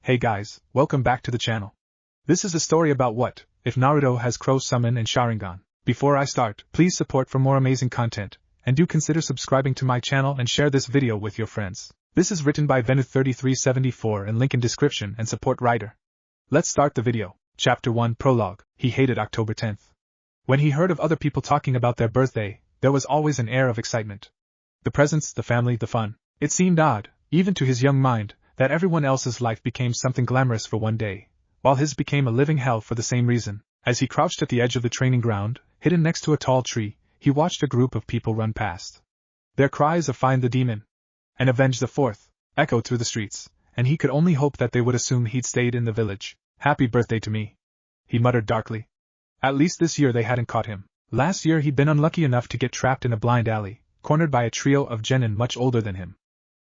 Hey guys, welcome back to the channel. This is a story about what if Naruto has Crow Summon and Sharingan. Before I start, please support for more amazing content, and do consider subscribing to my channel and share this video with your friends. This is written by Venu3374 and link in description and support writer. Let's start the video. Chapter 1 Prologue. He hated October 10th. When he heard of other people talking about their birthday, there was always an air of excitement. The presents, the family, the fun. It seemed odd, even to his young mind, that everyone else's life became something glamorous for one day, while his became a living hell for the same reason. As he crouched at the edge of the training ground, hidden next to a tall tree, he watched a group of people run past. Their cries of "Find the demon!" and "Avenge the fourth!" echoed through the streets, and he could only hope that they would assume he'd stayed in the village. "Happy birthday to me," he muttered darkly. At least this year they hadn't caught him. Last year he'd been unlucky enough to get trapped in a blind alley, cornered by a trio of genin much older than him.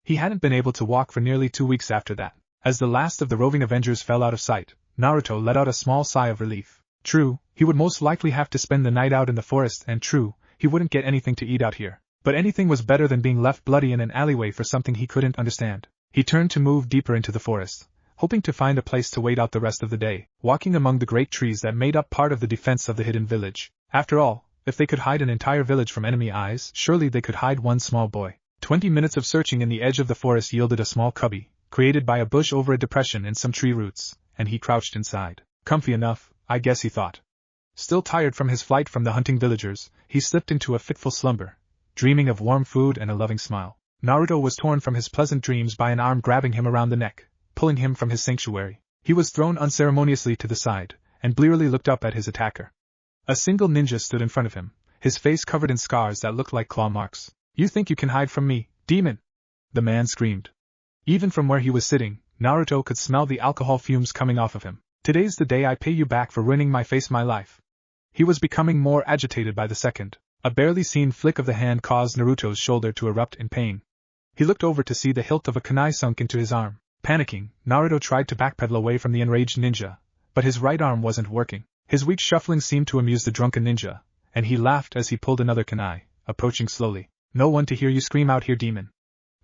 He hadn't been able to walk for nearly 2 weeks after that. As the last of the roving Avengers fell out of sight, Naruto let out a small sigh of relief. True, he would most likely have to spend the night out in the forest, and true, he wouldn't get anything to eat out here. But anything was better than being left bloody in an alleyway for something he couldn't understand. He turned to move deeper into the forest, hoping to find a place to wait out the rest of the day, walking among the great trees that made up part of the defense of the hidden village. After all, if they could hide an entire village from enemy eyes, surely they could hide one small boy. 20 minutes of searching in the edge of the forest yielded a small cubby, created by a bush over a depression in some tree roots, and he crouched inside. Comfy enough, I guess, he thought. Still tired from his flight from the hunting villagers, he slipped into a fitful slumber, dreaming of warm food and a loving smile. Naruto was torn from his pleasant dreams by an arm grabbing him around the neck, pulling him from his sanctuary. He was thrown unceremoniously to the side, and blearily looked up at his attacker. A single ninja stood in front of him, his face covered in scars that looked like claw marks. "You think you can hide from me, demon?" the man screamed. Even from where he was sitting, Naruto could smell the alcohol fumes coming off of him. "Today's the day I pay you back for ruining my face, my life." He was becoming more agitated by the second. A barely seen flick of the hand caused Naruto's shoulder to erupt in pain. He looked over to see the hilt of a kunai sunk into his arm. Panicking, Naruto tried to backpedal away from the enraged ninja, but his right arm wasn't working. His weak shuffling seemed to amuse the drunken ninja, and he laughed as he pulled another kunai, approaching slowly. "No one to hear you scream out here, demon.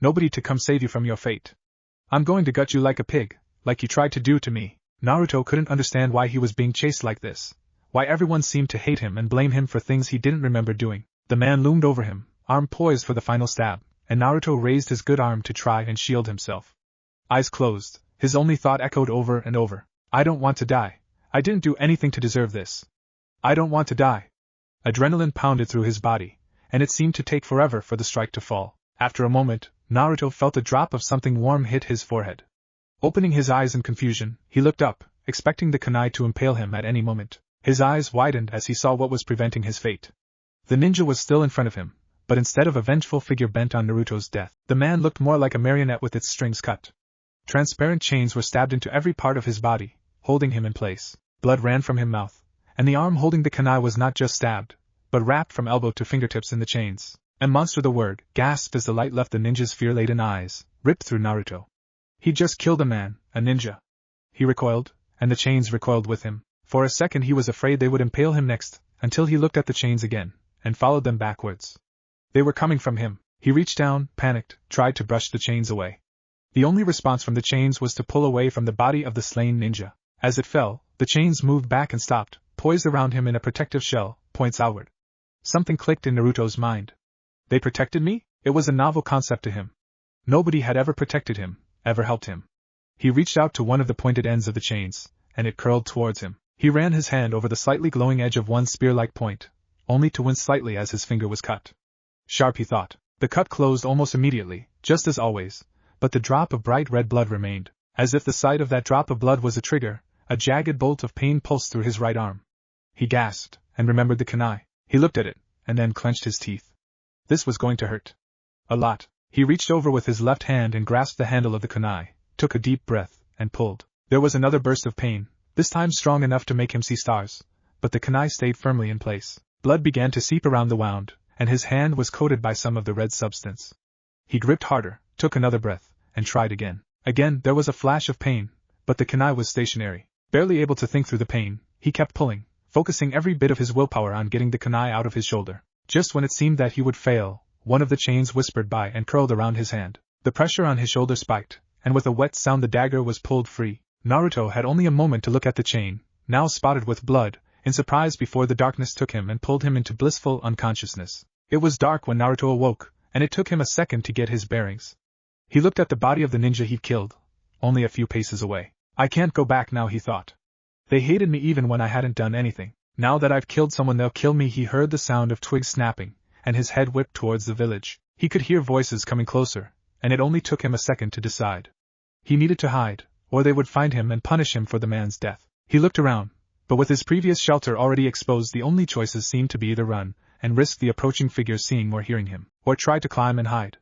Nobody to come save you from your fate. I'm going to gut you like a pig, like you tried to do to me." Naruto couldn't understand why he was being chased like this, why everyone seemed to hate him and blame him for things he didn't remember doing. The man loomed over him, arm poised for the final stab, and Naruto raised his good arm to try and shield himself. Eyes closed, his only thought echoed over and over. "I don't want to die. I didn't do anything to deserve this. I don't want to die." Adrenaline pounded through his body, and it seemed to take forever for the strike to fall. After a moment, Naruto felt a drop of something warm hit his forehead. Opening his eyes in confusion, he looked up, expecting the kunai to impale him at any moment. His eyes widened as he saw what was preventing his fate. The ninja was still in front of him, but instead of a vengeful figure bent on Naruto's death, the man looked more like a marionette with its strings cut. Transparent chains were stabbed into every part of his body, holding him in place. Blood ran from his mouth, and the arm holding the kunai was not just stabbed, but wrapped from elbow to fingertips in the chains. And monster, the word, gasped as the light left the ninja's fear-laden eyes, ripped through Naruto. He just killed a man, a ninja. He recoiled, and the chains recoiled with him. For a second he was afraid they would impale him next, until he looked at the chains again, and followed them backwards. They were coming from him. He reached down, panicked, tried to brush the chains away. The only response from the chains was to pull away from the body of the slain ninja. As it fell, the chains moved back and stopped, poised around him in a protective shell, points outward. Something clicked in Naruto's mind. They protected me? It was a novel concept to him. Nobody had ever protected him, ever helped him. He reached out to one of the pointed ends of the chains, and it curled towards him. He ran his hand over the slightly glowing edge of one spear-like point, only to wince slightly as his finger was cut. Sharp, he thought. The cut closed almost immediately, just as always, but the drop of bright red blood remained. As if the sight of that drop of blood was a trigger, a jagged bolt of pain pulsed through his right arm. He gasped, and remembered the kunai. He looked at it, and then clenched his teeth. This was going to hurt. A lot. He reached over with his left hand and grasped the handle of the kunai, took a deep breath, and pulled. There was another burst of pain, this time strong enough to make him see stars, but the kunai stayed firmly in place. Blood began to seep around the wound, and his hand was coated by some of the red substance. He gripped harder, took another breath, and tried again. Again there was a flash of pain, but the kunai was stationary. Barely able to think through the pain, he kept pulling, focusing every bit of his willpower on getting the kunai out of his shoulder. Just when it seemed that he would fail, one of the chains whispered by and curled around his hand. The pressure on his shoulder spiked, and with a wet sound the dagger was pulled free. Naruto had only a moment to look at the chain, now spotted with blood, in surprise before the darkness took him and pulled him into blissful unconsciousness. It was dark when Naruto awoke, and it took him a second to get his bearings. He looked at the body of the ninja he'd killed, only a few paces away. I can't go back now, he thought. They hated me even when I hadn't done anything. Now that I've killed someone, they'll kill me. He heard the sound of twigs snapping, and his head whipped towards the village. He could hear voices coming closer, and it only took him a second to decide. He needed to hide, or they would find him and punish him for the man's death. He looked around, but with his previous shelter already exposed, the only choices seemed to be either run, and risk the approaching figures seeing or hearing him, or try to climb and hide.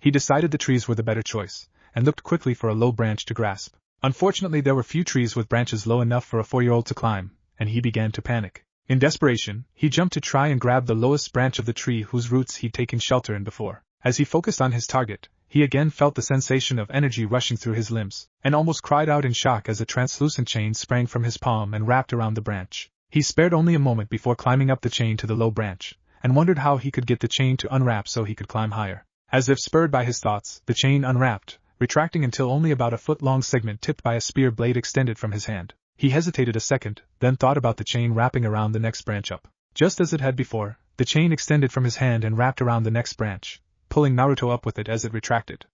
He decided the trees were the better choice, and looked quickly for a low branch to grasp. Unfortunately, there were few trees with branches low enough for a 4-year-old to climb, and he began to panic. In desperation, he jumped to try and grab the lowest branch of the tree whose roots he'd taken shelter in before. As he focused on his target, he again felt the sensation of energy rushing through his limbs, and almost cried out in shock as a translucent chain sprang from his palm and wrapped around the branch. He spared only a moment before climbing up the chain to the low branch, and wondered how he could get the chain to unwrap so he could climb higher. As if spurred by his thoughts, the chain unwrapped, retracting until only about a foot-long segment tipped by a spear blade extended from his hand. He hesitated a second, then thought about the chain wrapping around the next branch up. Just as it had before, the chain extended from his hand and wrapped around the next branch, pulling Naruto up with it as it retracted.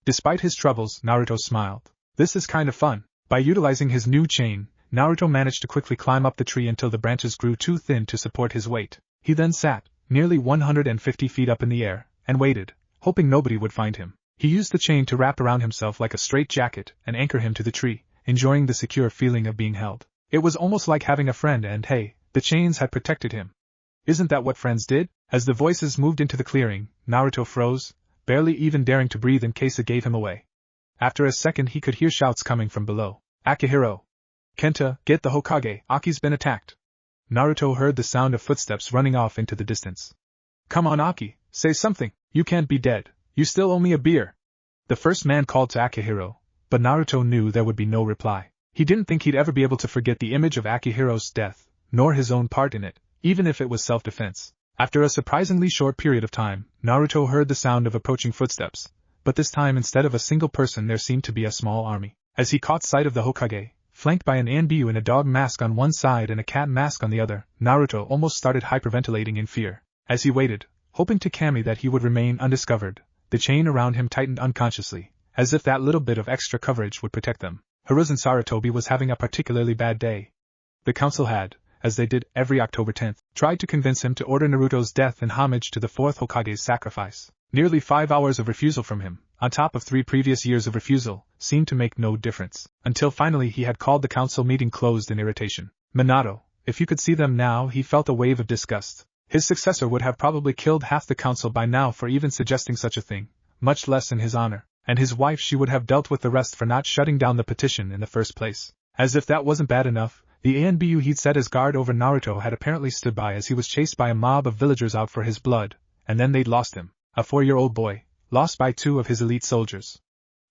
Despite his troubles, Naruto smiled. This is kind of fun. By utilizing his new chain, Naruto managed to quickly climb up the tree until the branches grew too thin to support his weight. He then sat, nearly 150 feet up in the air, and waited, hoping nobody would find him. He used the chain to wrap around himself like a straitjacket and anchor him to the tree, enjoying the secure feeling of being held. It was almost like having a friend, and hey, the chains had protected him. Isn't that what friends did? As the voices moved into the clearing, Naruto froze, barely even daring to breathe in case it gave him away. After a second, he could hear shouts coming from below. Akihiro! Kenta, get the Hokage, Aki's been attacked. Naruto heard the sound of footsteps running off into the distance. Come on, Aki, say something. You can't be dead. You still owe me a beer. The first man called to Akihiro, but Naruto knew there would be no reply. He didn't think he'd ever be able to forget the image of Akihiro's death, nor his own part in it, even if it was self-defense. After a surprisingly short period of time, Naruto heard the sound of approaching footsteps, but this time instead of a single person there seemed to be a small army. As he caught sight of the Hokage, flanked by an Anbyu in a dog mask on one side and a cat mask on the other, Naruto almost started hyperventilating in fear. As he waited, hoping to Kami that he would remain undiscovered, the chain around him tightened unconsciously, as if that little bit of extra coverage would protect them. Hiruzen Sarutobi was having a particularly bad day. The council had, as they did every October 10th, tried to convince him to order Naruto's death in homage to the 4th Hokage's sacrifice. Nearly 5 hours of refusal from him, on top of 3 previous years of refusal, seemed to make no difference, until finally he had called the council meeting closed in irritation. Minato, if you could see them now, he felt a wave of disgust. His successor would have probably killed half the council by now for even suggesting such a thing, much less in his honor, and his wife she would have dealt with the rest for not shutting down the petition in the first place. As if that wasn't bad enough, the Anbyu he'd set as guard over Naruto had apparently stood by as he was chased by a mob of villagers out for his blood, and then they'd lost him, a 4-year-old boy, lost by 2 of his elite soldiers.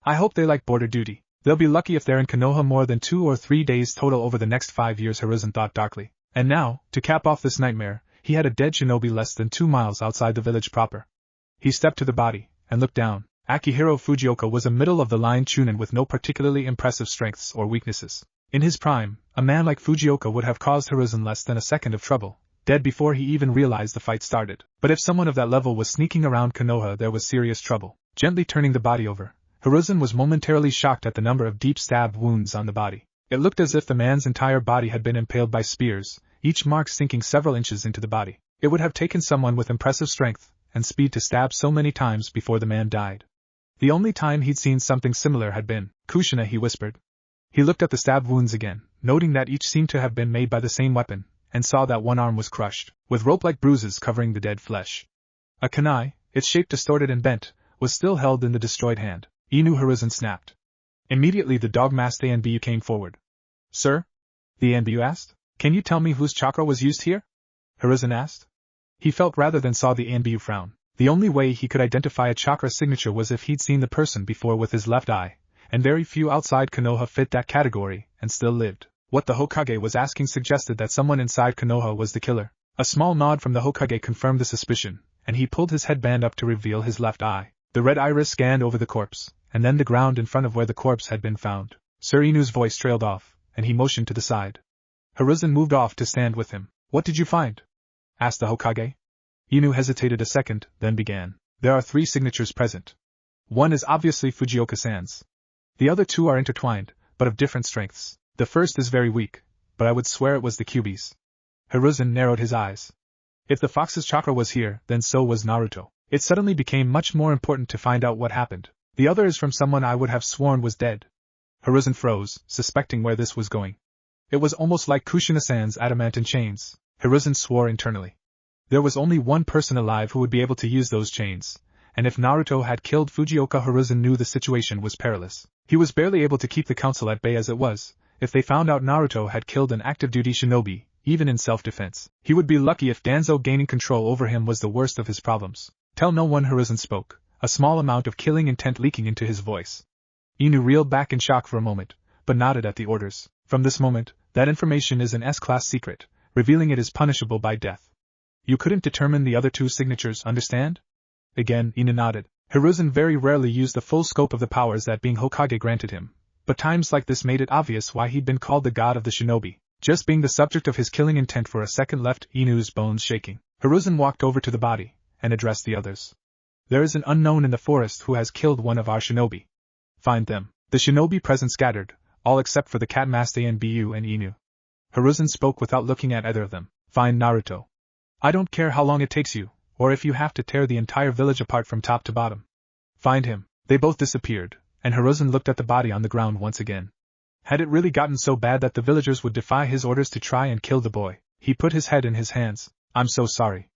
I hope they like border duty. They'll be lucky if they're in Konoha more than 2 or 3 days total over the next 5 years, Hiruzen thought darkly. And now, to cap off this nightmare, he had a dead shinobi less than 2 miles outside the village proper. He stepped to the body, and looked down. Akihiro Fujioka was a middle-of-the-line chunin with no particularly impressive strengths or weaknesses. In his prime, a man like Fujioka would have caused Hiruzen less than a second of trouble, dead before he even realized the fight started. But if someone of that level was sneaking around Konoha, there was serious trouble. Gently turning the body over, Hiruzen was momentarily shocked at the number of deep stab wounds on the body. It looked as if the man's entire body had been impaled by spears, each mark sinking several inches into the body. It would have taken someone with impressive strength and speed to stab so many times before the man died. The only time he'd seen something similar had been Kushina, he whispered. He looked at the stab wounds again, noting that each seemed to have been made by the same weapon, and saw that one arm was crushed, with rope-like bruises covering the dead flesh. A kunai, its shape distorted and bent, was still held in the destroyed hand. Inu Hiruzen snapped. Immediately the dog-masked Anbyu came forward. Sir? The Anbyu asked. Can you tell me whose chakra was used here? Hiruzen asked. He felt rather than saw the Anbyu frown. The only way he could identify a chakra signature was if he'd seen the person before with his left eye, and very few outside Konoha fit that category and still lived. What the Hokage was asking suggested that someone inside Konoha was the killer. A small nod from the Hokage confirmed the suspicion, and he pulled his headband up to reveal his left eye. The red iris scanned over the corpse, and then the ground in front of where the corpse had been found. Sir Inu's voice trailed off, and he motioned to the side. Hiruzen moved off to stand with him. What did you find? Asked the Hokage. Inu hesitated a second, then began. There are 3 signatures present. One is obviously Fujioka-san's. The other 2 are intertwined, but of different strengths. The first is very weak, but I would swear it was the Kyuubi's. Hiruzen narrowed his eyes. If the fox's chakra was here, then so was Naruto. It suddenly became much more important to find out what happened. The other is from someone I would have sworn was dead. Hiruzen froze, suspecting where this was going. It was almost like Kushina-san's adamantine chains. Hiruzen swore internally. There was only one person alive who would be able to use those chains, and if Naruto had killed Fujioka, Hiruzen knew the situation was perilous. He was barely able to keep the council at bay as it was. If they found out Naruto had killed an active-duty shinobi, even in self-defense, he would be lucky if Danzo gaining control over him was the worst of his problems. Tell no one, Hiruzen spoke, a small amount of killing intent leaking into his voice. Inu reeled back in shock for a moment, but nodded at the orders. From this moment, that information is an S-class secret. Revealing it is punishable by death. You couldn't determine the other 2 signatures, understand? Again, Inu nodded. Hiruzen very rarely used the full scope of the powers that being Hokage granted him, but times like this made it obvious why he'd been called the god of the shinobi. Just being the subject of his killing intent for a second left Inu's bones shaking. Hiruzen walked over to the body, and addressed the others. There is an unknown in the forest who has killed one of our shinobi. Find them. The shinobi present scattered, all except for the Katmaste and Bu and Inu. Hiruzen spoke without looking at either of them. Find Naruto. I don't care how long it takes you, or if you have to tear the entire village apart from top to bottom. Find him. They both disappeared, and Hiruzen looked at the body on the ground once again. Had it really gotten so bad that the villagers would defy his orders to try and kill the boy? He put his head in his hands. I'm so sorry.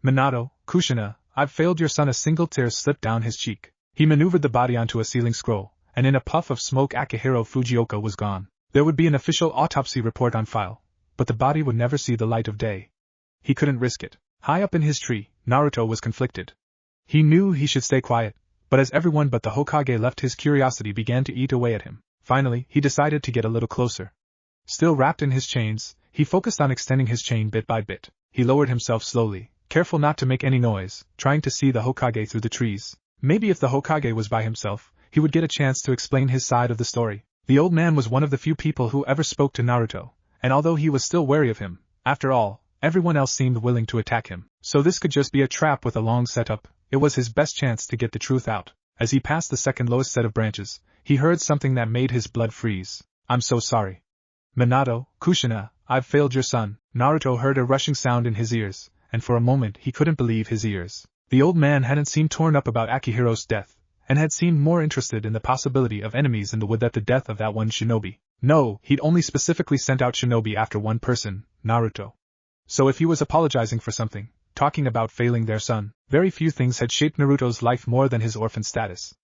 Minato, Kushina, I've failed your son. A single tear slipped down his cheek. He maneuvered the body onto a ceiling scroll, and in a puff of smoke Akihiro Fujioka was gone. There would be an official autopsy report on file, but the body would never see the light of day. He couldn't risk it. High up in his tree, Naruto was conflicted. He knew he should stay quiet, but as everyone but the Hokage left, his curiosity began to eat away at him. Finally, he decided to get a little closer. Still wrapped in his chains, he focused on extending his chain bit by bit. He lowered himself slowly, careful not to make any noise, trying to see the Hokage through the trees. Maybe if the Hokage was by himself, he would get a chance to explain his side of the story. The old man was one of the few people who ever spoke to Naruto, and although he was still wary of him, after all, everyone else seemed willing to attack him. So this could just be a trap with a long setup. It was his best chance to get the truth out. As he passed the second lowest set of branches, he heard something that made his blood freeze. I'm so sorry. Minato, Kushina, I've failed your son. Naruto heard a rushing sound in his ears, and for a moment he couldn't believe his ears. The old man hadn't seemed torn up about Akihiro's death, and had seemed more interested in the possibility of enemies in the wood than the death of that one shinobi. No, he'd only specifically sent out shinobi after one person, Naruto. So if he was apologizing for something, talking about failing their son, very few things had shaped Naruto's life more than his orphan status.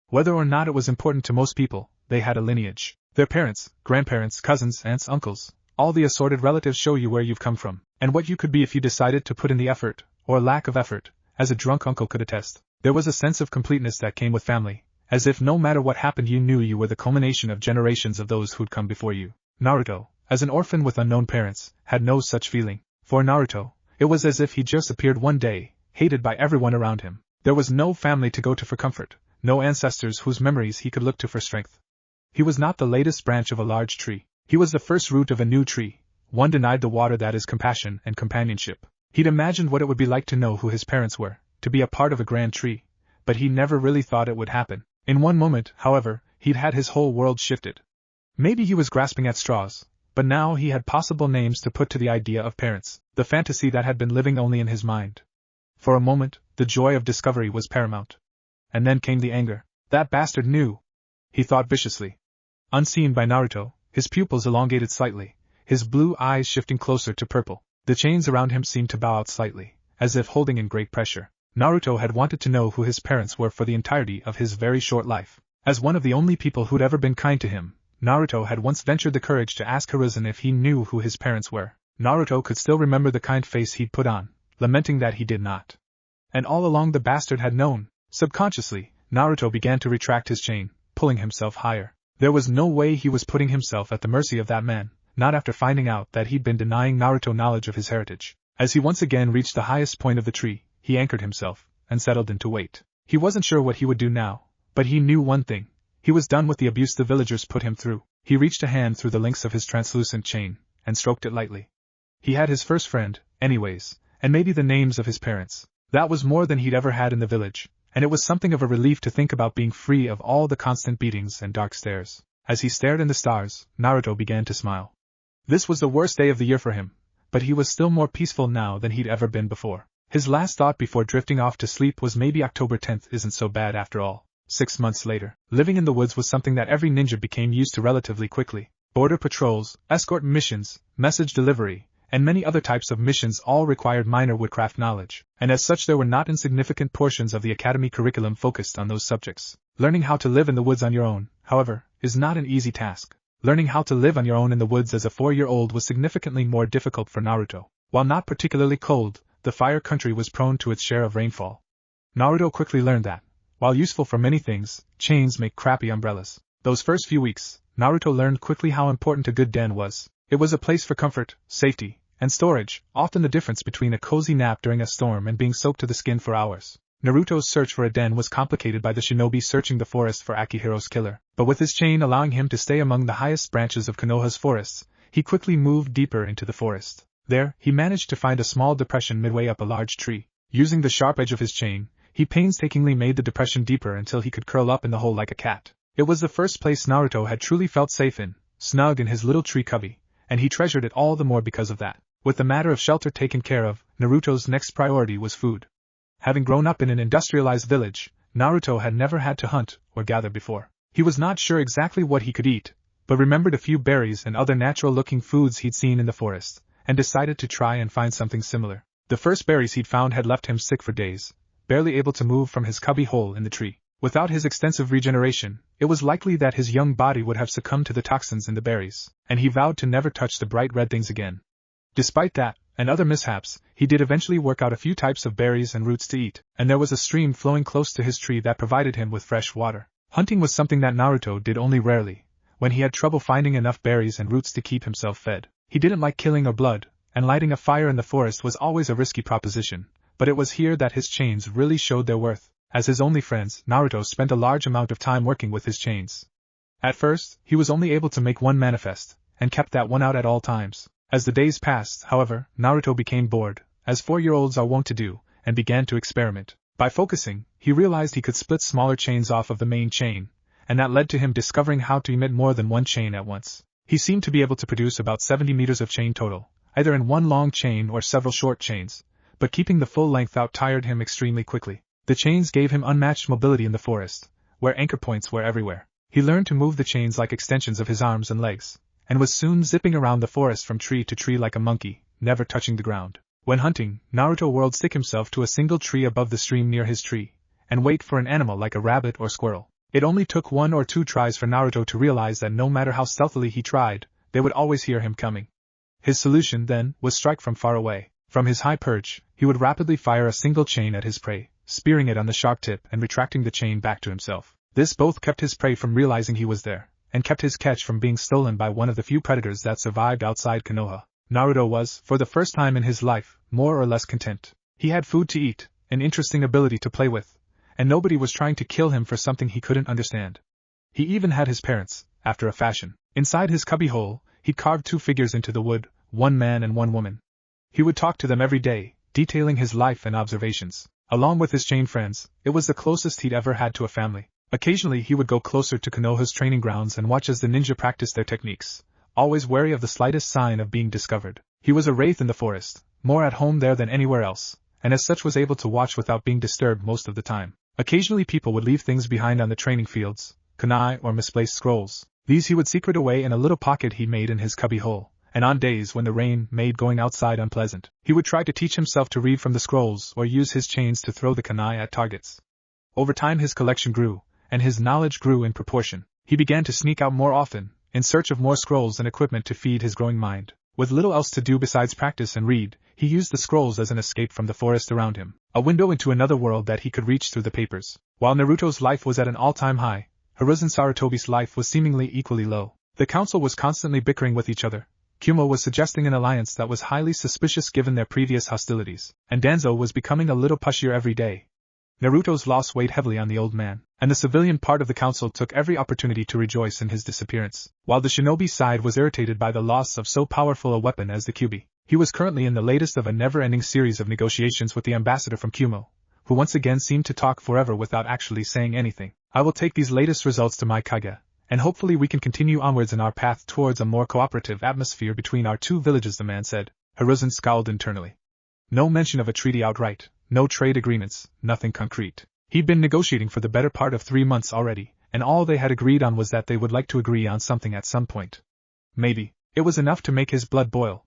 Whether or not it was important to most people, they had a lineage. Their parents, grandparents, cousins, aunts, uncles, all the assorted relatives show you where you've come from, and what you could be if you decided to put in the effort, or lack of effort, as a drunk uncle could attest. There was a sense of completeness that came with family, as if no matter what happened you knew you were the culmination of generations of those who'd come before you. Naruto, as an orphan with unknown parents, had no such feeling. For Naruto, it was as if he just appeared one day, hated by everyone around him. There was no family to go to for comfort, no ancestors whose memories he could look to for strength. He was not the latest branch of a large tree. He was the first root of a new tree, one denied the water that is compassion and companionship. He'd imagined what it would be like to know who his parents were, to be a part of a grand tree, but he never really thought it would happen. In one moment, however, he'd had his whole world shifted. Maybe he was grasping at straws, but now he had possible names to put to the idea of parents, the fantasy that had been living only in his mind. For a moment, the joy of discovery was paramount. And then came the anger. That bastard knew! He thought viciously. Unseen by Naruto, his pupils elongated slightly, his blue eyes shifting closer to purple. The chains around him seemed to bow out slightly, as if holding in great pressure. Naruto had wanted to know who his parents were for the entirety of his very short life. As one of the only people who'd ever been kind to him, Naruto had once ventured the courage to ask Hiruzen if he knew who his parents were. Naruto could still remember the kind face he'd put on, lamenting that he did not. And all along the bastard had known. Subconsciously, Naruto began to retract his chain, pulling himself higher. There was no way he was putting himself at the mercy of that man, not after finding out that he'd been denying Naruto knowledge of his heritage. As he once again reached the highest point of the tree, he anchored himself, and settled into wait. He wasn't sure what he would do now, but he knew one thing. He was done with the abuse the villagers put him through. He reached a hand through the links of his translucent chain, and stroked it lightly. He had his first friend, anyways, and maybe the names of his parents. That was more than he'd ever had in the village, and it was something of a relief to think about being free of all the constant beatings and dark stares. As he stared in the stars, Naruto began to smile. This was the worst day of the year for him, but he was still more peaceful now than he'd ever been before. His last thought before drifting off to sleep was maybe October 10th isn't so bad after all. 6 months later, living in the woods was something that every ninja became used to relatively quickly. Border patrols, escort missions, message delivery, and many other types of missions all required minor woodcraft knowledge, and as such there were not insignificant portions of the academy curriculum focused on those subjects. Learning how to live in the woods on your own, however, is not an easy task. Learning how to live on your own in the woods as a 4-year-old was significantly more difficult for Naruto. While not particularly cold, the fire country was prone to its share of rainfall. Naruto quickly learned that, while useful for many things, chains make crappy umbrellas. Those first few weeks, Naruto learned quickly how important a good den was. It was a place for comfort, safety, and storage, often the difference between a cozy nap during a storm and being soaked to the skin for hours. Naruto's search for a den was complicated by the shinobi searching the forest for Akihiro's killer, but with his chain allowing him to stay among the highest branches of Konoha's forests, he quickly moved deeper into the forest. There, he managed to find a small depression midway up a large tree. Using the sharp edge of his chain, he painstakingly made the depression deeper until he could curl up in the hole like a cat. It was the first place Naruto had truly felt safe in, snug in his little tree cubby, and he treasured it all the more because of that. With the matter of shelter taken care of, Naruto's next priority was food. Having grown up in an industrialized village, Naruto had never had to hunt or gather before. He was not sure exactly what he could eat, but remembered a few berries and other natural-looking foods he'd seen in the forest, and decided to try and find something similar. The first berries he'd found had left him sick for days, barely able to move from his cubby hole in the tree. Without his extensive regeneration, it was likely that his young body would have succumbed to the toxins in the berries, and he vowed to never touch the bright red things again. Despite that, and other mishaps, he did eventually work out a few types of berries and roots to eat, and there was a stream flowing close to his tree that provided him with fresh water. Hunting was something that Naruto did only rarely, when he had trouble finding enough berries and roots to keep himself fed. He didn't like killing or blood, and lighting a fire in the forest was always a risky proposition, but it was here that his chains really showed their worth. As his only friends, Naruto spent a large amount of time working with his chains. At first, he was only able to make one manifest, and kept that one out at all times. As the days passed, however, Naruto became bored, as 4-year-olds are wont to do, and began to experiment. By focusing, he realized he could split smaller chains off of the main chain, and that led to him discovering how to emit more than one chain at once. He seemed to be able to produce about 70 meters of chain total, either in one long chain or several short chains, but keeping the full length out tired him extremely quickly. The chains gave him unmatched mobility in the forest, where anchor points were everywhere. He learned to move the chains like extensions of his arms and legs, and was soon zipping around the forest from tree to tree like a monkey, never touching the ground. When hunting, Naruto would stick himself to a single tree above the stream near his tree, and wait for an animal like a rabbit or squirrel. It only took 1 or 2 tries for Naruto to realize that no matter how stealthily he tried, they would always hear him coming. His solution, then, was strike from far away. From his high perch, he would rapidly fire a single chain at his prey, spearing it on the sharp tip and retracting the chain back to himself. This both kept his prey from realizing he was there, and kept his catch from being stolen by one of the few predators that survived outside Konoha. Naruto was, for the first time in his life, more or less content. He had food to eat, an interesting ability to play with, and nobody was trying to kill him for something he couldn't understand. He even had his parents, after a fashion. Inside his cubbyhole, he'd carved 2 figures into the wood, one man and one woman. He would talk to them every day, detailing his life and observations. Along with his chain friends, it was the closest he'd ever had to a family. Occasionally he would go closer to Konoha's training grounds and watch as the ninja practiced their techniques, always wary of the slightest sign of being discovered. He was a wraith in the forest, more at home there than anywhere else, and as such was able to watch without being disturbed most of the time. Occasionally people would leave things behind on the training fields, kunai or misplaced scrolls. These he would secret away in a little pocket he made in his cubbyhole, and on days when the rain made going outside unpleasant, he would try to teach himself to read from the scrolls or use his chains to throw the kunai at targets. Over time his collection grew, and his knowledge grew in proportion. He began to sneak out more often, in search of more scrolls and equipment to feed his growing mind. With little else to do besides practice and read, he used the scrolls as an escape from the forest around him, a window into another world that he could reach through the papers. While Naruto's life was at an all-time high, Hiruzen Sarutobi's life was seemingly equally low. The council was constantly bickering with each other. Kumo was suggesting an alliance that was highly suspicious given their previous hostilities, and Danzo was becoming a little pushier every day. Naruto's loss weighed heavily on the old man, and the civilian part of the council took every opportunity to rejoice in his disappearance, while the shinobi side was irritated by the loss of so powerful a weapon as the Kyuubi. He was currently in the latest of a never-ending series of negotiations with the ambassador from Kumo, who once again seemed to talk forever without actually saying anything. I will take these latest results to my Kage, and hopefully we can continue onwards in our path towards a more cooperative atmosphere between our two villages, the man said. Hiruzen scowled internally. No mention of a treaty outright, no trade agreements, nothing concrete. He'd been negotiating for the better part of 3 months already, and all they had agreed on was that they would like to agree on something at some point. Maybe. It was enough to make his blood boil.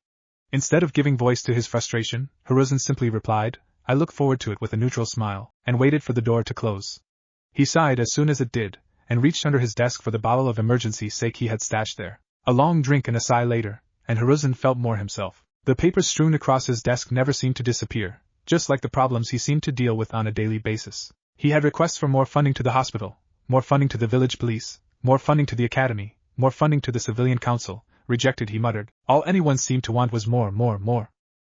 Instead of giving voice to his frustration, Hiruzen simply replied, I look forward to it with a neutral smile, and waited for the door to close. He sighed as soon as it did, and reached under his desk for the bottle of emergency sake he had stashed there. A long drink and a sigh later, and Hiruzen felt more himself. The papers strewn across his desk never seemed to disappear, just like the problems he seemed to deal with on a daily basis. He had requests for more funding to the hospital, more funding to the village police, more funding to the academy, more funding to the civilian council. Rejected, he muttered. All anyone seemed to want was more.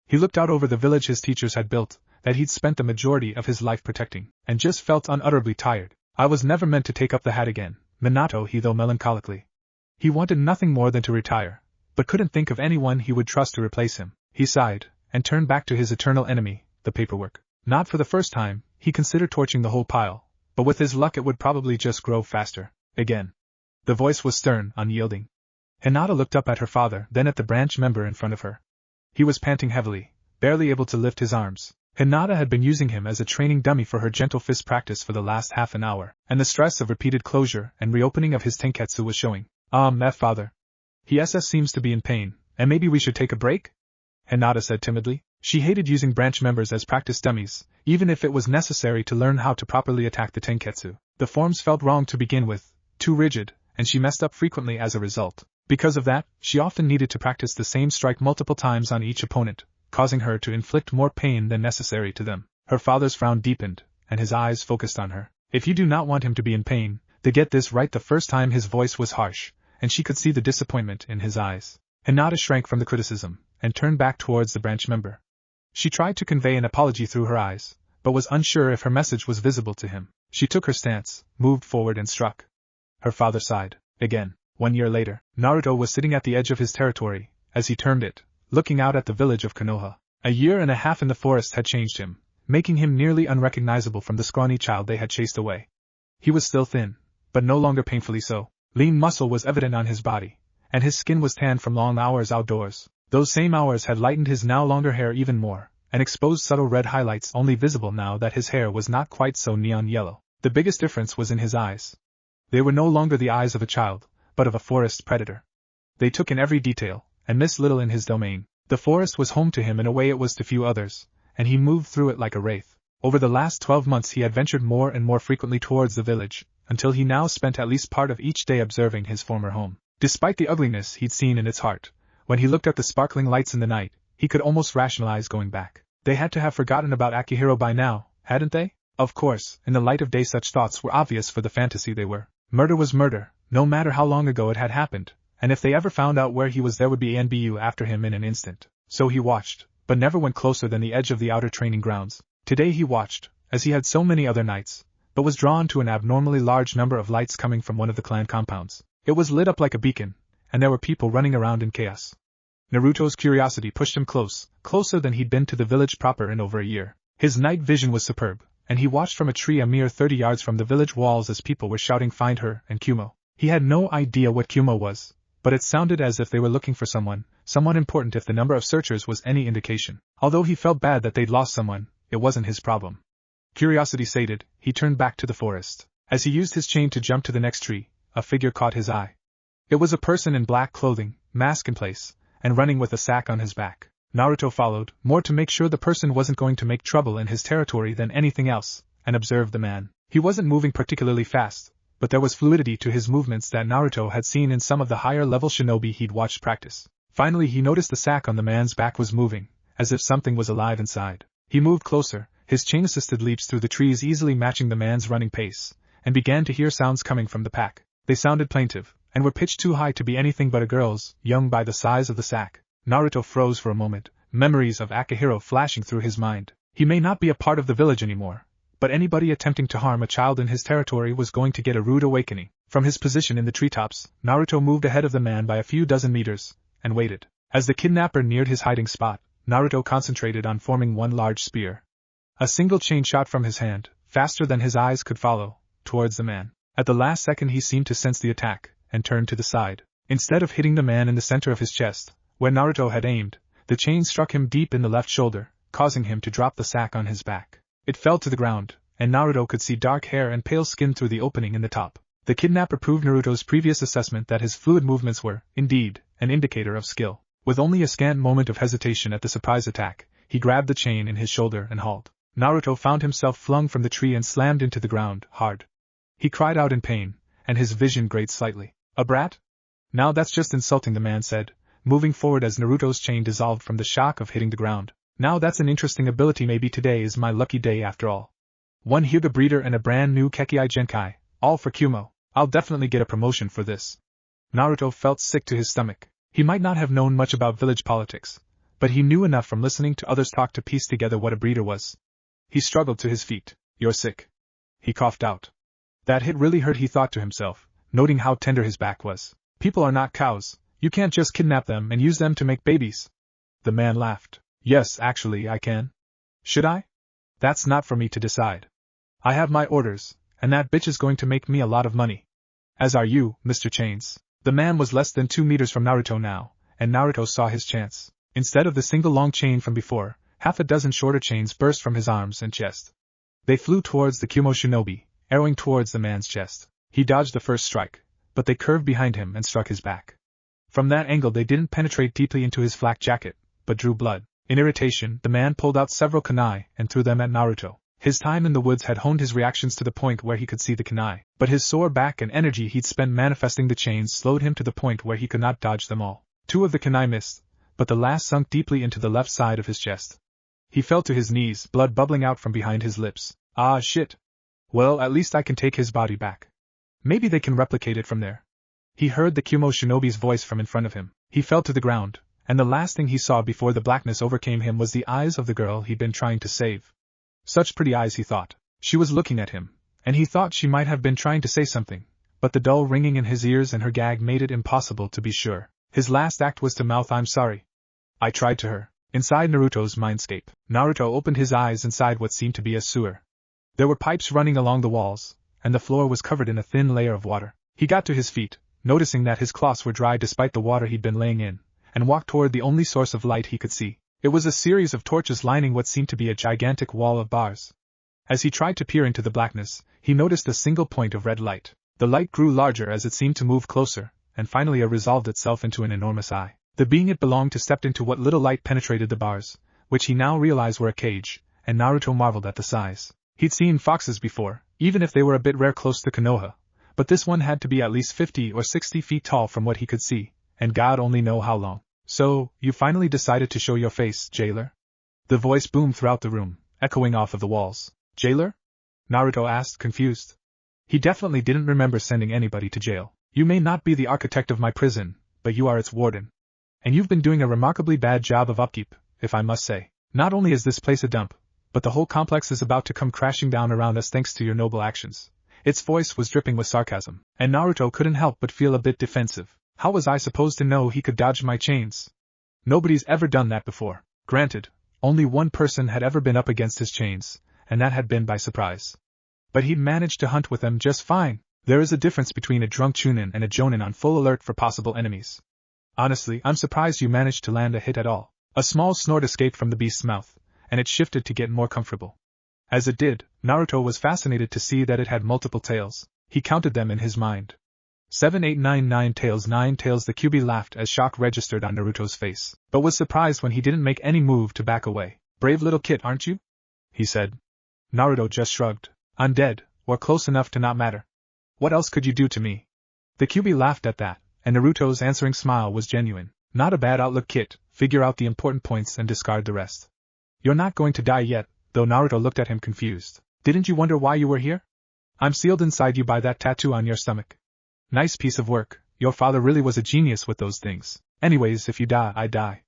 He looked out over the village his teachers had built, that he'd spent the majority of his life protecting, and just felt unutterably tired. I was never meant to take up the hat again, Minato, he though melancholically. He wanted nothing more than to retire, but couldn't think of anyone he would trust to replace him. He sighed, and turned back to his eternal enemy, the paperwork. Not for the first time, he considered torching the whole pile, but with his luck it would probably just grow faster. Again. The voice was stern, unyielding. Hinata looked up at her father, then at the branch member in front of her. He was panting heavily, barely able to lift his arms. Hinata had been using him as a training dummy for her gentle fist practice for the last half an hour, and the stress of repeated closure and reopening of his tenketsu was showing. Father. He seems to be in pain, and maybe we should take a break? Hinata said timidly. She hated using branch members as practice dummies, even if it was necessary to learn how to properly attack the tenketsu. The forms felt wrong to begin with, too rigid, and she messed up frequently as a result. Because of that, she often needed to practice the same strike multiple times on each opponent, causing her to inflict more pain than necessary to them. Her father's frown deepened, and his eyes focused on her. If you do not want him to be in pain, to get this right the first time. His voice was harsh, and she could see the disappointment in his eyes. Hinata shrank from the criticism, and turned back towards the branch member. She tried to convey an apology through her eyes, but was unsure if her message was visible to him. She took her stance, moved forward and struck. Her father sighed. Again. 1 year later, Naruto was sitting at the edge of his territory, as he termed it, looking out at the village of Konoha. A year and a half in the forest had changed him, making him nearly unrecognizable from the scrawny child they had chased away. He was still thin, but no longer painfully so. Lean muscle was evident on his body, and his skin was tanned from long hours outdoors. Those same hours had lightened his now longer hair even more, and exposed subtle red highlights only visible now that his hair was not quite so neon yellow. The biggest difference was in his eyes. They were no longer the eyes of a child, but of a forest predator. They took in every detail, and missed little in his domain. The forest was home to him in a way it was to few others, and he moved through it like a wraith. Over the last 12 months he had ventured more and more frequently towards the village, until he now spent at least part of each day observing his former home. Despite the ugliness he'd seen in its heart, when he looked at the sparkling lights in the night, he could almost rationalize going back. They had to have forgotten about Akihiro by now, hadn't they? Of course, in the light of day such thoughts were obvious for the fantasy they were. Murder was murder, no matter how long ago it had happened, and if they ever found out where he was there would be Anbu after him in an instant. So he watched, but never went closer than the edge of the outer training grounds. Today he watched, as he had so many other nights, but was drawn to an abnormally large number of lights coming from one of the clan compounds. It was lit up like a beacon, and there were people running around in chaos. Naruto's curiosity pushed him closer than he'd been to the village proper in over a year. His night vision was superb, and he watched from a tree a mere 30 yards from the village walls as people were shouting "Find her" and Kumo. He had no idea what Kumo was, but it sounded as if they were looking for someone important if the number of searchers was any indication. Although he felt bad that they'd lost someone, it wasn't his problem. Curiosity sated, he turned back to the forest. As he used his chain to jump to the next tree, a figure caught his eye. It was a person in black clothing, mask in place, and running with a sack on his back. Naruto followed, more to make sure the person wasn't going to make trouble in his territory than anything else, and observed the man. He wasn't moving particularly fast, but there was fluidity to his movements that Naruto had seen in some of the higher-level shinobi he'd watched practice. Finally he noticed the sack on the man's back was moving, as if something was alive inside. He moved closer, his chain-assisted leaps through the trees easily matching the man's running pace, and began to hear sounds coming from the pack. They sounded plaintive, and were pitched too high to be anything but a girl's, young by the size of the sack. Naruto froze for a moment, memories of Akihiro flashing through his mind. He may not be a part of the village anymore, but anybody attempting to harm a child in his territory was going to get a rude awakening. From his position in the treetops, Naruto moved ahead of the man by a few dozen meters, and waited. As the kidnapper neared his hiding spot, Naruto concentrated on forming one large spear. A single chain shot from his hand, faster than his eyes could follow, towards the man. At the last second he seemed to sense the attack, and turned to the side. Instead of hitting the man in the center of his chest, where Naruto had aimed, the chain struck him deep in the left shoulder, causing him to drop the sack on his back. It fell to the ground, and Naruto could see dark hair and pale skin through the opening in the top. The kidnapper proved Naruto's previous assessment that his fluid movements were, indeed, an indicator of skill. With only a scant moment of hesitation at the surprise attack, he grabbed the chain in his shoulder and hauled. Naruto found himself flung from the tree and slammed into the ground, hard. He cried out in pain, and his vision grayed slightly. A brat? Now that's just insulting, the man said, moving forward as Naruto's chain dissolved from the shock of hitting the ground. Now that's an interesting ability. Maybe today is my lucky day after all. One Hyuga breeder and a brand new Kekkai Genkai, all for Kumo. I'll definitely get a promotion for this. Naruto felt sick to his stomach. He might not have known much about village politics, but he knew enough from listening to others talk to piece together what a breeder was. He struggled to his feet. You're sick. He coughed out. That hit really hurt, he thought to himself, noting how tender his back was. People are not cows. You can't just kidnap them and use them to make babies. The man laughed. Yes, actually, I can. Should I? That's not for me to decide. I have my orders, and that bitch is going to make me a lot of money. As are you, Mr. Chains. The man was less than 2 meters from Naruto now, and Naruto saw his chance. Instead of the single long chain from before, half a dozen shorter chains burst from his arms and chest. They flew towards the Kumo shinobi, arrowing towards the man's chest. He dodged the first strike, but they curved behind him and struck his back. From that angle they didn't penetrate deeply into his flak jacket, but drew blood. In irritation, the man pulled out several kunai and threw them at Naruto. His time in the woods had honed his reactions to the point where he could see the kunai, but his sore back and energy he'd spent manifesting the chains slowed him to the point where he could not dodge them all. 2 of the kunai missed, but the last sunk deeply into the left side of his chest. He fell to his knees, blood bubbling out from behind his lips. Ah shit. Well, at least I can take his body back. Maybe they can replicate it from there. He heard the Kumo shinobi's voice from in front of him. He fell to the ground, and the last thing he saw before the blackness overcame him was the eyes of the girl he'd been trying to save. Such pretty eyes, he thought. She was looking at him, and he thought she might have been trying to say something, but the dull ringing in his ears and her gag made it impossible to be sure. His last act was to mouth, "I'm sorry. I tried to her." Inside Naruto's mindscape, Naruto opened his eyes inside what seemed to be a sewer. There were pipes running along the walls, and the floor was covered in a thin layer of water. He got to his feet, noticing that his cloths were dry despite the water he'd been laying in, and walked toward the only source of light he could see. It was a series of torches lining what seemed to be a gigantic wall of bars. As he tried to peer into the blackness, he noticed a single point of red light. The light grew larger as it seemed to move closer, and finally it resolved itself into an enormous eye. The being it belonged to stepped into what little light penetrated the bars, which he now realized were a cage, and Naruto marveled at the size. He'd seen foxes before, even if they were a bit rare close to Konoha, but this one had to be at least 50 or 60 feet tall from what he could see, and God only knew how long. "So, you finally decided to show your face, jailer?" The voice boomed throughout the room, echoing off of the walls. "Jailer?" Naruto asked, confused. He definitely didn't remember sending anybody to jail. "You may not be the architect of my prison, but you are its warden. And you've been doing a remarkably bad job of upkeep, if I must say. Not only is this place a dump, but the whole complex is about to come crashing down around us thanks to your noble actions." Its voice was dripping with sarcasm, and Naruto couldn't help but feel a bit defensive. How was I supposed to know he could dodge my chains? Nobody's ever done that before. Granted, only one person had ever been up against his chains, and that had been by surprise. But he'd managed to hunt with them just fine. There is a difference between a drunk chunin and a jonin on full alert for possible enemies. Honestly, I'm surprised you managed to land a hit at all. A small snort escaped from the beast's mouth, and it shifted to get more comfortable. As it did, Naruto was fascinated to see that it had multiple tails. He counted them in his mind. 7, 8, 9, 9 tails, 9 tails. The Kyuubi laughed as shock registered on Naruto's face, but was surprised when he didn't make any move to back away. "Brave little kid, aren't you?" he said. Naruto just shrugged. "I'm dead, or close enough to not matter. What else could you do to me?" The Kyuubi laughed at that, and Naruto's answering smile was genuine. "Not a bad outlook, kid. Figure out the important points and discard the rest. You're not going to die yet," though Naruto looked at him confused. "Didn't you wonder why you were here? I'm sealed inside you by that tattoo on your stomach. Nice piece of work. Your father really was a genius with those things. Anyways, if you die, I die.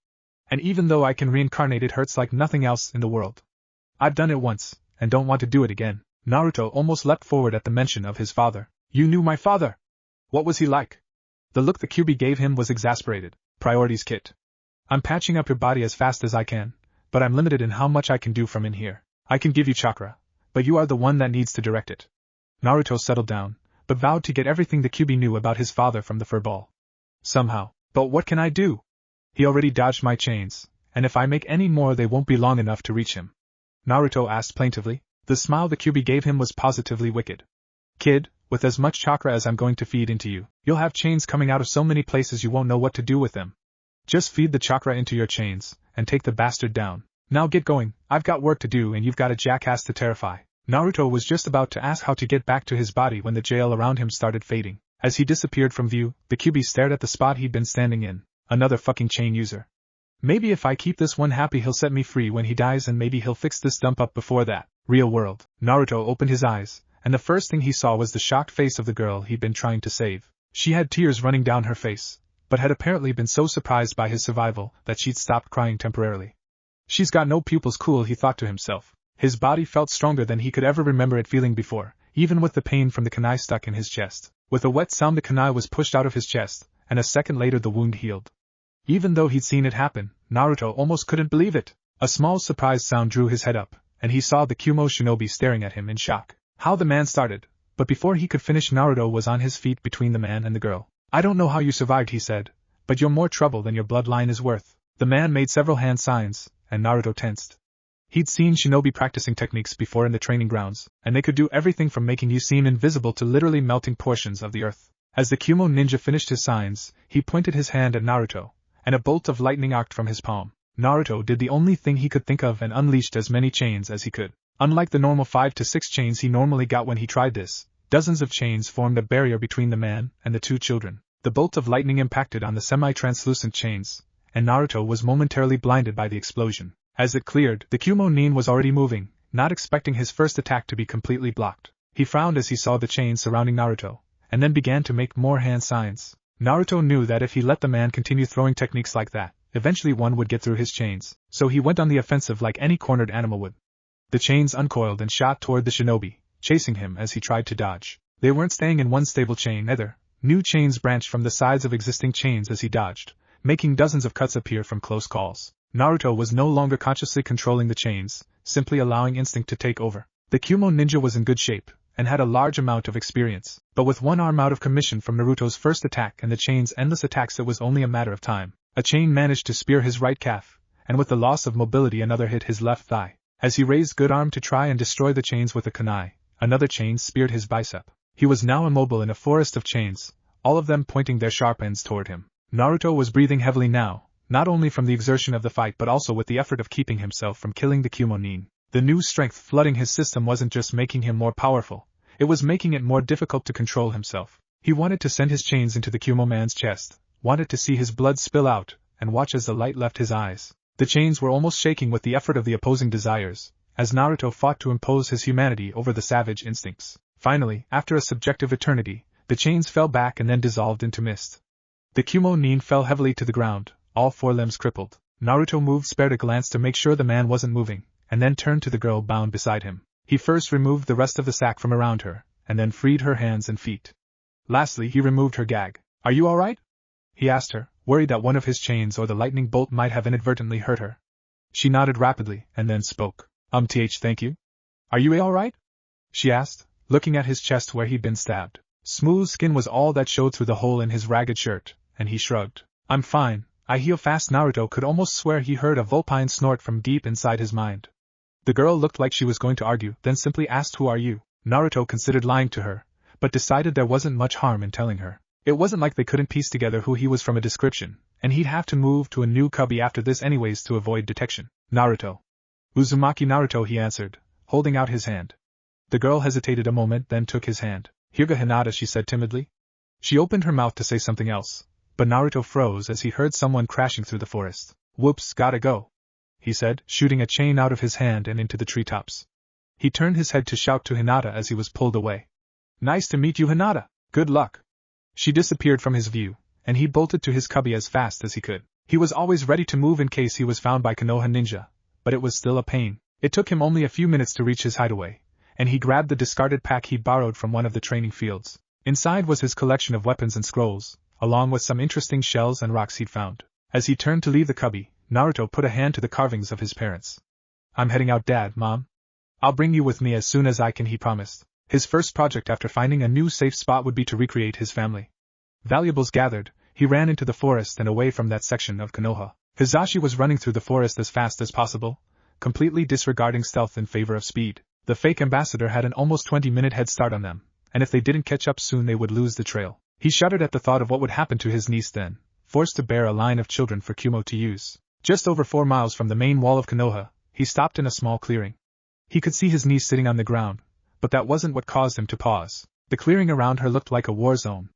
And even though I can reincarnate, it hurts like nothing else in the world. I've done it once, and don't want to do it again. Naruto almost leapt forward at the mention of his father. You knew my father? What was he like? The look the Kyuubi gave him was exasperated. Priorities, Kit. I'm patching up your body as fast as I can, but I'm limited in how much I can do from in here. I can give you chakra, but you are the one that needs to direct it. Naruto settled down, but vowed to get everything the Kyuubi knew about his father from the furball. Somehow. But what can I do? He already dodged my chains, and if I make any more they won't be long enough to reach him. Naruto asked plaintively. The smile the Kyuubi gave him was positively wicked. Kid, with as much chakra as I'm going to feed into you, you'll have chains coming out of so many places you won't know what to do with them. Just feed the chakra into your chains, and take the bastard down. Now get going, I've got work to do and you've got a jackass to terrify. Naruto was just about to ask how to get back to his body when the jail around him started fading. As he disappeared from view, the Kyuubi stared at the spot he'd been standing in. Another fucking chain user. Maybe if I keep this one happy he'll set me free when he dies and maybe he'll fix this dump up before that. Real world. Naruto opened his eyes, and the first thing he saw was the shocked face of the girl he'd been trying to save. She had tears running down her face, but had apparently been so surprised by his survival that she'd stopped crying temporarily. She's got no pupils, cool, he thought to himself. His body felt stronger than he could ever remember it feeling before, even with the pain from the kunai stuck in his chest. With a wet sound the kunai was pushed out of his chest, and a second later the wound healed. Even though he'd seen it happen, Naruto almost couldn't believe it. A small surprised sound drew his head up, and he saw the Kumo shinobi staring at him in shock. How the man started, but before he could finish Naruto was on his feet between the man and the girl. I don't know how you survived, he said, but you're more trouble than your bloodline is worth. The man made several hand signs, and Naruto tensed. He'd seen shinobi practicing techniques before in the training grounds, and they could do everything from making you seem invisible to literally melting portions of the earth. As the Kumo ninja finished his signs, he pointed his hand at Naruto, and a bolt of lightning arced from his palm. Naruto did the only thing he could think of and unleashed as many chains as he could. Unlike the normal 5 to 6 chains he normally got when he tried this, dozens of chains formed a barrier between the man and the two children. The bolt of lightning impacted on the semi-translucent chains, and Naruto was momentarily blinded by the explosion. As it cleared, the Kumo nin was already moving, not expecting his first attack to be completely blocked. He frowned as he saw the chains surrounding Naruto, and then began to make more hand signs. Naruto knew that if he let the man continue throwing techniques like that, eventually one would get through his chains, so he went on the offensive like any cornered animal would. The chains uncoiled and shot toward the shinobi, chasing him as he tried to dodge. They weren't staying in one stable chain either. New chains branched from the sides of existing chains as he dodged, making dozens of cuts appear from close calls. Naruto was no longer consciously controlling the chains, simply allowing instinct to take over. The Kumo ninja was in good shape, and had a large amount of experience, but with one arm out of commission from Naruto's first attack and the chain's endless attacks it was only a matter of time. A chain managed to spear his right calf, and with the loss of mobility another hit his left thigh. As he raised good arm to try and destroy the chains with a kunai, another chain speared his bicep. He was now immobile in a forest of chains, all of them pointing their sharp ends toward him. Naruto was breathing heavily now, not only from the exertion of the fight but also with the effort of keeping himself from killing the Kumo nin. The new strength flooding his system wasn't just making him more powerful, it was making it more difficult to control himself. He wanted to send his chains into the Kumo man's chest, wanted to see his blood spill out, and watch as the light left his eyes. The chains were almost shaking with the effort of the opposing desires, as Naruto fought to impose his humanity over the savage instincts. Finally, after a subjective eternity, the chains fell back and then dissolved into mist. The Kumo nin fell heavily to the ground, all 4 limbs crippled. Naruto moved, spared a glance to make sure the man wasn't moving, and then turned to the girl bound beside him. He first removed the rest of the sack from around her, and then freed her hands and feet. Lastly, he removed her gag. Are you all right? He asked her, worried that one of his chains or the lightning bolt might have inadvertently hurt her. She nodded rapidly, and then spoke. Thank you. Are you all right? She asked, looking at his chest where he'd been stabbed. Smooth skin was all that showed through the hole in his ragged shirt, and he shrugged. I'm fine, I heal fast. Naruto could almost swear he heard a vulpine snort from deep inside his mind. The girl looked like she was going to argue, then simply asked, who are you? Naruto considered lying to her, but decided there wasn't much harm in telling her. It wasn't like they couldn't piece together who he was from a description, and he'd have to move to a new cubby after this anyways to avoid detection. Naruto. Uzumaki Naruto, he answered, holding out his hand. The girl hesitated a moment, then took his hand. Hyuga Hinata, she said timidly. She opened her mouth to say something else, but Naruto froze as he heard someone crashing through the forest. Whoops, gotta go, he said, shooting a chain out of his hand and into the treetops. He turned his head to shout to Hinata as he was pulled away. Nice to meet you, Hinata. Good luck. She disappeared from his view, and he bolted to his cubby as fast as he could. He was always ready to move in case he was found by Konoha ninja, but it was still a pain. It took him only a few minutes to reach his hideaway, and he grabbed the discarded pack he'd borrowed from one of the training fields. Inside was his collection of weapons and scrolls, along with some interesting shells and rocks he'd found. As he turned to leave the cubby, Naruto put a hand to the carvings of his parents. "I'm heading out, Dad, Mom. I'll bring you with me as soon as I can," he promised. His first project after finding a new safe spot would be to recreate his family. Valuables gathered, he ran into the forest and away from that section of Konoha. Hizashi was running through the forest as fast as possible, completely disregarding stealth in favor of speed. The fake ambassador had an almost 20-minute head start on them, and if they didn't catch up soon they would lose the trail. He shuddered at the thought of what would happen to his niece then, forced to bear a line of children for Kumo to use. Just over 4 miles from the main wall of Konoha, he stopped in a small clearing. He could see his niece sitting on the ground, but that wasn't what caused him to pause. The clearing around her looked like a war zone.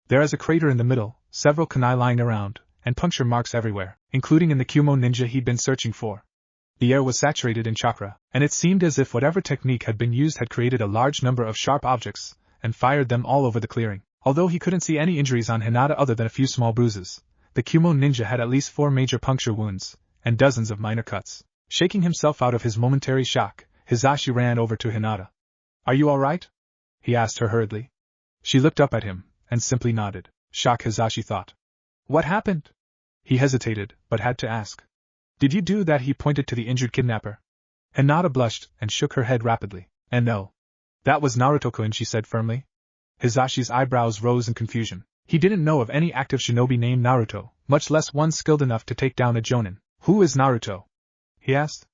There is a crater in the middle, several kunai lying around, and puncture marks everywhere, including in the Kumo ninja he'd been searching for. The air was saturated in chakra, and it seemed as if whatever technique had been used had created a large number of sharp objects, and fired them all over the clearing. Although he couldn't see any injuries on Hinata other than a few small bruises, the Kumo ninja had at least 4 major puncture wounds, and dozens of minor cuts. Shaking himself out of his momentary shock, Hizashi ran over to Hinata. "Are you all right?" he asked her hurriedly. She looked up at him, and simply nodded. Shock, Hizashi thought. "What happened?" He hesitated, but had to ask. "Did you do that?" He pointed to the injured kidnapper. Hinata blushed and shook her head rapidly. "And no. That was Naruto-kun," she said firmly. Hizashi's eyebrows rose in confusion. He didn't know of any active shinobi named Naruto, much less one skilled enough to take down a jonin. "Who is Naruto?" he asked.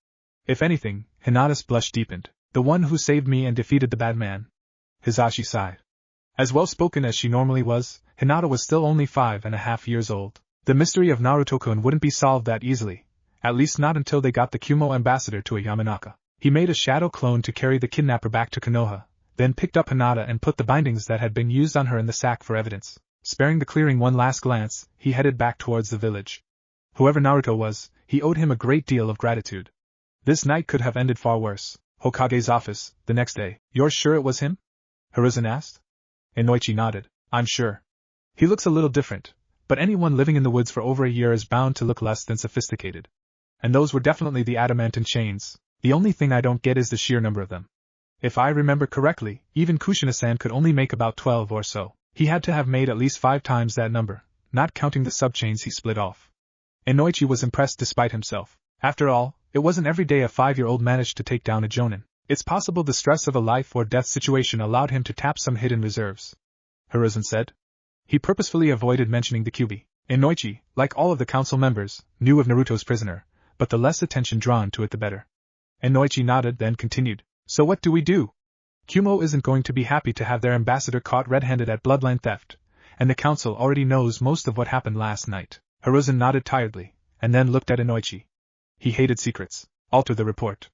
If anything, Hinata's blush deepened. "The one who saved me and defeated the bad man." Hizashi sighed. As well-spoken as she normally was, Hinata was still only 5.5 years old. The mystery of Naruto-kun wouldn't be solved that easily, at least not until they got the Kumo ambassador to a Yamanaka. He made a shadow clone to carry the kidnapper back to Konoha, then picked up Hinata and put the bindings that had been used on her in the sack for evidence. Sparing the clearing one last glance, he headed back towards the village. Whoever Naruto was, he owed him a great deal of gratitude. This night could have ended far worse. Hokage's office, the next day. "You're sure it was him?" Hiruzen asked. Inoichi nodded. "I'm sure. He looks a little different, but anyone living in the woods for over a year is bound to look less than sophisticated. And those were definitely the adamantine chains. The only thing I don't get is the sheer number of them. If I remember correctly, even Kushina-san could only make about 12 or so. He had to have made at least 5 times that number, not counting the sub-chains he split off." Inoichi was impressed despite himself. After all, it wasn't every day a 5-year-old managed to take down a jonin. It's possible the stress of a life-or-death situation allowed him to tap some hidden reserves. Hiruzen said. He purposefully avoided mentioning the Kyuubi. Inoichi, like all of the council members, knew of Naruto's prisoner, but the less attention drawn to it the better. Inoichi nodded, then continued. "So what do we do? Kumo isn't going to be happy to have their ambassador caught red-handed at bloodline theft, and the council already knows most of what happened last night." Hiruzen nodded tiredly, and then looked at Inoichi. He hated secrets. "Alter the report.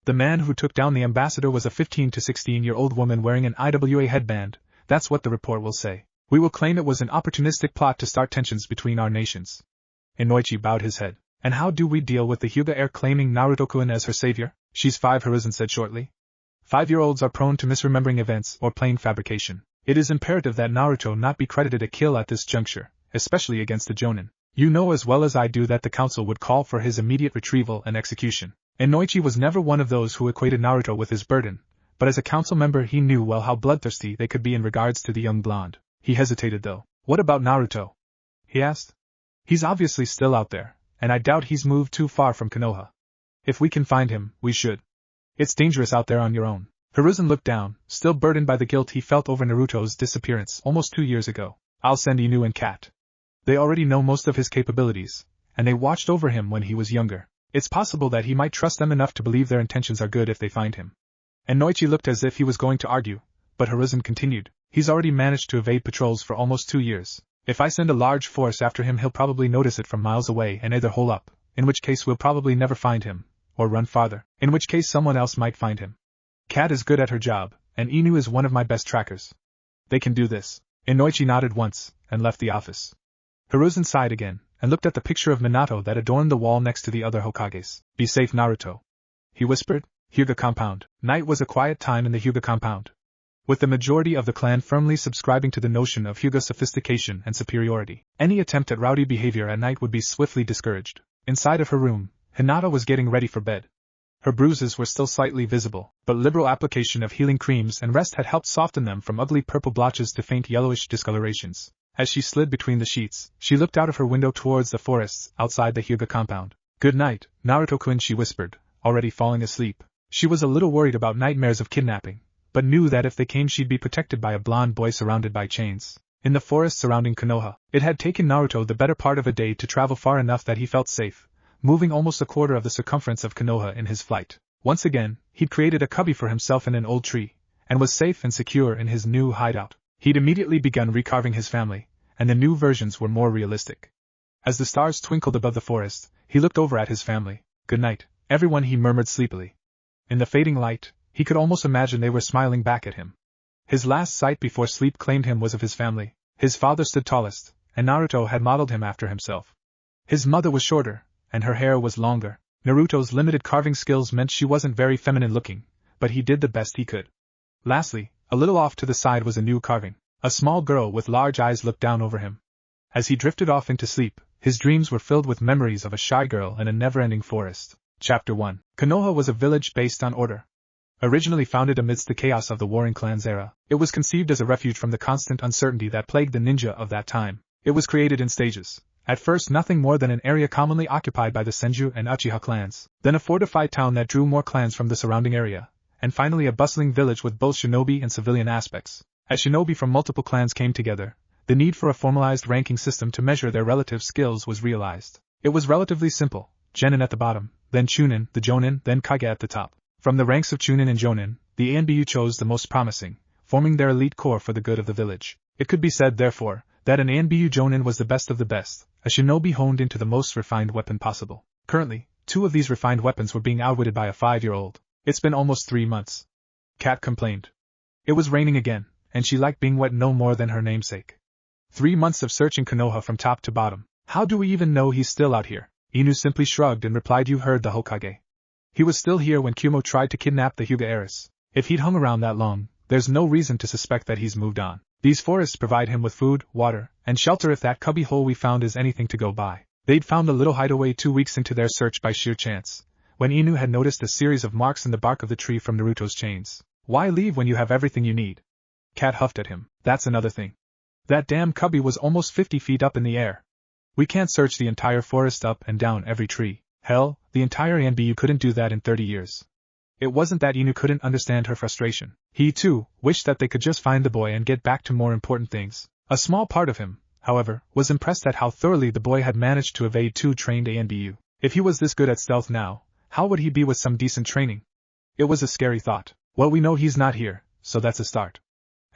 The man who took down the ambassador was a 15 to 16-year-old woman wearing an IWA headband. That's what the report will say. We will claim it was an opportunistic plot to start tensions between our nations." Inoichi bowed his head. "And how do we deal with the Hyuga heir claiming Naruto-kun as her savior?" "She's 5," Hiruzen said shortly. 5-year-olds are prone to misremembering events or plain fabrication. It is imperative that Naruto not be credited a kill at this juncture, especially against the jonin. You know as well as I do that the council would call for his immediate retrieval and execution." Inoichi was never one of those who equated Naruto with his burden, but as a council member he knew well how bloodthirsty they could be in regards to the young blonde. He hesitated though. "What about Naruto?" he asked. "He's obviously still out there, and I doubt he's moved too far from Konoha. If we can find him, we should. It's dangerous out there on your own." Hiruzen looked down, still burdened by the guilt he felt over Naruto's disappearance almost 2 years ago. "I'll send Inu and Kat. They already know most of his capabilities, and they watched over him when he was younger. It's possible that he might trust them enough to believe their intentions are good if they find him." Inoichi looked as if he was going to argue, but Hiruzen continued. "He's already managed to evade patrols for almost 2 years. If I send a large force after him he'll probably notice it from miles away and either hole up, in which case we'll probably never find him, or run farther, in which case someone else might find him. Kat is good at her job, and Inu is one of my best trackers. They can do this." Inoichi nodded once, and left the office. Hiruzen sighed again, and looked at the picture of Minato that adorned the wall next to the other Hokages. "Be safe, Naruto," he whispered. Hyuga compound. Night was a quiet time in the Hyuga compound, with the majority of the clan firmly subscribing to the notion of Hyuga sophistication and superiority. Any attempt at rowdy behavior at night would be swiftly discouraged. Inside of her room, Hinata was getting ready for bed. Her bruises were still slightly visible, but liberal application of healing creams and rest had helped soften them from ugly purple blotches to faint yellowish discolorations. As she slid between the sheets, she looked out of her window towards the forests outside the Hyuga compound. "Good night, Naruto-kun," she whispered, already falling asleep. She was a little worried about nightmares of kidnapping, but knew that if they came she'd be protected by a blonde boy surrounded by chains. In the forest surrounding Konoha, it had taken Naruto the better part of a day to travel far enough that he felt safe, moving almost a quarter of the circumference of Konoha in his flight. Once again, he'd created a cubby for himself in an old tree, and was safe and secure in his new hideout. He'd immediately begun recarving his family, and the new versions were more realistic. As the stars twinkled above the forest, he looked over at his family. "Good night, everyone," he murmured sleepily. In the fading light, he could almost imagine they were smiling back at him. His last sight before sleep claimed him was of his family. His father stood tallest, and Naruto had modeled him after himself. His mother was shorter, and her hair was longer. Naruto's limited carving skills meant she wasn't very feminine looking, but he did the best he could. Lastly, a little off to the side was a new carving. A small girl with large eyes looked down over him. As he drifted off into sleep, his dreams were filled with memories of a shy girl in a never-ending forest. Chapter 1. Konoha was a village based on order. Originally founded amidst the chaos of the warring clans era, it was conceived as a refuge from the constant uncertainty that plagued the ninja of that time. It was created in stages. At first nothing more than an area commonly occupied by the Senju and Uchiha clans, then a fortified town that drew more clans from the surrounding area, and finally a bustling village with both shinobi and civilian aspects. As shinobi from multiple clans came together, the need for a formalized ranking system to measure their relative skills was realized. It was relatively simple: Genin at the bottom, then Chunin, the Jonin, then Kage at the top. From the ranks of Chunin and Jonin, the ANBU chose the most promising, forming their elite core for the good of the village. It could be said, therefore, that an ANBU Jonin was the best of the best, a shinobi honed into the most refined weapon possible. Currently, 2 of these refined weapons were being outwitted by a 5-year-old. "It's been almost 3 months. Kat complained. It was raining again, and she liked being wet no more than her namesake. 3 months of searching Konoha from top to bottom. How do we even know he's still out here? Inu simply shrugged and replied, "You heard the Hokage. He was still here when Kyumo tried to kidnap the Hyuga heiress. If he'd hung around that long, there's no reason to suspect that he's moved on. These forests provide him with food, water, and shelter if that cubby hole we found is anything to go by." They'd found a little hideaway 2 weeks into their search by sheer chance, when Inu had noticed a series of marks in the bark of the tree from Naruto's chains. "Why leave when you have everything you need?" Kat huffed at him. "That's another thing. That damn cubby was almost 50 feet up in the air. We can't search the entire forest up and down every tree. Hell, the entire ANBU couldn't do that in 30 years. It wasn't that Inu couldn't understand her frustration. He, too, wished that they could just find the boy and get back to more important things. A small part of him, however, was impressed at how thoroughly the boy had managed to evade 2 trained ANBU. If he was this good at stealth now, how would he be with some decent training? It was a scary thought. Well, we know he's not here, so that's a start.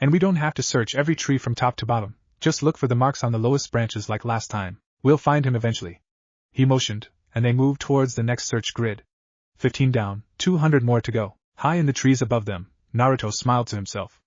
And we don't have to search every tree from top to bottom. Just look for the marks on the lowest branches like last time. We'll find him eventually." He motioned, and they moved towards the next search grid. 15 down, 200 more to go. High in the trees above them, Naruto smiled to himself.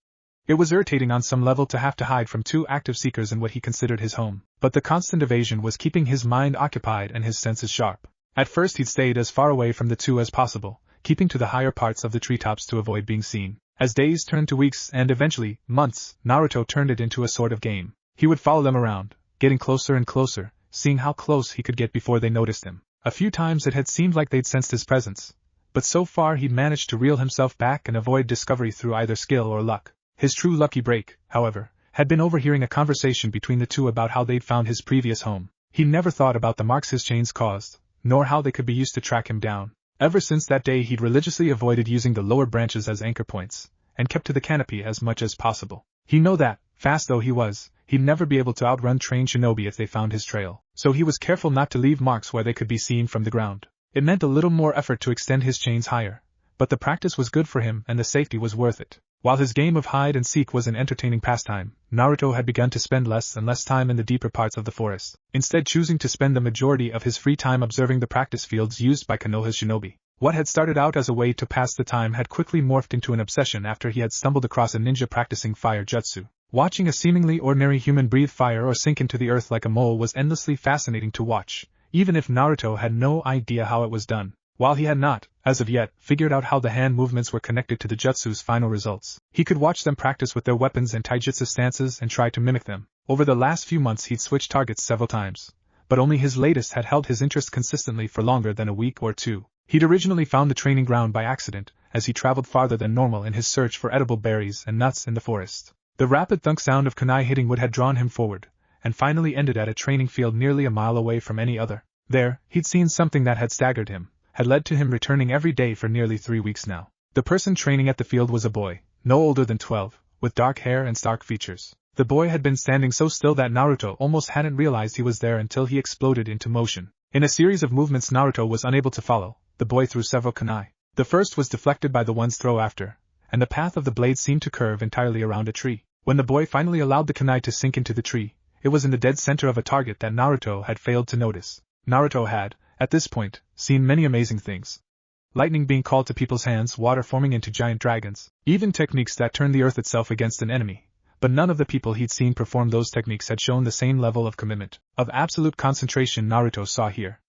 It was irritating on some level to have to hide from 2 active seekers in what he considered his home, but the constant evasion was keeping his mind occupied and his senses sharp. At first he'd stayed as far away from the 2 as possible, keeping to the higher parts of the treetops to avoid being seen. As days turned to weeks and eventually months, Naruto turned it into a sort of game. He would follow them around, getting closer and closer, seeing how close he could get before they noticed him. A few times it had seemed like they'd sensed his presence, but so far he'd managed to reel himself back and avoid discovery through either skill or luck. His true lucky break, however, had been overhearing a conversation between the 2 about how they'd found his previous home. He never thought about the marks his chains caused, nor how they could be used to track him down. Ever since that day he'd religiously avoided using the lower branches as anchor points, and kept to the canopy as much as possible. He knew that, fast though he was, he'd never be able to outrun trained shinobi if they found his trail, so he was careful not to leave marks where they could be seen from the ground. It meant a little more effort to extend his chains higher, but the practice was good for him and the safety was worth it. While his game of hide and seek was an entertaining pastime, Naruto had begun to spend less and less time in the deeper parts of the forest, instead choosing to spend the majority of his free time observing the practice fields used by Konoha's shinobi. What had started out as a way to pass the time had quickly morphed into an obsession after he had stumbled across a ninja practicing fire jutsu. Watching a seemingly ordinary human breathe fire or sink into the earth like a mole was endlessly fascinating to watch, even if Naruto had no idea how it was done. While he had not, as of yet, figured out how the hand movements were connected to the jutsu's final results, he could watch them practice with their weapons and taijutsu stances and try to mimic them. Over the last few months he'd switched targets several times, but only his latest had held his interest consistently for longer than a week or 2. He'd originally found the training ground by accident, as he traveled farther than normal in his search for edible berries and nuts in the forest. The rapid thunk sound of kunai hitting wood had drawn him forward, and finally ended at a training field nearly a mile away from any other. There, he'd seen something that had staggered him, had led to him returning every day for nearly 3 weeks now. The person training at the field was a boy, no older than 12, with dark hair and stark features. The boy had been standing so still that Naruto almost hadn't realized he was there until he exploded into motion. In a series of movements Naruto was unable to follow, the boy threw several kunai. The first was deflected by the one's throw after, and the path of the blade seemed to curve entirely around a tree. When the boy finally allowed the kunai to sink into the tree, it was in the dead center of a target that Naruto had failed to notice. Naruto had, at this point, seen many amazing things. Lightning being called to people's hands, water forming into giant dragons, even techniques that turned the earth itself against an enemy. But none of the people he'd seen perform those techniques had shown the same level of commitment, of absolute concentration Naruto saw here.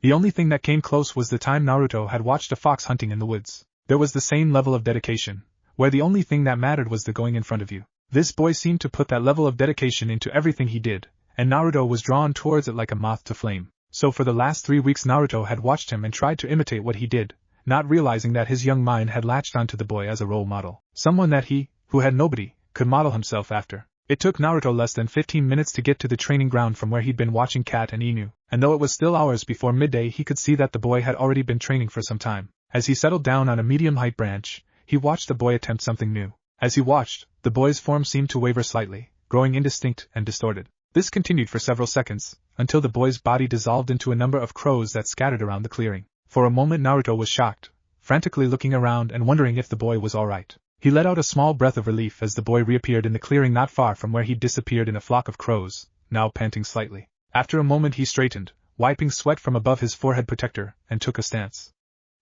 The only thing that came close was the time Naruto had watched a fox hunting in the woods. There was the same level of dedication, where the only thing that mattered was the going in front of you. This boy seemed to put that level of dedication into everything he did, and Naruto was drawn towards it like a moth to flame. So for the last 3 weeks Naruto had watched him and tried to imitate what he did, not realizing that his young mind had latched onto the boy as a role model, someone that he, who had nobody, could model himself after. It took Naruto less than 15 minutes to get to the training ground from where he'd been watching Kat and Inu, and though it was still hours before midday he could see that the boy had already been training for some time. As he settled down on a medium-height branch, he watched the boy attempt something new. As he watched, the boy's form seemed to waver slightly, growing indistinct and distorted. This continued for several seconds, until the boy's body dissolved into a number of crows that scattered around the clearing. For a moment Naruto was shocked, frantically looking around and wondering if the boy was alright. He let out a small breath of relief as the boy reappeared in the clearing not far from where he'd disappeared in a flock of crows, now panting slightly. After a moment he straightened, wiping sweat from above his forehead protector, and took a stance.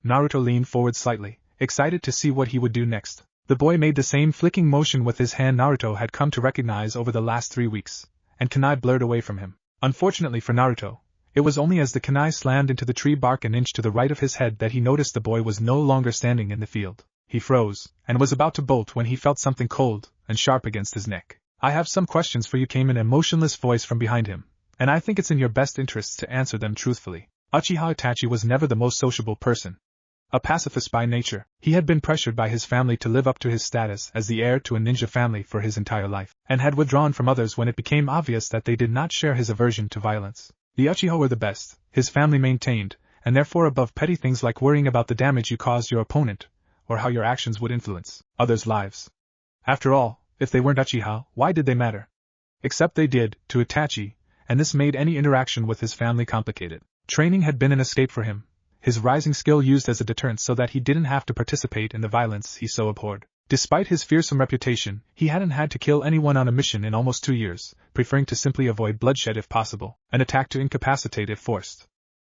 Naruto leaned forward slightly, excited to see what he would do next. The boy made the same flicking motion with his hand Naruto had come to recognize over the last 3 weeks, and kunai blurred away from him. Unfortunately for Naruto, it was only as the kunai slammed into the tree bark an inch to the right of his head that he noticed the boy was no longer standing in the field. He froze, and was about to bolt when he felt something cold and sharp against his neck. "I have some questions for you," came in a motionless voice from behind him, "and I think it's in your best interests to answer them truthfully." Uchiha Itachi was never the most sociable person. A pacifist by nature, he had been pressured by his family to live up to his status as the heir to a ninja family for his entire life, and had withdrawn from others when it became obvious that they did not share his aversion to violence. The Uchiha were the best, his family maintained, and therefore above petty things like worrying about the damage you caused your opponent, or how your actions would influence others' lives. After all, if they weren't Uchiha, why did they matter? Except they did, to Itachi, and this made any interaction with his family complicated. Training had been an escape for him, his rising skill used as a deterrent so that he didn't have to participate in the violence he so abhorred. Despite his fearsome reputation, he hadn't had to kill anyone on a mission in almost 2 years, preferring to simply avoid bloodshed if possible, an attack to incapacitate if forced.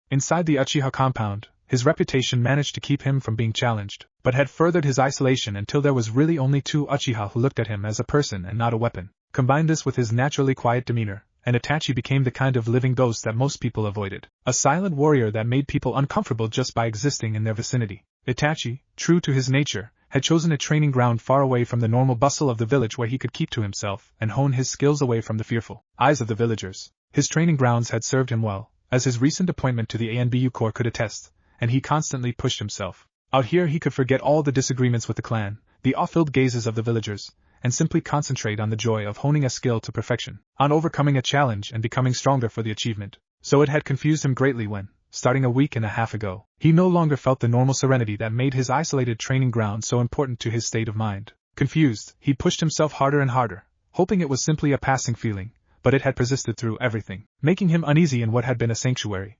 Inside the Uchiha compound, his reputation managed to keep him from being challenged, but had furthered his isolation until there was really only 2 Uchiha who looked at him as a person and not a weapon. Combine this with his naturally quiet demeanor, and Itachi became the kind of living ghost that most people avoided. A silent warrior that made people uncomfortable just by existing in their vicinity. Itachi, true to his nature, had chosen a training ground far away from the normal bustle of the village where he could keep to himself and hone his skills away from the fearful eyes of the villagers. His training grounds had served him well, as his recent appointment to the ANBU Corps could attest, and he constantly pushed himself. Out here he could forget all the disagreements with the clan, the awe-filled gazes of the villagers, and simply concentrate on the joy of honing a skill to perfection, on overcoming a challenge and becoming stronger for the achievement. So it had confused him greatly when, starting a week and a half ago, he no longer felt the normal serenity that made his isolated training ground so important to his state of mind. Confused, he pushed himself harder and harder, hoping it was simply a passing feeling, but it had persisted through everything, making him uneasy in what had been a sanctuary.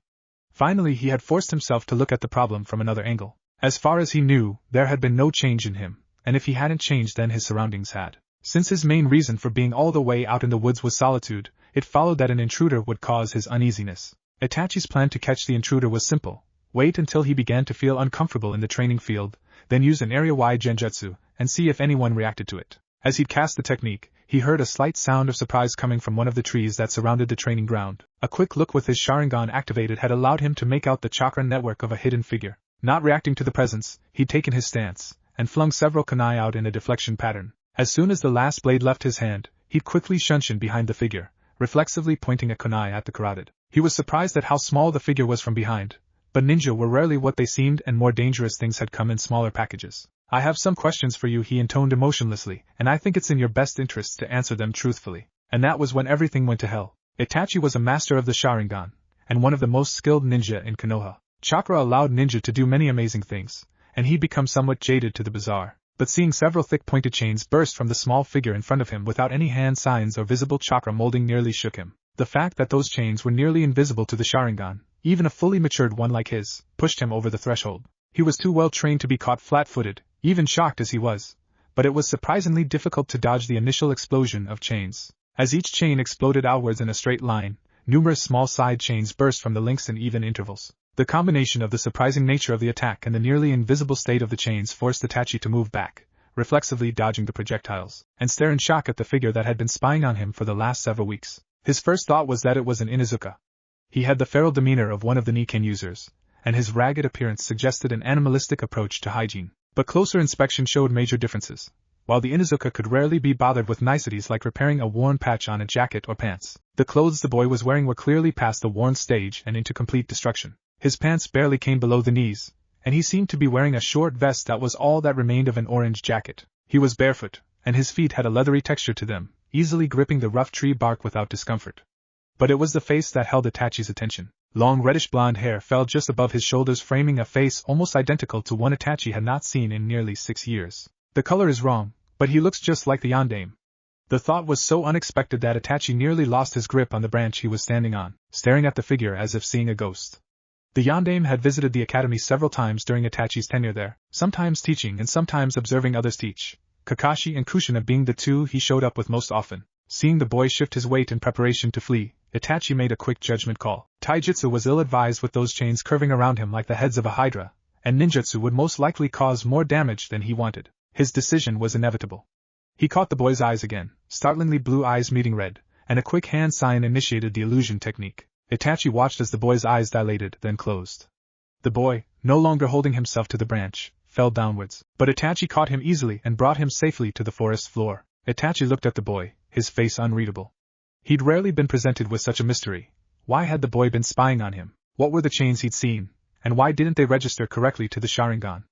Finally he had forced himself to look at the problem from another angle. As far as he knew, there had been no change in him, and if he hadn't changed then his surroundings had. Since his main reason for being all the way out in the woods was solitude, it followed that an intruder would cause his uneasiness. Itachi's plan to catch the intruder was simple: wait until he began to feel uncomfortable in the training field, then use an area-wide genjutsu, and see if anyone reacted to it. As he'd cast the technique, he heard a slight sound of surprise coming from one of the trees that surrounded the training ground. A quick look with his sharingan activated had allowed him to make out the chakra network of a hidden figure. Not reacting to the presence, he'd taken his stance, and flung several kunai out in a deflection pattern. As soon as the last blade left his hand, he'd quickly shunshin behind the figure, reflexively pointing a kunai at the carotid. He was surprised at how small the figure was from behind, But ninja were rarely what they seemed, and more dangerous things had come in smaller packages. I have some questions for you, he intoned emotionlessly, and I think it's in your best interests to answer them truthfully. And that was when everything went to hell. Itachi was a master of the sharingan, and one of the most skilled ninja in Konoha. Chakra allowed ninja to do many amazing things, and he'd become somewhat jaded to the bizarre. But seeing several thick pointed chains burst from the small figure in front of him without any hand signs or visible chakra molding nearly shook him. The fact that those chains were nearly invisible to the sharingan, even a fully matured one like his, pushed him over the threshold. He was too well trained to be caught flat-footed, even shocked as he was, but it was surprisingly difficult to dodge the initial explosion of chains. As each chain exploded outwards in a straight line, numerous small side chains burst from the links in even intervals. The combination of the surprising nature of the attack and the nearly invisible state of the chains forced Itachi to move back, reflexively dodging the projectiles, and stare in shock at the figure that had been spying on him for the last several weeks. His first thought was that it was an Inuzuka. He had the feral demeanor of one of the Nikken users, and his ragged appearance suggested an animalistic approach to hygiene. But closer inspection showed major differences. While the Inuzuka could rarely be bothered with niceties like repairing a worn patch on a jacket or pants, the clothes the boy was wearing were clearly past the worn stage and into complete destruction. His pants barely came below the knees, and he seemed to be wearing a short vest that was all that remained of an orange jacket. He was barefoot, and his feet had a leathery texture to them, easily gripping the rough tree bark without discomfort. But it was the face that held Itachi's attention. Long reddish blonde hair fell just above his shoulders, framing a face almost identical to one Itachi had not seen in nearly 6 years. The color is wrong, but he looks just like the yondaime. The thought was so unexpected that Itachi nearly lost his grip on the branch he was standing on, staring at the figure as if seeing a ghost. The yondaime had visited the academy several times during Itachi's tenure there, sometimes teaching and sometimes observing others teach, Kakashi and Kushina being the two he showed up with most often. Seeing the boy shift his weight in preparation to flee, Itachi made a quick judgment call. Taijutsu was ill-advised with those chains curving around him like the heads of a hydra, and ninjutsu would most likely cause more damage than he wanted. His decision was inevitable. He caught the boy's eyes again, startlingly blue eyes meeting red, and a quick hand sign initiated the illusion technique. Itachi watched as the boy's eyes dilated, then closed. The boy, no longer holding himself to the branch, fell downwards, but Itachi caught him easily and brought him safely to the forest floor. Itachi looked at the boy, his face unreadable. He'd rarely been presented with such a mystery. Why had the boy been spying on him? What were the chains he'd seen, and why didn't they register correctly to the sharingan?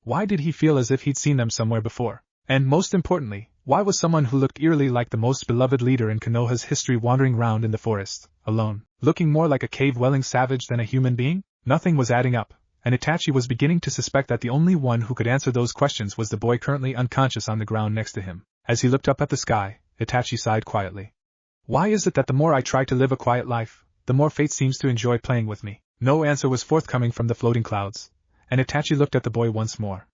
Why did he feel as if he'd seen them somewhere before? And most importantly, why was someone who looked eerily like the most beloved leader in Konoha's history wandering round in the forest, alone, looking more like a cave-dwelling savage than a human being? Nothing was adding up, and Itachi was beginning to suspect that the only one who could answer those questions was the boy currently unconscious on the ground next to him. As he looked up at the sky, Itachi sighed quietly. Why is it that the more I try to live a quiet life, the more fate seems to enjoy playing with me? No answer was forthcoming from the floating clouds, and Itachi looked at the boy once more.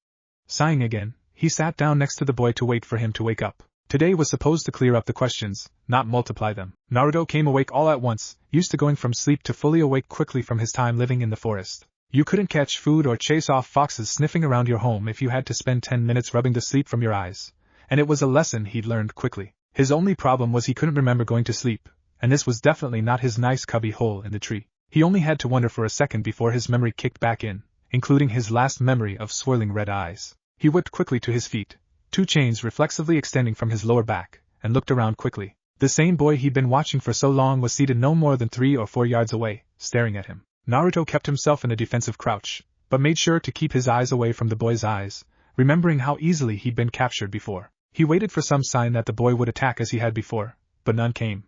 Sighing again, he sat down next to the boy to wait for him to wake up. Today was supposed to clear up the questions, not multiply them. Naruto came awake all at once, used to going from sleep to fully awake quickly from his time living in the forest. You couldn't catch food or chase off foxes sniffing around your home if you had to spend 10 minutes rubbing the sleep from your eyes, and it was a lesson he'd learned quickly. His only problem was he couldn't remember going to sleep, and this was definitely not his nice cubby hole in the tree. He only had to wonder for a second before his memory kicked back in, including his last memory of swirling red eyes. He whipped quickly to his feet, 2 chains reflexively extending from his lower back, and looked around quickly. The same boy he'd been watching for so long was seated no more than 3 or 4 yards away, staring at him. Naruto kept himself in a defensive crouch, but made sure to keep his eyes away from the boy's eyes, remembering how easily he'd been captured before. He waited for some sign that the boy would attack as he had before, but none came.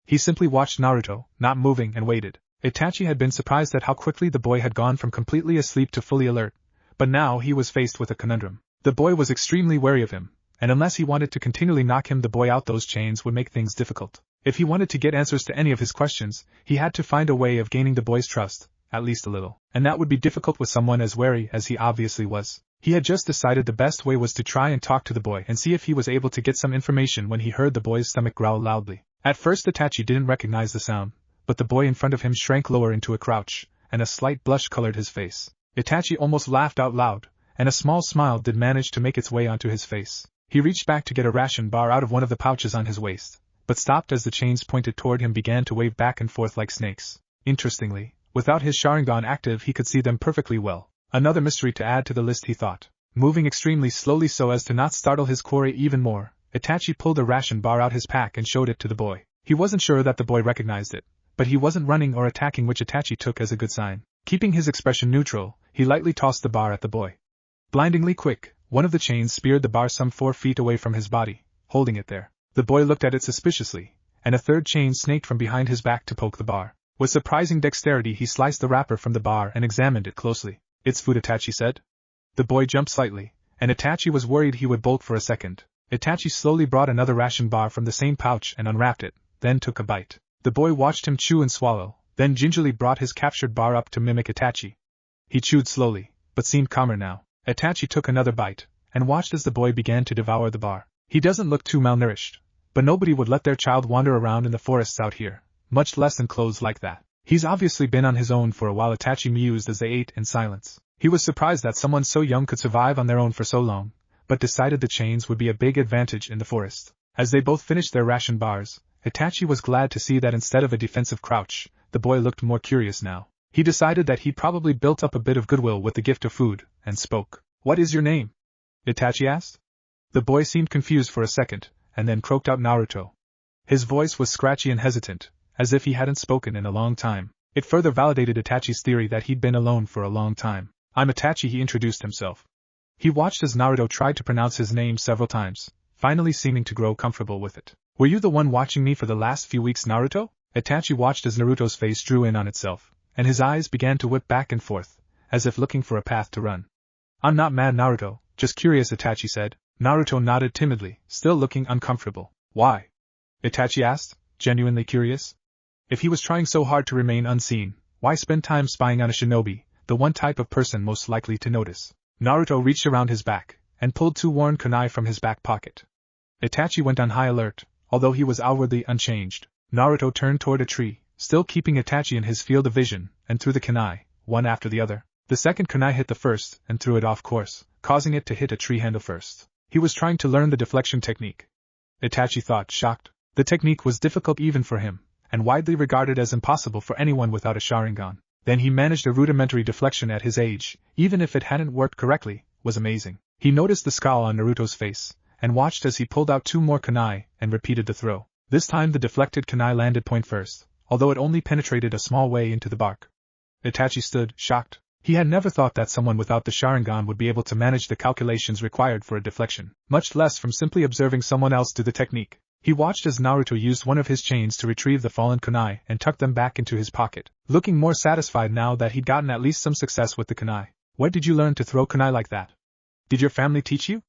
He simply watched Naruto, not moving, and waited. Itachi had been surprised at how quickly the boy had gone from completely asleep to fully alert, but now he was faced with a conundrum. The boy was extremely wary of him, and unless he wanted to continually knock the boy out, those chains would make things difficult. If he wanted to get answers to any of his questions, he had to find a way of gaining the boy's trust, at least a little, and that would be difficult with someone as wary as he obviously was. He had just decided the best way was to try and talk to the boy and see if he was able to get some information when he heard the boy's stomach growl loudly. At first Itachi didn't recognize the sound, but the boy in front of him shrank lower into a crouch, and a slight blush colored his face. Itachi almost laughed out loud, and a small smile did manage to make its way onto his face. He reached back to get a ration bar out of one of the pouches on his waist, but stopped as the chains pointed toward him began to wave back and forth like snakes. Interestingly, without his sharingan active he could see them perfectly well. Another mystery to add to the list, he thought. Moving extremely slowly so as to not startle his quarry even more, Itachi pulled a ration bar out his pack and showed it to the boy. He wasn't sure that the boy recognized it, but he wasn't running or attacking, which Itachi took as a good sign. Keeping his expression neutral, he lightly tossed the bar at the boy. Blindingly quick, one of the chains speared the bar some 4 feet away from his body, holding it there. The boy looked at it suspiciously, and a third chain snaked from behind his back to poke the bar. With surprising dexterity he sliced the wrapper from the bar and examined it closely. "It's food," Itachi said. The boy jumped slightly, and Itachi was worried he would bolt for a second. Itachi slowly brought another ration bar from the same pouch and unwrapped it, then took a bite. The boy watched him chew and swallow, then gingerly brought his captured bar up to mimic Itachi. He chewed slowly, but seemed calmer now. Itachi took another bite, and watched as the boy began to devour the bar. He doesn't look too malnourished, but nobody would let their child wander around in the forests out here, much less in clothes like that. He's obviously been on his own for a while, Itachi mused as they ate in silence. He was surprised that someone so young could survive on their own for so long, but decided the chains would be a big advantage in the forest. As they both finished their ration bars, Itachi was glad to see that instead of a defensive crouch, the boy looked more curious now. He decided that he'd probably built up a bit of goodwill with the gift of food, and spoke. "What is your name?" Itachi asked. The boy seemed confused for a second, and then croaked out Naruto. His voice was scratchy and hesitant, as if he hadn't spoken in a long time. It further validated Itachi's theory that he'd been alone for a long time. "I'm Itachi," he introduced himself. He watched as Naruto tried to pronounce his name several times, finally seeming to grow comfortable with it. "Were you the one watching me for the last few weeks, Naruto?" Itachi watched as Naruto's face drew in on itself, and his eyes began to whip back and forth, as if looking for a path to run. "I'm not mad, Naruto, just curious," Itachi said. Naruto nodded timidly, still looking uncomfortable. "Why?" Itachi asked, genuinely curious. If he was trying so hard to remain unseen, why spend time spying on a shinobi, the one type of person most likely to notice? Naruto reached around his back, and pulled 2 worn kunai from his back pocket. Itachi went on high alert, although he was outwardly unchanged. Naruto turned toward a tree, still keeping Itachi in his field of vision, and threw the kunai, one after the other. The second kunai hit the first, and threw it off course, causing it to hit a tree handle first. He was trying to learn the deflection technique. Itachi thought, shocked. The technique was difficult even for him, and widely regarded as impossible for anyone without a sharingan. Then he managed a rudimentary deflection at his age, even if it hadn't worked correctly, was amazing. He noticed the scowl on Naruto's face, and watched as he pulled out 2 more kunai, and repeated the throw. This time the deflected kunai landed point first, although it only penetrated a small way into the bark. Itachi stood, shocked. He had never thought that someone without the sharingan would be able to manage the calculations required for a deflection, much less from simply observing someone else do the technique. He watched as Naruto used one of his chains to retrieve the fallen kunai and tucked them back into his pocket, looking more satisfied now that he'd gotten at least some success with the kunai. "Where did you learn to throw kunai like that? Did your family teach you?"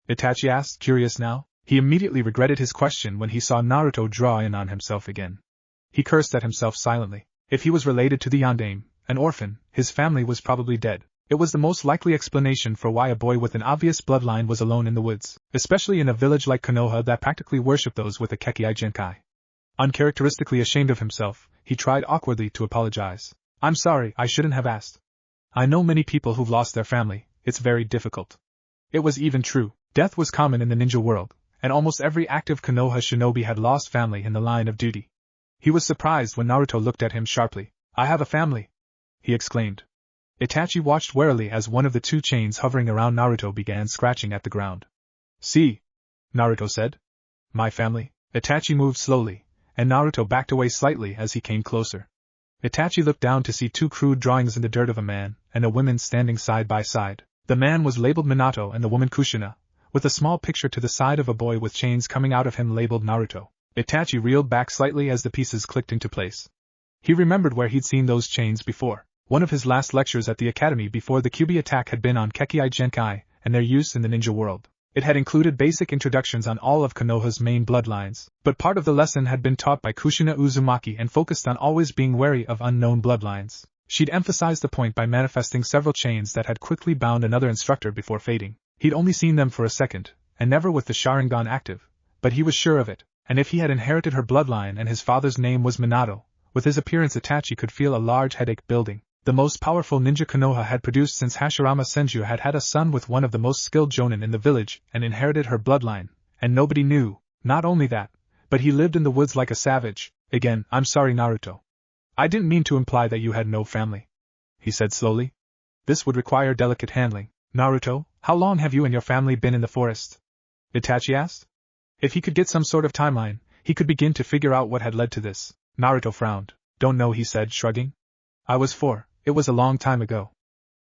Itachi asked, curious now. He immediately regretted his question when he saw Naruto draw in on himself again. He cursed at himself silently. If he was related to the yondaime, an orphan, his family was probably dead. It was the most likely explanation for why a boy with an obvious bloodline was alone in the woods, especially in a village like Konoha that practically worshipped those with a Kekkai Genkai. Uncharacteristically ashamed of himself, he tried awkwardly to apologize. "I'm sorry, I shouldn't have asked. I know many people who've lost their family, it's very difficult." It was even true. Death was common in the ninja world, and almost every active Konoha shinobi had lost family in the line of duty. He was surprised when Naruto looked at him sharply. "I have a family," he exclaimed. Itachi watched warily as one of the 2 chains hovering around Naruto began scratching at the ground. "See," Naruto said. "My family?" Itachi moved slowly, and Naruto backed away slightly as he came closer. Itachi looked down to see 2 crude drawings in the dirt of a man and a woman standing side by side. The man was labeled Minato and the woman Kushina, with a small picture to the side of a boy with chains coming out of him labeled Naruto. Itachi reeled back slightly as the pieces clicked into place. He remembered where he'd seen those chains before. One of his last lectures at the academy before the Kyuubi attack had been on Kekkai Genkai and their use in the ninja world. It had included basic introductions on all of Konoha's main bloodlines, but part of the lesson had been taught by Kushina Uzumaki and focused on always being wary of unknown bloodlines. She'd emphasized the point by manifesting several chains that had quickly bound another instructor before fading. He'd only seen them for a second, and never with the Sharingan active, but he was sure of it, and if he had inherited her bloodline and his father's name was Minato, with his appearance Itachi could feel a large headache building. The most powerful ninja Konoha had produced since Hashirama Senju had had a son with one of the most skilled jonin in the village and inherited her bloodline, and nobody knew. Not only that, but he lived in the woods like a savage. "Again, I'm sorry, Naruto. I didn't mean to imply that you had no family," he said slowly. "This would require delicate handling." "Naruto, how long have you and your family been in the forest?" Itachi asked. If he could get some sort of timeline, he could begin to figure out what had led to this. Naruto frowned. "Don't know," he said, shrugging. "I was 4. It was a long time ago.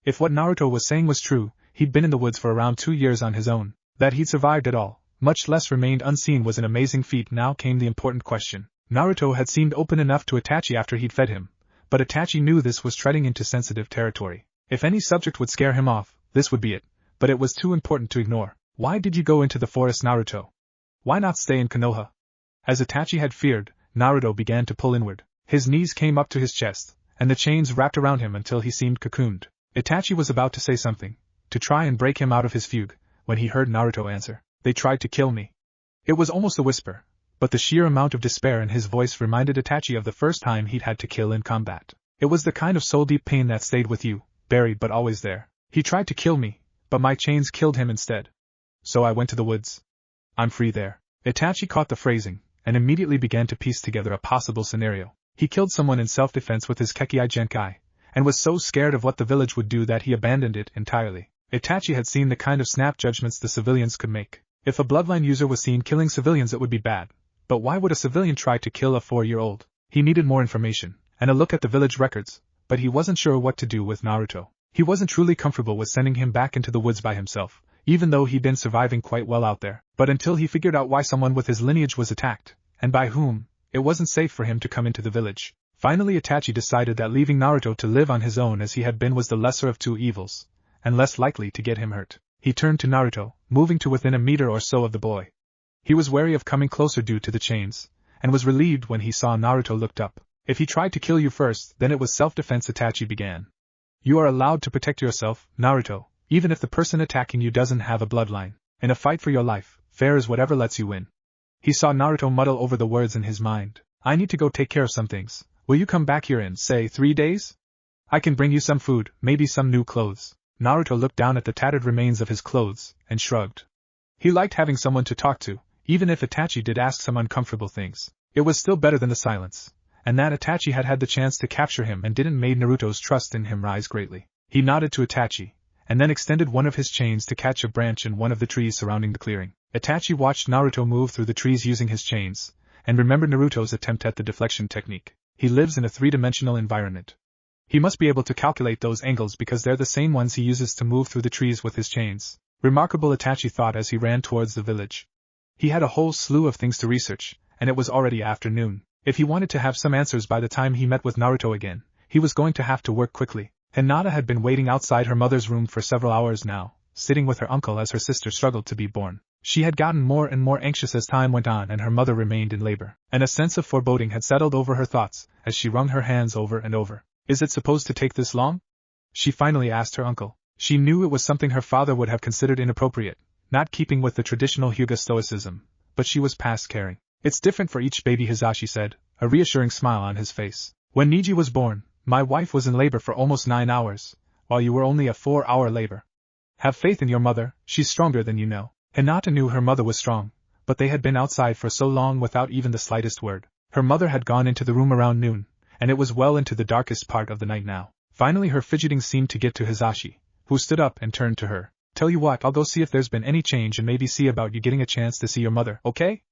If what Naruto was saying was true, he'd been in the woods for around 2 years on his own. That he'd survived at all, much less remained unseen, was an amazing feat. Now came the important question. Naruto had seemed open enough to Itachi after he'd fed him, but Itachi knew this was treading into sensitive territory. If any subject would scare him off, this would be it, but it was too important to ignore. Why did you go into the forest, Naruto? Why not stay in Konoha? As Itachi had feared, Naruto began to pull inward. His knees came up to his chest, and the chains wrapped around him until he seemed cocooned. Itachi was about to say something, to try and break him out of his fugue, when he heard Naruto answer, "They tried to kill me." It was almost a whisper, but the sheer amount of despair in his voice reminded Itachi of the first time he'd had to kill in combat. It was the kind of soul-deep pain that stayed with you, buried but always there. He tried to kill me, but my chains killed him instead. So I went to the woods. I'm free there. Itachi caught the phrasing, and immediately began to piece together a possible scenario. He killed someone in self-defense with his Kekkai Genkai, and was so scared of what the village would do that he abandoned it entirely. Itachi had seen the kind of snap judgments the civilians could make. If a bloodline user was seen killing civilians, it would be bad. But why would a civilian try to kill a 4-year-old? He needed more information, and a look at the village records, but he wasn't sure what to do with Naruto. He wasn't truly comfortable with sending him back into the woods by himself, even though he'd been surviving quite well out there. But until he figured out why someone with his lineage was attacked, and by whom, it wasn't safe for him to come into the village. Finally, Itachi decided that leaving Naruto to live on his own as he had been was the lesser of two evils, and less likely to get him hurt. He turned to Naruto, moving to within a meter or so of the boy. He was wary of coming closer due to the chains, and was relieved when he saw Naruto looked up. If he tried to kill you first, then it was self-defense, Itachi began. You are allowed to protect yourself, Naruto, even if the person attacking you doesn't have a bloodline. In a fight for your life, fair is whatever lets you win. He saw Naruto muddle over the words in his mind. I need to go take care of some things. Will you come back here in, say, 3 days? I can bring you some food, maybe some new clothes. Naruto looked down at the tattered remains of his clothes, and shrugged. He liked having someone to talk to, even if Itachi did ask some uncomfortable things. It was still better than the silence, and that Itachi had had the chance to capture him and didn't made Naruto's trust in him rise greatly. He nodded to Itachi, and then extended one of his chains to catch a branch in one of the trees surrounding the clearing. Itachi watched Naruto move through the trees using his chains, and remembered Naruto's attempt at the deflection technique. He lives in a 3-dimensional environment. He must be able to calculate those angles because they're the same ones he uses to move through the trees with his chains. Remarkable, Itachi thought as he ran towards the village. He had a whole slew of things to research, and it was already afternoon. If he wanted to have some answers by the time he met with Naruto again, he was going to have to work quickly. Hinata had been waiting outside her mother's room for several hours now, sitting with her uncle as her sister struggled to be born. She had gotten more and more anxious as time went on and her mother remained in labor, and a sense of foreboding had settled over her thoughts as she wrung her hands over and over. Is it supposed to take this long? She finally asked her uncle. She knew it was something her father would have considered inappropriate, not keeping with the traditional Hyuga stoicism, but she was past caring. It's different for each baby, Hisashi said, a reassuring smile on his face. When Niji was born, my wife was in labor for almost 9 hours, while you were only a 4-hour labor. Have faith in your mother, she's stronger than you know. Hinata knew her mother was strong, but they had been outside for so long without even the slightest word. Her mother had gone into the room around noon, and it was well into the darkest part of the night now. Finally her fidgeting seemed to get to Hisashi, who stood up and turned to her. Tell you what, I'll go see if there's been any change and maybe see about you getting a chance to see your mother, okay?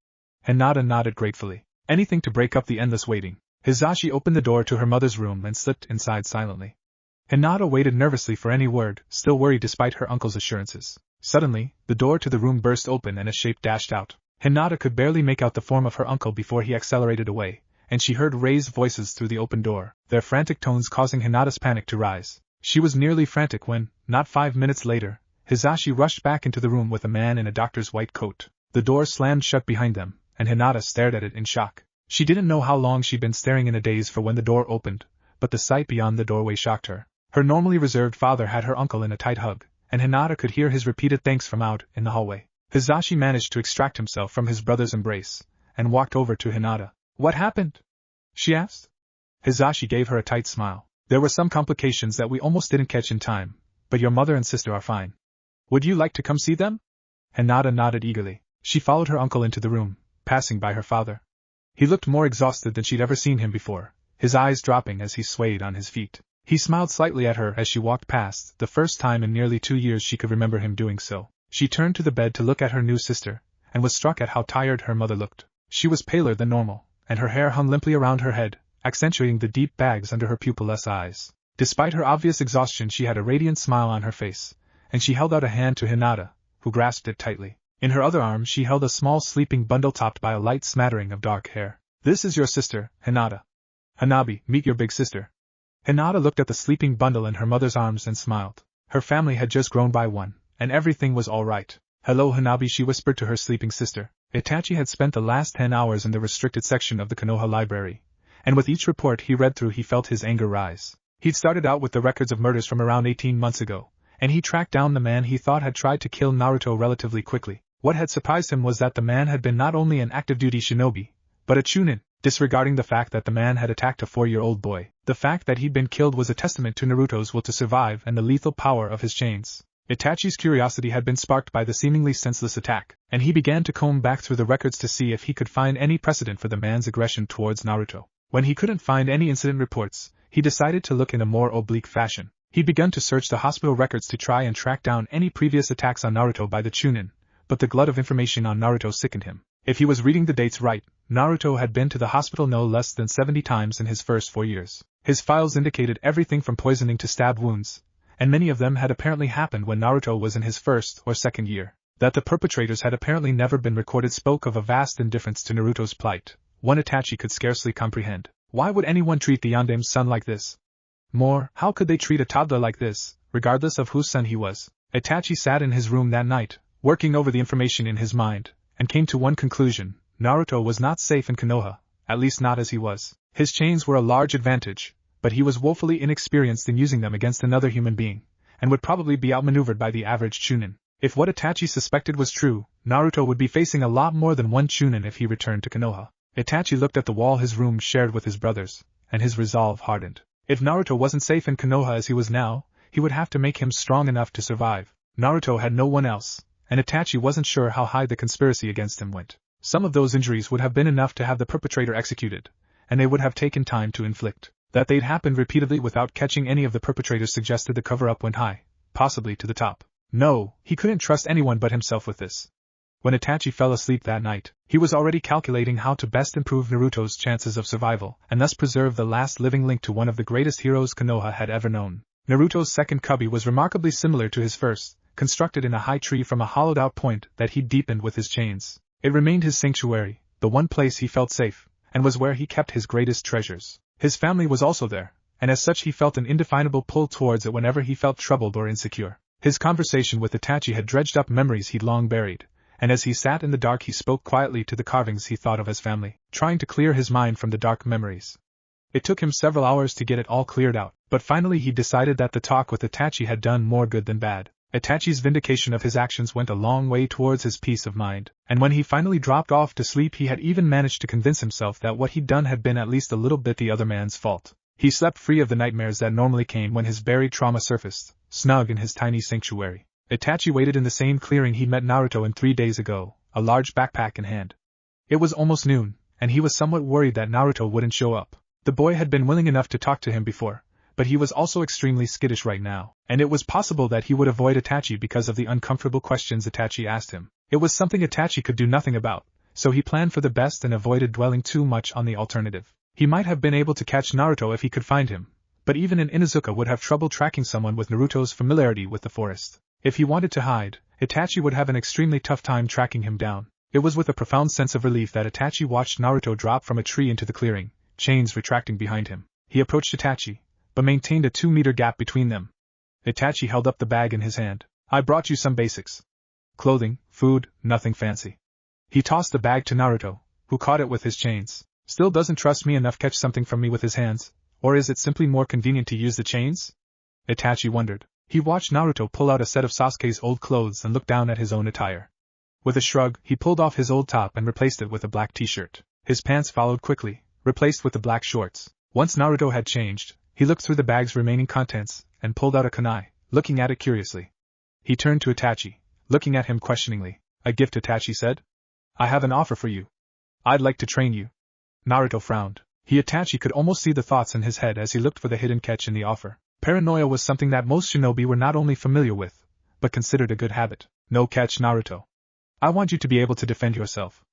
Hinata nodded gratefully. Anything to break up the endless waiting. Hisashi opened the door to her mother's room and slipped inside silently. Hinata waited nervously for any word, still worried despite her uncle's assurances. Suddenly, the door to the room burst open and a shape dashed out. Hinata could barely make out the form of her uncle before he accelerated away, and she heard raised voices through the open door, their frantic tones causing Hinata's panic to rise. She was nearly frantic when, not 5 minutes later, Hisashi rushed back into the room with a man in a doctor's white coat. The door slammed shut behind them, and Hinata stared at it in shock. She didn't know how long she'd been staring in a daze for when the door opened, but the sight beyond the doorway shocked her. Her normally reserved father had her uncle in a tight hug, and Hinata could hear his repeated thanks from out in the hallway. Hisashi managed to extract himself from his brother's embrace, and walked over to Hinata. What happened? She asked. Hisashi gave her a tight smile. There were some complications that we almost didn't catch in time, but your mother and sister are fine. Would you like to come see them? Hinata nodded eagerly. She followed her uncle into the room, passing by her father. He looked more exhausted than she'd ever seen him before, his eyes dropping as he swayed on his feet. He smiled slightly at her as she walked past, the first time in nearly 2 years she could remember him doing so. She turned to the bed to look at her new sister, and was struck at how tired her mother looked. She was paler than normal, and her hair hung limply around her head, accentuating the deep bags under her pupilless eyes. Despite her obvious exhaustion, she had a radiant smile on her face, and she held out a hand to Hinata, who grasped it tightly. In her other arm she held a small sleeping bundle topped by a light smattering of dark hair. "This is your sister, Hinata. Hanabi, meet your big sister." Hinata looked at the sleeping bundle in her mother's arms and smiled. Her family had just grown by one, and everything was all right. "Hello Hanabi," she whispered to her sleeping sister. Itachi had spent the last 10 hours in the restricted section of the Konoha library, and with each report he read through he felt his anger rise. He'd started out with the records of murders from around 18 months ago, and he tracked down the man he thought had tried to kill Naruto relatively quickly. What had surprised him was that the man had been not only an active-duty shinobi, but a chunin, disregarding the fact that the man had attacked a 4-year-old boy. The fact that he'd been killed was a testament to Naruto's will to survive and the lethal power of his chains. Itachi's curiosity had been sparked by the seemingly senseless attack, and he began to comb back through the records to see if he could find any precedent for the man's aggression towards Naruto. When he couldn't find any incident reports, he decided to look in a more oblique fashion. He'd begun to search the hospital records to try and track down any previous attacks on Naruto by the chunin, but the glut of information on Naruto sickened him. If he was reading the dates right, Naruto had been to the hospital no less than 70 times in his first 4 years. His files indicated everything from poisoning to stab wounds, and many of them had apparently happened when Naruto was in his first or second year. That the perpetrators had apparently never been recorded spoke of a vast indifference to Naruto's plight, one Itachi could scarcely comprehend. Why would anyone treat the Yandame's son like this? More, how could they treat a toddler like this, regardless of whose son he was? Itachi sat in his room that night, working over the information in his mind, and came to one conclusion: Naruto was not safe in Konoha, at least not as he was. His chains were a large advantage, but he was woefully inexperienced in using them against another human being, and would probably be outmaneuvered by the average chunin. If what Itachi suspected was true, Naruto would be facing a lot more than one chunin if he returned to Konoha. Itachi looked at the wall his room shared with his brothers, and his resolve hardened. If Naruto wasn't safe in Konoha as he was now, he would have to make him strong enough to survive. Naruto had no one else, and Itachi wasn't sure how high the conspiracy against him went. Some of those injuries would have been enough to have the perpetrator executed, and they would have taken time to inflict. That they'd happened repeatedly without catching any of the perpetrators suggested the cover-up went high, possibly to the top. No, he couldn't trust anyone but himself with this. When Itachi fell asleep that night, he was already calculating how to best improve Naruto's chances of survival, and thus preserve the last living link to one of the greatest heroes Konoha had ever known. Naruto's second cubby was remarkably similar to his first, constructed in a high tree from a hollowed-out point that he'd deepened with his chains. It remained his sanctuary, the one place he felt safe, and was where he kept his greatest treasures. His family was also there, and as such he felt an indefinable pull towards it whenever he felt troubled or insecure. His conversation with Itachi had dredged up memories he'd long buried, and as he sat in the dark he spoke quietly to the carvings he thought of as family, trying to clear his mind from the dark memories. It took him several hours to get it all cleared out, but finally he decided that the talk with Itachi had done more good than bad. Itachi's vindication of his actions went a long way towards his peace of mind, and when he finally dropped off to sleep he had even managed to convince himself that what he'd done had been at least a little bit the other man's fault. He slept free of the nightmares that normally came when his buried trauma surfaced, snug in his tiny sanctuary. Itachi waited in the same clearing he'd met Naruto in 3 days ago, a large backpack in hand. It was almost noon, and he was somewhat worried that Naruto wouldn't show up. The boy had been willing enough to talk to him before, but he was also extremely skittish right now, and it was possible that he would avoid Itachi because of the uncomfortable questions Itachi asked him. It was something Itachi could do nothing about, so he planned for the best and avoided dwelling too much on the alternative. He might have been able to catch Naruto if he could find him, but even an Inuzuka would have trouble tracking someone with Naruto's familiarity with the forest. If he wanted to hide, Itachi would have an extremely tough time tracking him down. It was with a profound sense of relief that Itachi watched Naruto drop from a tree into the clearing, chains retracting behind him. He approached Itachi, but maintained a 2-meter gap between them. Itachi held up the bag in his hand. "I brought you some basics. Clothing, food, nothing fancy." He tossed the bag to Naruto, who caught it with his chains. "Still doesn't trust me enough to catch something from me with his hands, or is it simply more convenient to use the chains?" Itachi wondered. He watched Naruto pull out a set of Sasuke's old clothes and look down at his own attire. With a shrug, he pulled off his old top and replaced it with a black t-shirt. His pants followed quickly, replaced with the black shorts. Once Naruto had changed, he looked through the bag's remaining contents, and pulled out a kunai, looking at it curiously. He turned to Itachi, looking at him questioningly. "A gift," Itachi said. "I have an offer for you. I'd like to train you." Naruto frowned. Itachi could almost see the thoughts in his head as he looked for the hidden catch in the offer. Paranoia was something that most shinobi were not only familiar with, but considered a good habit. "No catch, Naruto. I want you to be able to defend yourself.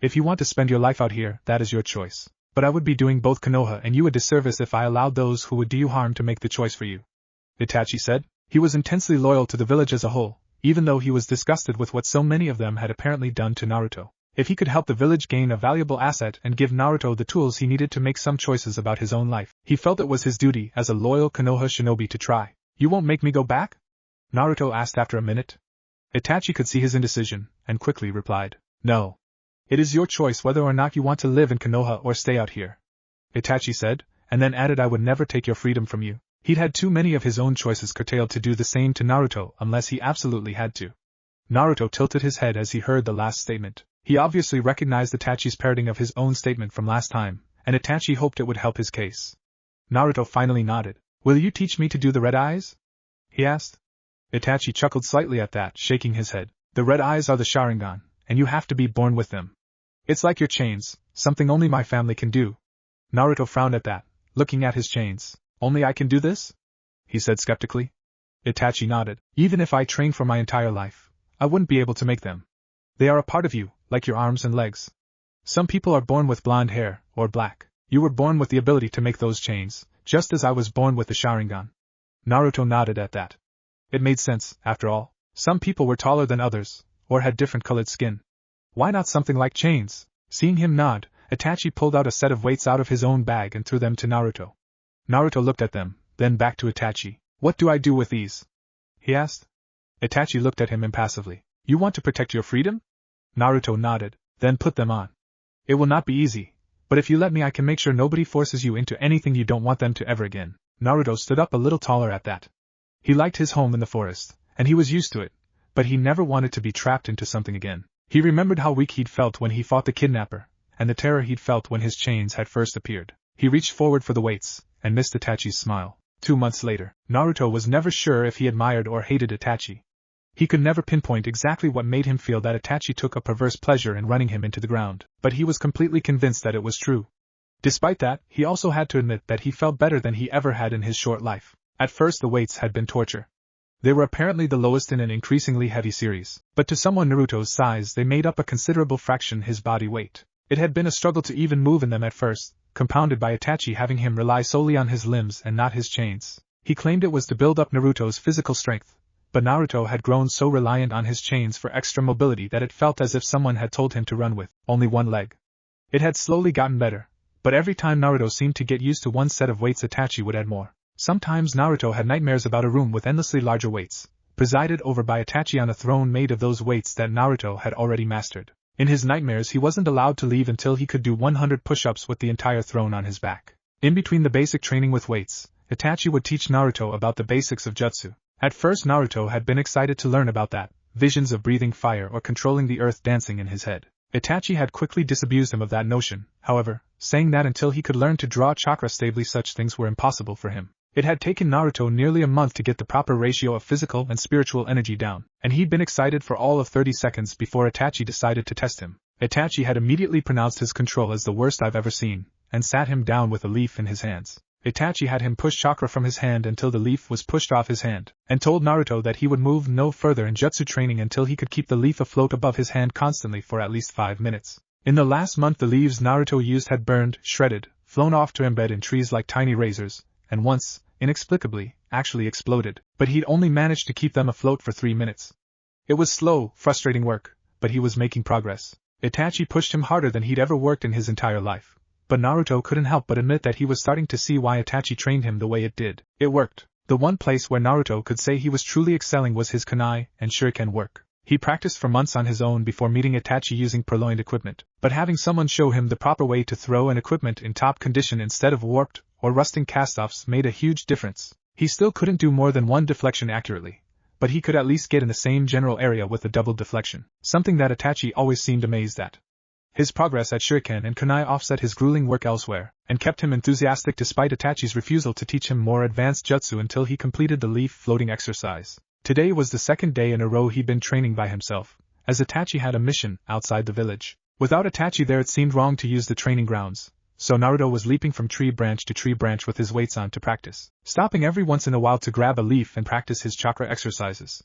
If you want to spend your life out here, that is your choice. But I would be doing both Konoha and you a disservice if I allowed those who would do you harm to make the choice for you," Itachi said. He was intensely loyal to the village as a whole, even though he was disgusted with what so many of them had apparently done to Naruto. If he could help the village gain a valuable asset and give Naruto the tools he needed to make some choices about his own life, he felt it was his duty as a loyal Konoha shinobi to try. "You won't make me go back?" Naruto asked after a minute. Itachi could see his indecision, and quickly replied, "No. It is your choice whether or not you want to live in Konoha or stay out here," Itachi said, and then added, "I would never take your freedom from you." He'd had too many of his own choices curtailed to do the same to Naruto unless he absolutely had to. Naruto tilted his head as he heard the last statement. He obviously recognized Itachi's parroting of his own statement from last time, and Itachi hoped it would help his case. Naruto finally nodded. "Will you teach me to do the red eyes?" he asked. Itachi chuckled slightly at that, shaking his head. "The red eyes are the sharingan, and you have to be born with them. It's like your chains, something only my family can do." Naruto frowned at that, looking at his chains. "Only I can do this?" he said skeptically. Itachi nodded. "Even if I trained for my entire life, I wouldn't be able to make them. They are a part of you, like your arms and legs. Some people are born with blonde hair, or black. You were born with the ability to make those chains, just as I was born with the sharingan." Naruto nodded at that. It made sense, after all. Some people were taller than others, or had different colored skin. Why not something like chains? Seeing him nod, Itachi pulled out a set of weights out of his own bag and threw them to Naruto. Naruto looked at them, then back to Itachi. "What do I do with these?" he asked. Itachi looked at him impassively. "You want to protect your freedom?" Naruto nodded, then put them on. "It will not be easy, but if you let me I can make sure nobody forces you into anything you don't want them to ever again." Naruto stood up a little taller at that. He liked his home in the forest, and he was used to it, but he never wanted to be trapped into something again. He remembered how weak he'd felt when he fought the kidnapper, and the terror he'd felt when his chains had first appeared. He reached forward for the weights, and missed Itachi's smile. 2 months later, Naruto was never sure if he admired or hated Itachi. He could never pinpoint exactly what made him feel that Itachi took a perverse pleasure in running him into the ground, but he was completely convinced that it was true. Despite that, he also had to admit that he felt better than he ever had in his short life. At first the weights had been torture. They were apparently the lowest in an increasingly heavy series, but to someone Naruto's size they made up a considerable fraction his body weight. It had been a struggle to even move in them at first, compounded by Itachi having him rely solely on his limbs and not his chains. He claimed it was to build up Naruto's physical strength, but Naruto had grown so reliant on his chains for extra mobility that it felt as if someone had told him to run with only one leg. It had slowly gotten better, but every time Naruto seemed to get used to one set of weights Itachi would add more. Sometimes Naruto had nightmares about a room with endlessly larger weights, presided over by Itachi on a throne made of those weights that Naruto had already mastered. In his nightmares he wasn't allowed to leave until he could do 100 push-ups with the entire throne on his back. In between the basic training with weights, Itachi would teach Naruto about the basics of jutsu. At first Naruto had been excited to learn about that, visions of breathing fire or controlling the earth dancing in his head. Itachi had quickly disabused him of that notion, however, saying that until he could learn to draw chakra stably such things were impossible for him. It had taken Naruto nearly a month to get the proper ratio of physical and spiritual energy down, and he'd been excited for all of 30 seconds before Itachi decided to test him. Itachi had immediately pronounced his control as the worst I've ever seen, and sat him down with a leaf in his hands. Itachi had him push chakra from his hand until the leaf was pushed off his hand, and told Naruto that he would move no further in jutsu training until he could keep the leaf afloat above his hand constantly for at least 5 minutes. In the last month the leaves Naruto used had burned, shredded, flown off to embed in trees like tiny razors, and once, inexplicably, actually exploded, but he'd only managed to keep them afloat for 3 minutes. It was slow, frustrating work, but he was making progress. Itachi pushed him harder than he'd ever worked in his entire life, but Naruto couldn't help but admit that he was starting to see why Itachi trained him the way it did. It worked. The one place where Naruto could say he was truly excelling was his kunai and shuriken work. He practiced for months on his own before meeting Itachi using purloined equipment, but having someone show him the proper way to throw an equipment in top condition instead of warped or rusting castoffs made a huge difference. He still couldn't do more than one deflection accurately, but he could at least get in the same general area with a double deflection, something that Itachi always seemed amazed at. His progress at shuriken and kunai offset his grueling work elsewhere, and kept him enthusiastic despite Itachi's refusal to teach him more advanced jutsu until he completed the leaf floating exercise. Today was the second day in a row he'd been training by himself, as Itachi had a mission outside the village. Without Itachi there it seemed wrong to use the training grounds, so Naruto was leaping from tree branch to tree branch with his weights on to practice, stopping every once in a while to grab a leaf and practice his chakra exercises.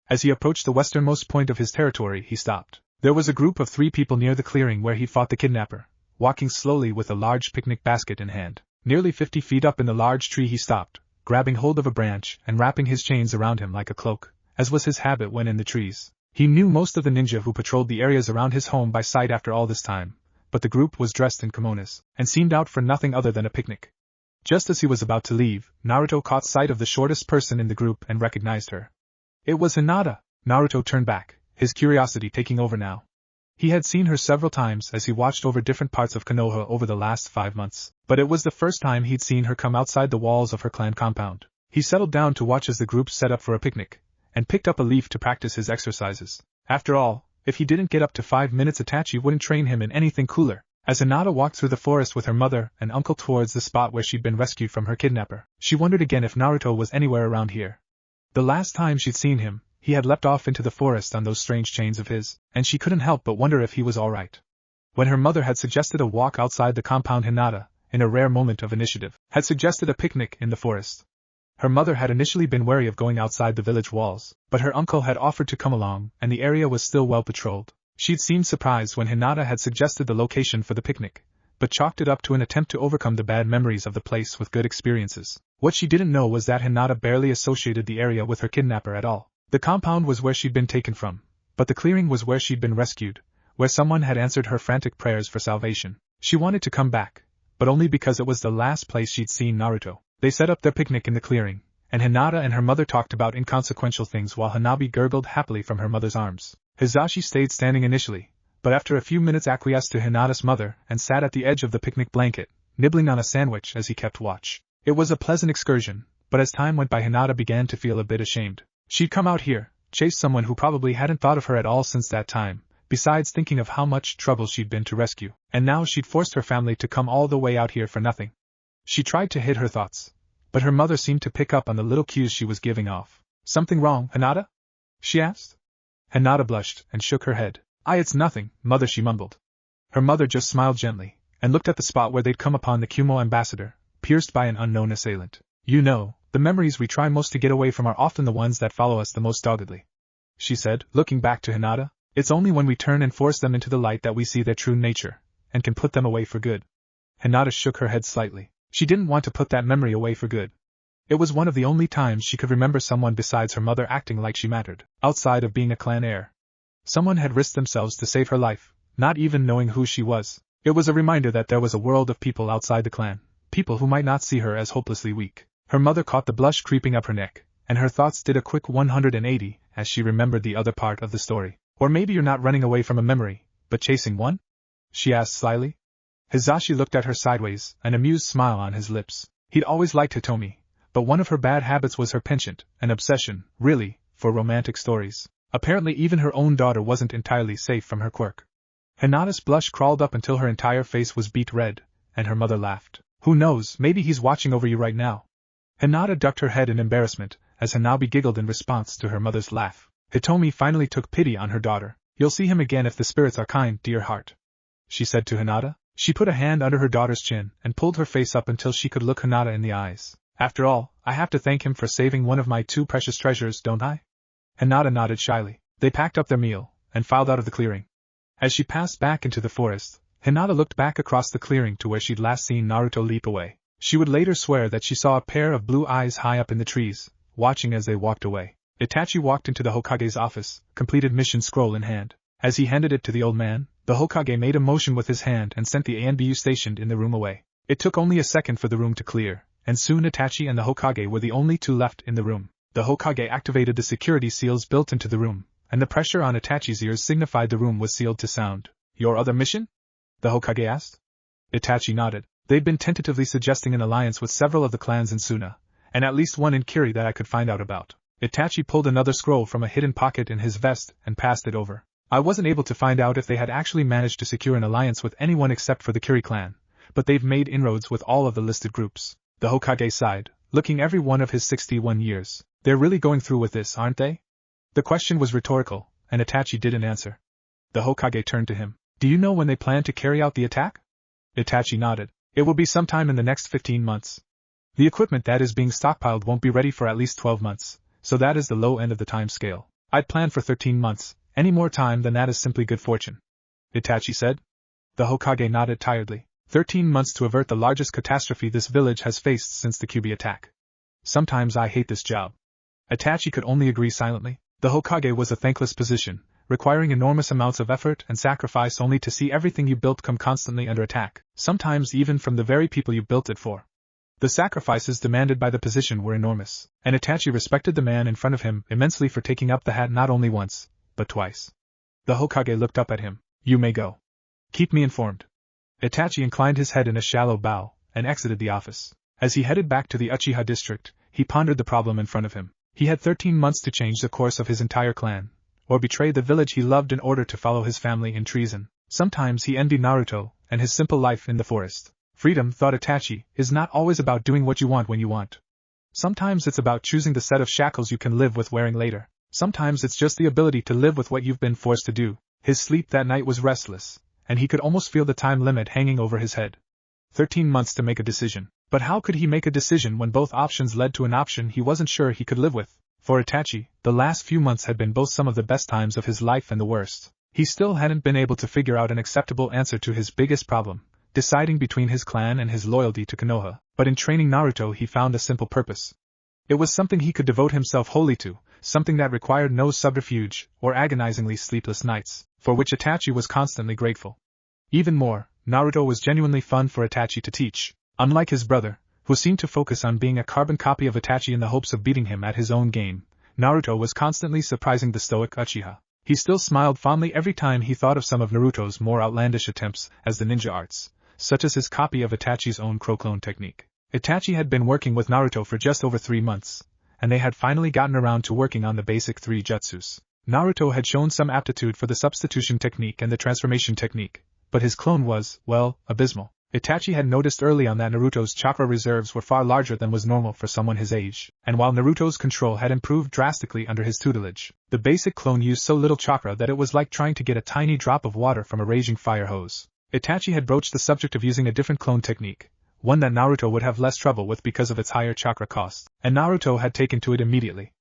As he approached the westernmost point of his territory he stopped. There was a group of 3 people near the clearing where he fought the kidnapper, walking slowly with a large picnic basket in hand. Nearly 50 feet up in the large tree he stopped, grabbing hold of a branch and wrapping his chains around him like a cloak, as was his habit when in the trees. He knew most of the ninja who patrolled the areas around his home by sight after all this time, but the group was dressed in kimonos, and seemed out for nothing other than a picnic. Just as he was about to leave, Naruto caught sight of the shortest person in the group and recognized her. It was Hinata. Naruto turned back, his curiosity taking over now. He had seen her several times as he watched over different parts of Konoha over the last 5 months, but it was the first time he'd seen her come outside the walls of her clan compound. He settled down to watch as the group set up for a picnic, and picked up a leaf to practice his exercises. After all, if he didn't get up to 5 minutes, Itachi wouldn't train him in anything cooler. As Hinata walked through the forest with her mother and uncle towards the spot where she'd been rescued from her kidnapper, she wondered again if Naruto was anywhere around here. The last time she'd seen him, he had leapt off into the forest on those strange chains of his, and she couldn't help but wonder if he was all right. When her mother had suggested a walk outside the compound, Hinata, in a rare moment of initiative, had suggested a picnic in the forest. Her mother had initially been wary of going outside the village walls, but her uncle had offered to come along, and the area was still well patrolled. She'd seemed surprised when Hinata had suggested the location for the picnic, but chalked it up to an attempt to overcome the bad memories of the place with good experiences. What she didn't know was that Hinata barely associated the area with her kidnapper at all. The compound was where she'd been taken from, but the clearing was where she'd been rescued, where someone had answered her frantic prayers for salvation. She wanted to come back, but only because it was the last place she'd seen Naruto. They set up their picnic in the clearing, and Hinata and her mother talked about inconsequential things while Hanabi gurgled happily from her mother's arms. Hizashi stayed standing initially, but after a few minutes acquiesced to Hinata's mother and sat at the edge of the picnic blanket, nibbling on a sandwich as he kept watch. It was a pleasant excursion, but as time went by Hinata began to feel a bit ashamed. She'd come out here, chased someone who probably hadn't thought of her at all since that time, besides thinking of how much trouble she'd been to rescue, and now she'd forced her family to come all the way out here for nothing. She tried to hid her thoughts, but her mother seemed to pick up on the little cues she was giving off. "Something wrong, Hinata?" she asked. Hinata blushed and shook her head. It's nothing, mother," she mumbled. Her mother just smiled gently, and looked at the spot where they'd come upon the Kumo ambassador, pierced by an unknown assailant. "You know, the memories we try most to get away from are often the ones that follow us the most doggedly," she said, looking back to Hinata. "It's only when we turn and force them into the light that we see their true nature, and can put them away for good." Hinata shook her head slightly. She didn't want to put that memory away for good. It was one of the only times she could remember someone besides her mother acting like she mattered, outside of being a clan heir. Someone had risked themselves to save her life, not even knowing who she was. It was a reminder that there was a world of people outside the clan, people who might not see her as hopelessly weak. Her mother caught the blush creeping up her neck, and her thoughts did a quick 180 as she remembered the other part of the story. "Or maybe you're not running away from a memory, but chasing one?" she asked slyly. Hizashi looked at her sideways, an amused smile on his lips. He'd always liked Hitomi, but one of her bad habits was her penchant, an obsession, really, for romantic stories. Apparently even her own daughter wasn't entirely safe from her quirk. Hinata's blush crawled up until her entire face was beet red, and her mother laughed. "Who knows, maybe he's watching over you right now." Hinata ducked her head in embarrassment, as Hanabi giggled in response to her mother's laugh. Hitomi finally took pity on her daughter. "You'll see him again if the spirits are kind, dear heart," she said to Hinata. She put a hand under her daughter's chin and pulled her face up until she could look Hinata in the eyes. "After all, I have to thank him for saving one of my 2 precious treasures, don't I?" Hinata nodded shyly. They packed up their meal and filed out of the clearing. As she passed back into the forest, Hinata looked back across the clearing to where she'd last seen Naruto leap away. She would later swear that she saw a pair of blue eyes high up in the trees, watching as they walked away. Itachi walked into the Hokage's office, completed mission scroll in hand. As he handed it to the old man, the Hokage made a motion with his hand and sent the ANBU stationed in the room away. It took only a second for the room to clear, and soon Itachi and the Hokage were the only 2 left in the room. The Hokage activated the security seals built into the room, and the pressure on Itachi's ears signified the room was sealed to sound. "Your other mission?" the Hokage asked. Itachi nodded. "They'd been tentatively suggesting an alliance with several of the clans in Suna, and at least one in Kiri that I could find out about." Itachi pulled another scroll from a hidden pocket in his vest and passed it over. "I wasn't able to find out if they had actually managed to secure an alliance with anyone except for the Kiri clan, but they've made inroads with all of the listed groups." The Hokage sighed, looking every one of his 61 years. "They're really going through with this, aren't they?" The question was rhetorical, and Itachi didn't answer. The Hokage turned to him. "Do you know when they plan to carry out the attack?" Itachi nodded. "It will be sometime in the next 15 months. The equipment that is being stockpiled won't be ready for at least 12 months, so that is the low end of the time scale. I'd planned for 13 months, any more time than that is simply good fortune," Itachi said. The Hokage nodded tiredly. 13 months to avert the largest catastrophe this village has faced since the Kyuubi attack. Sometimes I hate this job. Itachi could only agree silently. The Hokage was a thankless position, requiring enormous amounts of effort and sacrifice only to see everything you built come constantly under attack, sometimes even from the very people you built it for. The sacrifices demanded by the position were enormous, and Itachi respected the man in front of him immensely for taking up the hat not only once, but twice. The Hokage looked up at him. You may go. Keep me informed. Itachi inclined his head in a shallow bow, and exited the office. As he headed back to the Uchiha district, he pondered the problem in front of him. He had 13 months to change the course of his entire clan, or betray the village he loved in order to follow his family in treason. Sometimes he envied Naruto and his simple life in the forest. Freedom, thought Itachi, is not always about doing what you want when you want. Sometimes it's about choosing the set of shackles you can live with wearing later. Sometimes it's just the ability to live with what you've been forced to do. His sleep that night was restless, and he could almost feel the time limit hanging over his head. 13 months to make a decision. But how could he make a decision when both options led to an option he wasn't sure he could live with? For Itachi, the last few months had been both some of the best times of his life and the worst. He still hadn't been able to figure out an acceptable answer to his biggest problem, deciding between his clan and his loyalty to Konoha. But in training Naruto he found a simple purpose. It was something he could devote himself wholly to, something that required no subterfuge or agonizingly sleepless nights, for which Itachi was constantly grateful. Even more, Naruto was genuinely fun for Itachi to teach. Unlike his brother, who seemed to focus on being a carbon copy of Itachi in the hopes of beating him at his own game, Naruto was constantly surprising the stoic Uchiha. He still smiled fondly every time he thought of some of Naruto's more outlandish attempts as the ninja arts, such as his copy of Itachi's own crow clone technique. Itachi had been working with Naruto for just over 3 months, and they had finally gotten around to working on the basic 3 jutsus. Naruto had shown some aptitude for the substitution technique and the transformation technique, but his clone was, well, abysmal. Itachi had noticed early on that Naruto's chakra reserves were far larger than was normal for someone his age, and while Naruto's control had improved drastically under his tutelage, the basic clone used so little chakra that it was like trying to get a tiny drop of water from a raging fire hose. Itachi had broached the subject of using a different clone technique, one that Naruto would have less trouble with because of its higher chakra cost, and Naruto had taken to it immediately.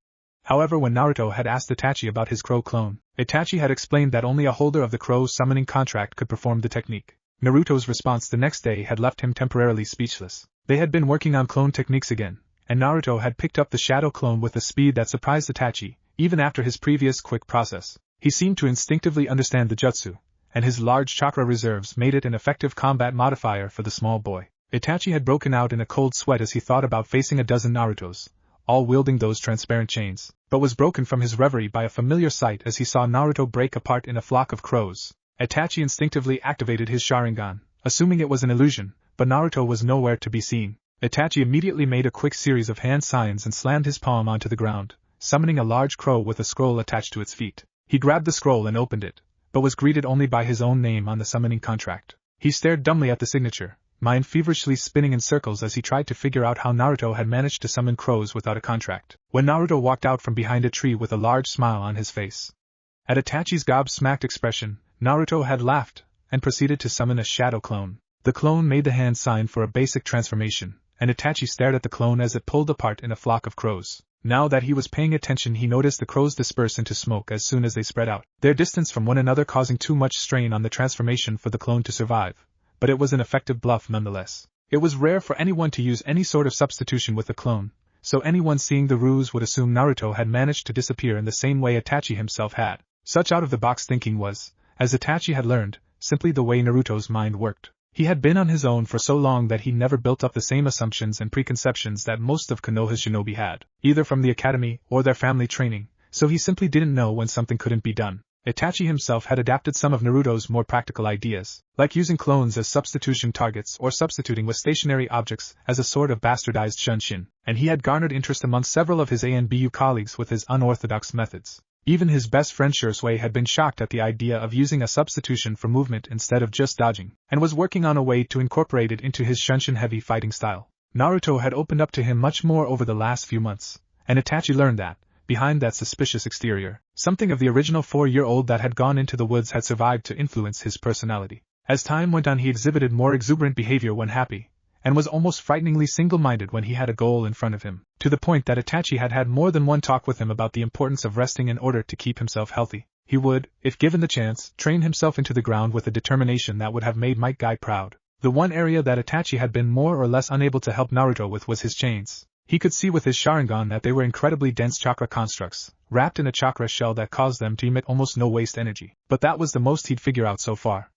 However, when Naruto had asked Itachi about his crow clone, Itachi had explained that only a holder of the crow summoning contract could perform the technique. Naruto's response the next day had left him temporarily speechless. They had been working on clone techniques again, and Naruto had picked up the shadow clone with a speed that surprised Itachi, even after his previous quick process. He seemed to instinctively understand the jutsu, and his large chakra reserves made it an effective combat modifier for the small boy. Itachi had broken out in a cold sweat as he thought about facing a dozen Narutos, all wielding those transparent chains, but was broken from his reverie by a familiar sight as he saw Naruto break apart in a flock of crows. Itachi instinctively activated his sharingan, assuming it was an illusion, but Naruto was nowhere to be seen. Itachi immediately made a quick series of hand signs and slammed his palm onto the ground, summoning a large crow with a scroll attached to its feet. He grabbed the scroll and opened it, but was greeted only by his own name on the summoning contract. He stared dumbly at the signature, mind feverishly spinning in circles as he tried to figure out how Naruto had managed to summon crows without a contract. When Naruto walked out from behind a tree with a large smile on his face. At Itachi's gobsmacked expression, Naruto had laughed, and proceeded to summon a shadow clone. The clone made the hand sign for a basic transformation, and Itachi stared at the clone as it pulled apart in a flock of crows. Now that he was paying attention, he noticed the crows disperse into smoke as soon as they spread out, their distance from one another causing too much strain on the transformation for the clone to survive. But it was an effective bluff nonetheless. It was rare for anyone to use any sort of substitution with a clone, so anyone seeing the ruse would assume Naruto had managed to disappear in the same way Itachi himself had. Such out-of-the-box thinking was, as Itachi had learned, simply the way Naruto's mind worked. He had been on his own for so long that he never built up the same assumptions and preconceptions that most of Konoha's shinobi had, either from the academy or their family training, so he simply didn't know when something couldn't be done. Itachi himself had adapted some of Naruto's more practical ideas, like using clones as substitution targets or substituting with stationary objects as a sort of bastardized shunshin, and he had garnered interest among several of his ANBU colleagues with his unorthodox methods. Even his best friend Shursui had been shocked at the idea of using a substitution for movement instead of just dodging, and was working on a way to incorporate it into his shunshin-heavy fighting style. Naruto had opened up to him much more over the last few months, and Itachi learned that, behind that suspicious exterior, something of the original 4-year-old that had gone into the woods had survived to influence his personality. As time went on, he exhibited more exuberant behavior when happy, and was almost frighteningly single-minded when he had a goal in front of him, to the point that Itachi had had more than one talk with him about the importance of resting in order to keep himself healthy. He would, if given the chance, train himself into the ground with a determination that would have made Might Guy proud. The one area that Itachi had been more or less unable to help Naruto with was his chains. He could see with his sharingan that they were incredibly dense chakra constructs, wrapped in a chakra shell that caused them to emit almost no waste energy. But that was the most he'd figure out so far.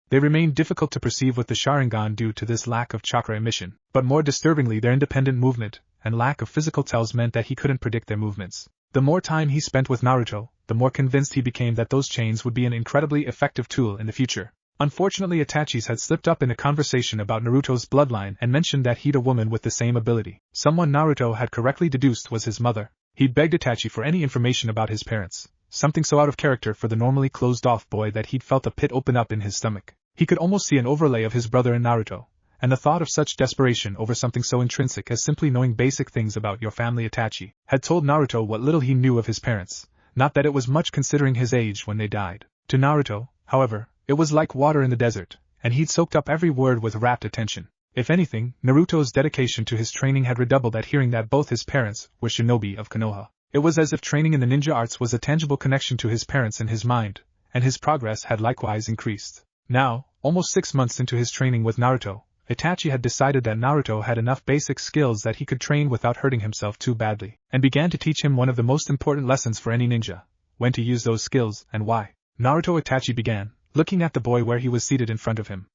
They remained difficult to perceive with the sharingan due to this lack of chakra emission, but more disturbingly their independent movement and lack of physical tells meant that he couldn't predict their movements. The more time he spent with Naruto, the more convinced he became that those chains would be an incredibly effective tool in the future. Unfortunately, Itachi had slipped up in a conversation about Naruto's bloodline and mentioned that he'd a woman with the same ability. Someone Naruto had correctly deduced was his mother. He'd begged Itachi for any information about his parents, something so out of character for the normally closed-off boy that he'd felt a pit open up in his stomach. He could almost see an overlay of his brother in Naruto, and the thought of such desperation over something so intrinsic as simply knowing basic things about your family. Itachi had told Naruto what little he knew of his parents, not that it was much considering his age when they died. To Naruto, however, it was like water in the desert, and he'd soaked up every word with rapt attention. If anything, Naruto's dedication to his training had redoubled at hearing that both his parents were shinobi of Konoha. It was as if training in the ninja arts was a tangible connection to his parents in his mind, and his progress had likewise increased. Now, almost 6 months into his training with Naruto, Itachi had decided that Naruto had enough basic skills that he could train without hurting himself too badly, and began to teach him one of the most important lessons for any ninja: when to use those skills and why. Naruto, Itachi began, looking at the boy where he was seated in front of him.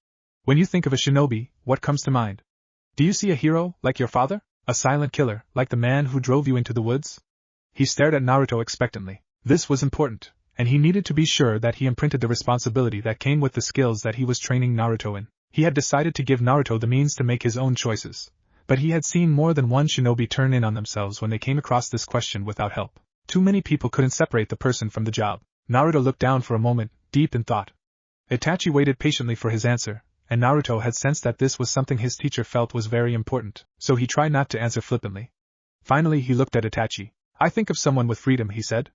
When you think of a shinobi, what comes to mind? Do you see a hero, like your father? A silent killer, like the man who drove you into the woods? He stared at Naruto expectantly. This was important, and he needed to be sure that he imprinted the responsibility that came with the skills that he was training Naruto in. He had decided to give Naruto the means to make his own choices, but he had seen more than one shinobi turn in on themselves when they came across this question without help. Too many people couldn't separate the person from the job. Naruto looked down for a moment, deep in thought. Itachi waited patiently for his answer, and Naruto had sensed that this was something his teacher felt was very important, so he tried not to answer flippantly. Finally he looked at Itachi. I think of someone with freedom, he said.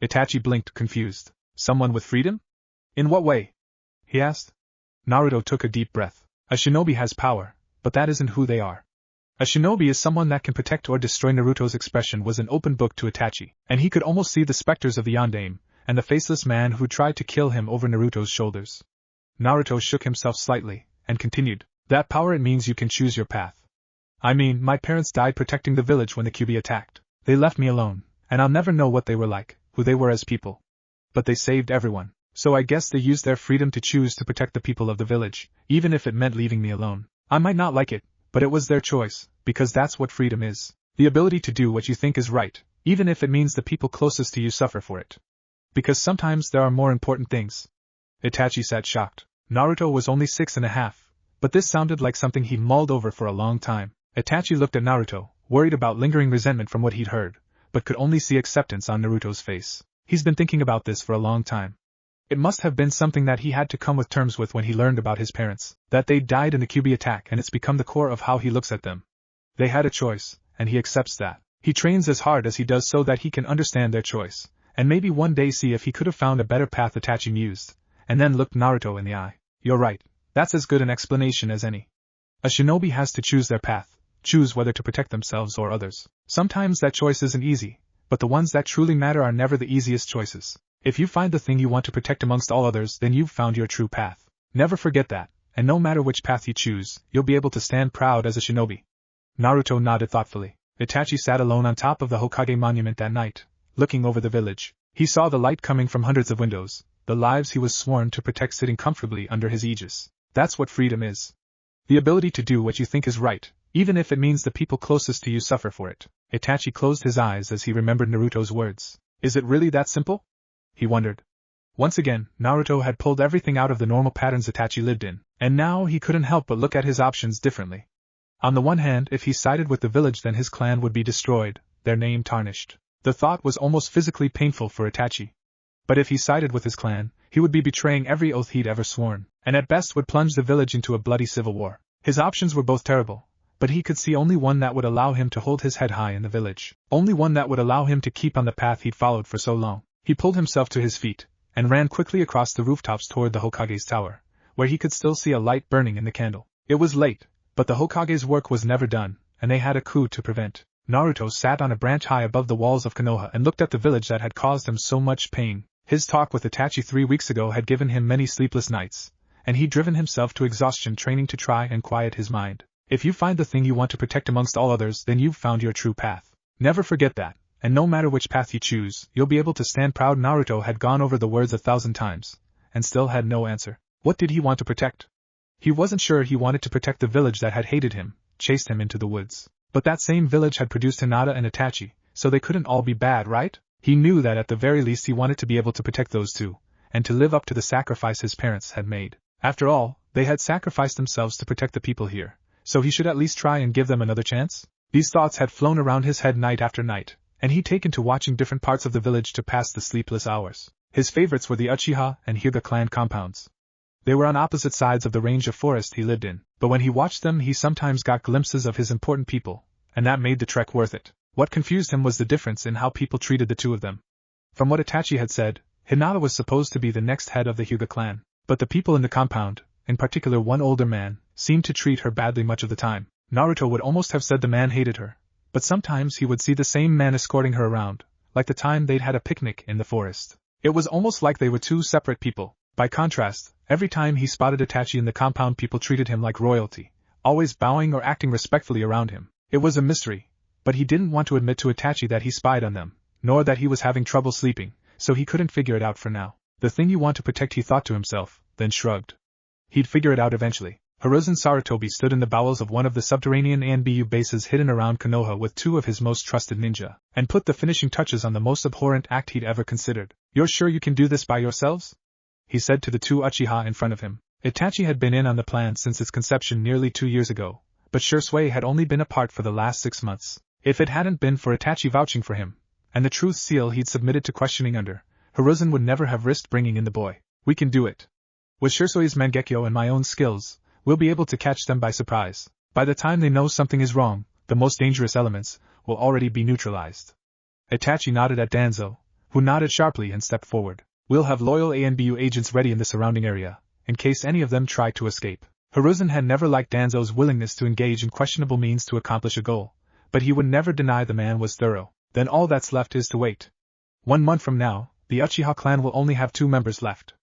Itachi blinked, confused. Someone with freedom? In what way? He asked. Naruto took a deep breath. A shinobi has power, but that isn't who they are. A shinobi is someone that can protect or destroy. Naruto's expression was an open book to Itachi, and he could almost see the specters of the Yondaime, and the faceless man who tried to kill him over Naruto's shoulders. Naruto shook himself slightly, and continued. That power, it means you can choose your path. I mean, my parents died protecting the village when the Kyuubi attacked. They left me alone, and I'll never know what they were like, who they were as people. But they saved everyone, so I guess they used their freedom to choose to protect the people of the village, even if it meant leaving me alone. I might not like it, but it was their choice, because that's what freedom is. The ability to do what you think is right, even if it means the people closest to you suffer for it. Because sometimes there are more important things. Itachi sat shocked. Naruto was only 6.5, but this sounded like something he mulled over for a long time. Itachi looked at Naruto, worried about lingering resentment from what he'd heard, but could only see acceptance on Naruto's face. He's been thinking about this for a long time. It must have been something that he had to come with terms with when he learned about his parents, that they died in the Kyuubi attack, and it's become the core of how he looks at them. They had a choice, and he accepts that. He trains as hard as he does so that he can understand their choice, and maybe one day see if he could have found a better path. Itachi mused, and then looked Naruto in the eye. You're right, that's as good an explanation as any. A shinobi has to choose their path, choose whether to protect themselves or others. Sometimes that choice isn't easy, but the ones that truly matter are never the easiest choices. If you find the thing you want to protect amongst all others, then you've found your true path. Never forget that, and no matter which path you choose, you'll be able to stand proud as a shinobi. Naruto nodded thoughtfully. Itachi sat alone on top of the Hokage monument that night, looking over the village. He saw the light coming from hundreds of windows, the lives he was sworn to protect sitting comfortably under his aegis. That's what freedom is. The ability to do what you think is right, even if it means the people closest to you suffer for it. Itachi closed his eyes as he remembered Naruto's words. Is it really that simple? He wondered. Once again, Naruto had pulled everything out of the normal patterns Itachi lived in, and now he couldn't help but look at his options differently. On the one hand, if he sided with the village, then his clan would be destroyed, their name tarnished. The thought was almost physically painful for Itachi. But if he sided with his clan, he would be betraying every oath he'd ever sworn, and at best would plunge the village into a bloody civil war. His options were both terrible, but he could see only one that would allow him to hold his head high in the village, only one that would allow him to keep on the path he'd followed for so long. He pulled himself to his feet, and ran quickly across the rooftops toward the Hokage's tower, where he could still see a light burning in the candle. It was late, but the Hokage's work was never done, and they had a coup to prevent. Naruto sat on a branch high above the walls of Konoha and looked at the village that had caused him so much pain. His talk with Itachi 3 weeks ago had given him many sleepless nights, and he'd driven himself to exhaustion training to try and quiet his mind. If you find the thing you want to protect amongst all others, then you've found your true path. Never forget that, and no matter which path you choose, you'll be able to stand proud. Naruto had gone over the words 1,000 times, and still had no answer. What did he want to protect? He wasn't sure. He wanted to protect the village that had hated him, chased him into the woods. But that same village had produced Hinata and Itachi, so they couldn't all be bad, right? He knew that at the very least he wanted to be able to protect those two, and to live up to the sacrifice his parents had made. After all, they had sacrificed themselves to protect the people here, so he should at least try and give them another chance. These thoughts had flown around his head night after night, and he'd taken to watching different parts of the village to pass the sleepless hours. His favorites were the Uchiha and Hyuga clan compounds. They were on opposite sides of the range of forest he lived in, but when he watched them he sometimes got glimpses of his important people, and that made the trek worth it. What confused him was the difference in how people treated the two of them. From what Itachi had said, Hinata was supposed to be the next head of the Hyuga clan, but the people in the compound, in particular one older man, seemed to treat her badly much of the time. Naruto would almost have said the man hated her, but sometimes he would see the same man escorting her around, like the time they'd had a picnic in the forest. It was almost like they were two separate people. By contrast, every time he spotted Itachi in the compound, people treated him like royalty, always bowing or acting respectfully around him. It was a mystery, but he didn't want to admit to Itachi that he spied on them, nor that he was having trouble sleeping, so he couldn't figure it out for now. The thing you want to protect, he thought to himself, then shrugged. He'd figure it out eventually. Hiruzen Sarutobi stood in the bowels of one of the subterranean ANBU bases hidden around Konoha with two of his most trusted ninja, and put the finishing touches on the most abhorrent act he'd ever considered. "You're sure you can do this by yourselves?" he said to the two Uchiha in front of him. Itachi had been in on the plan since its conception nearly 2 years ago, but Shursui had only been apart for the last 6 months. If it hadn't been for Itachi vouching for him, and the truth seal he'd submitted to questioning under, Hiruzen would never have risked bringing in the boy. "We can do it. With Shursui's Mangekyo and my own skills, we'll be able to catch them by surprise. By the time they know something is wrong, the most dangerous elements will already be neutralized." Itachi nodded at Danzo, who nodded sharply and stepped forward. "We'll have loyal ANBU agents ready in the surrounding area, in case any of them try to escape." Hiruzen had never liked Danzo's willingness to engage in questionable means to accomplish a goal, but he would never deny the man was thorough. "Then all that's left is to wait. 1 month from now, the Uchiha clan will only have 2 members left,"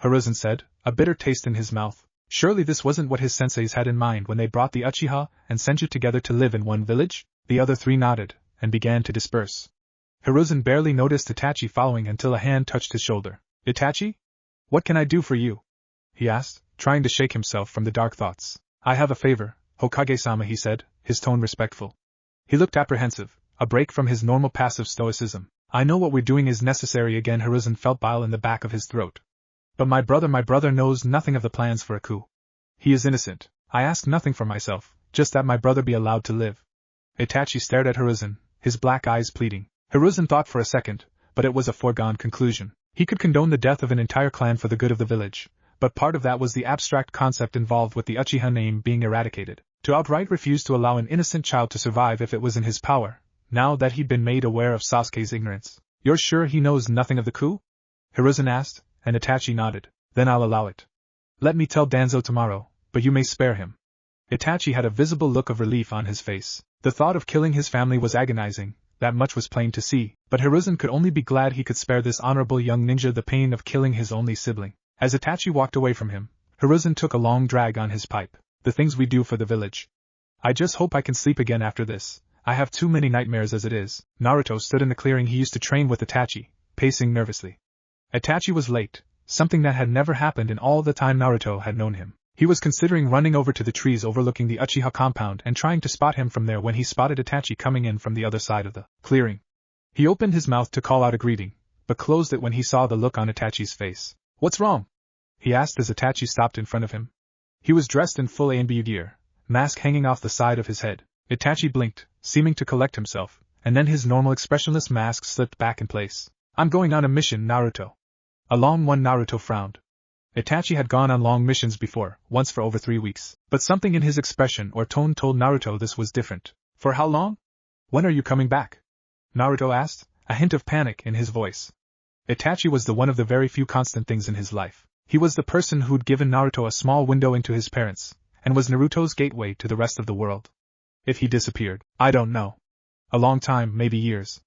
Hiruzen said, a bitter taste in his mouth. Surely this wasn't what his senseis had in mind when they brought the Uchiha and Senju together to live in one village? The other 3 nodded, and began to disperse. Hiruzen barely noticed Itachi following until a hand touched his shoulder. "Itachi? What can I do for you?" he asked, trying to shake himself from the dark thoughts. "I have a favor, Hokage-sama," he said, his tone respectful. He looked apprehensive, a break from his normal passive stoicism. "I know what we're doing is necessary." Again Hiruzen felt bile in the back of his throat. "But my brother knows nothing of the plans for a coup. He is innocent. I ask nothing for myself, just that my brother be allowed to live." Itachi stared at Hiruzen, his black eyes pleading. Hiruzen thought for a second, but it was a foregone conclusion. He could condone the death of an entire clan for the good of the village, but part of that was the abstract concept involved with the Uchiha name being eradicated. To outright refuse to allow an innocent child to survive if it was in his power, now that he'd been made aware of Sasuke's ignorance. "You're sure he knows nothing of the coup?" Hiruzen asked, and Itachi nodded. "Then I'll allow it. Let me tell Danzo tomorrow, but you may spare him." Itachi had a visible look of relief on his face. The thought of killing his family was agonizing, that much was plain to see, but Hiruzen could only be glad he could spare this honorable young ninja the pain of killing his only sibling. As Itachi walked away from him, Hiruzen took a long drag on his pipe. "The things we do for the village. I just hope I can sleep again after this. I have too many nightmares as it is." Naruto stood in the clearing he used to train with Itachi, pacing nervously. Itachi was late, something that had never happened in all the time Naruto had known him. He was considering running over to the trees overlooking the Uchiha compound and trying to spot him from there when he spotted Itachi coming in from the other side of the clearing. He opened his mouth to call out a greeting, but closed it when he saw the look on Itachi's face. "What's wrong?" he asked as Itachi stopped in front of him. He was dressed in full ANBU gear, mask hanging off the side of his head. Itachi blinked, seeming to collect himself, and then his normal expressionless mask slipped back in place. "I'm going on a mission, Naruto." "A long one?" Naruto frowned. Itachi had gone on long missions before, once for over 3 weeks, but something in his expression or tone told Naruto this was different. "For how long? When are you coming back?" Naruto asked, a hint of panic in his voice. Itachi was the one of the very few constant things in his life. He was the person who'd given Naruto a small window into his parents, and was Naruto's gateway to the rest of the world. If he disappeared, I don't know. A long time, maybe years.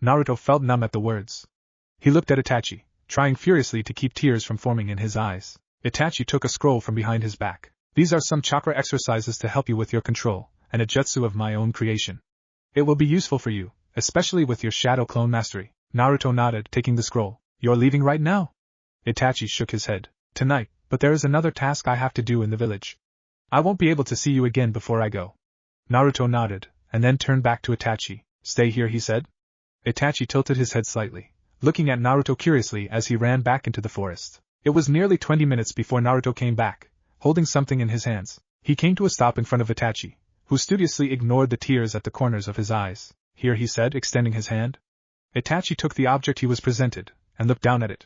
Naruto felt numb at the words. He looked at Itachi, trying furiously to keep tears from forming in his eyes. Itachi took a scroll from behind his back. These are some chakra exercises to help you with your control, and a jutsu of my own creation. It will be useful for you, especially with your shadow clone mastery. Naruto nodded, taking the scroll. You're leaving right now? Itachi shook his head. Tonight, but there is another task I have to do in the village. I won't be able to see you again before I go. Naruto nodded, and then turned back to Itachi. Stay here, he said. Itachi tilted his head slightly, looking at Naruto curiously as he ran back into the forest. It was nearly 20 minutes before Naruto came back, holding something in his hands. He came to a stop in front of Itachi, who studiously ignored the tears at the corners of his eyes. Here, he said, extending his hand. Itachi took the object he was presented, and looked down at it.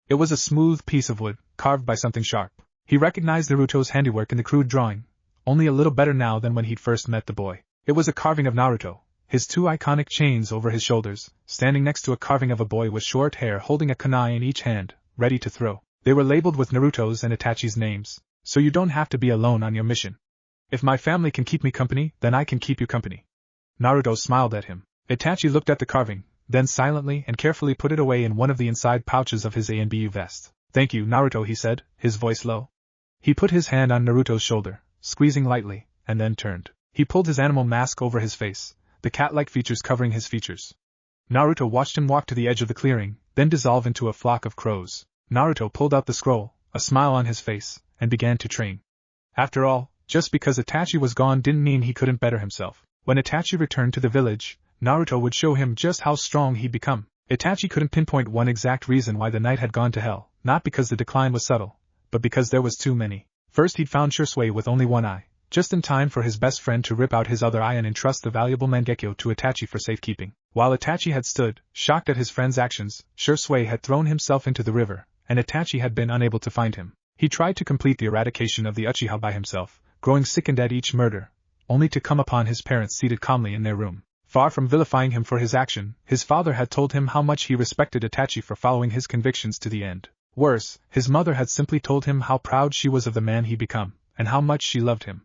It was a smooth piece of wood, carved by something sharp. He recognized Naruto's handiwork in the crude drawing, only a little better now than when he'd first met the boy. It was a carving of Naruto, his two iconic chains over his shoulders, standing next to a carving of a boy with short hair holding a kunai in each hand, ready to throw. They were labeled with Naruto's and Itachi's names, so you don't have to be alone on your mission. If my family can keep me company, then I can keep you company. Naruto smiled at him. Itachi looked at the carving, then silently and carefully put it away in one of the inside pouches of his ANBU vest. Thank you, Naruto, he said, his voice low. He put his hand on Naruto's shoulder, squeezing lightly, and then turned. He pulled his animal mask over his face, the cat-like features covering his features. Naruto watched him walk to the edge of the clearing, then dissolve into a flock of crows. Naruto pulled out the scroll, a smile on his face, and began to train. After all, just because Itachi was gone didn't mean he couldn't better himself. When Itachi returned to the village, Naruto would show him just how strong he'd become. Itachi couldn't pinpoint one exact reason why the knight had gone to hell, not because the decline was subtle, but because there was too many. First, he'd found Shursui with only one eye, just in time for his best friend to rip out his other eye and entrust the valuable Mangekyo to Itachi for safekeeping. While Itachi had stood, shocked at his friend's actions, Shursui had thrown himself into the river, and Itachi had been unable to find him. He tried to complete the eradication of the Uchiha by himself, growing sickened at each murder, only to come upon his parents seated calmly in their room. Far from vilifying him for his action, his father had told him how much he respected Itachi for following his convictions to the end. Worse, his mother had simply told him how proud she was of the man he'd become, and how much she loved him.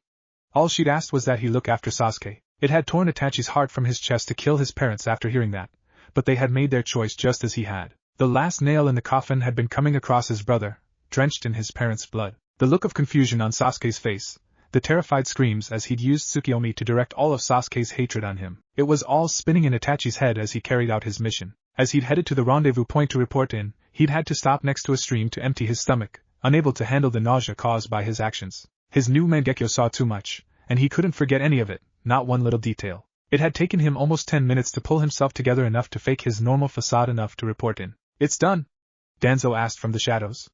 All she'd asked was that he look after Sasuke. It had torn Itachi's heart from his chest to kill his parents after hearing that, but they had made their choice just as he had. The last nail in the coffin had been coming across his brother, drenched in his parents' blood. The look of confusion on Sasuke's face, the terrified screams as he'd used Tsukiyomi to direct all of Sasuke's hatred on him. It was all spinning in Itachi's head as he carried out his mission. As he'd headed to the rendezvous point to report in, he'd had to stop next to a stream to empty his stomach, unable to handle the nausea caused by his actions. His new Mangekyo saw too much, and he couldn't forget any of it, not one little detail. It had taken him almost 10 minutes to pull himself together enough to fake his normal facade enough to report in. It's done? Danzo asked from the shadows.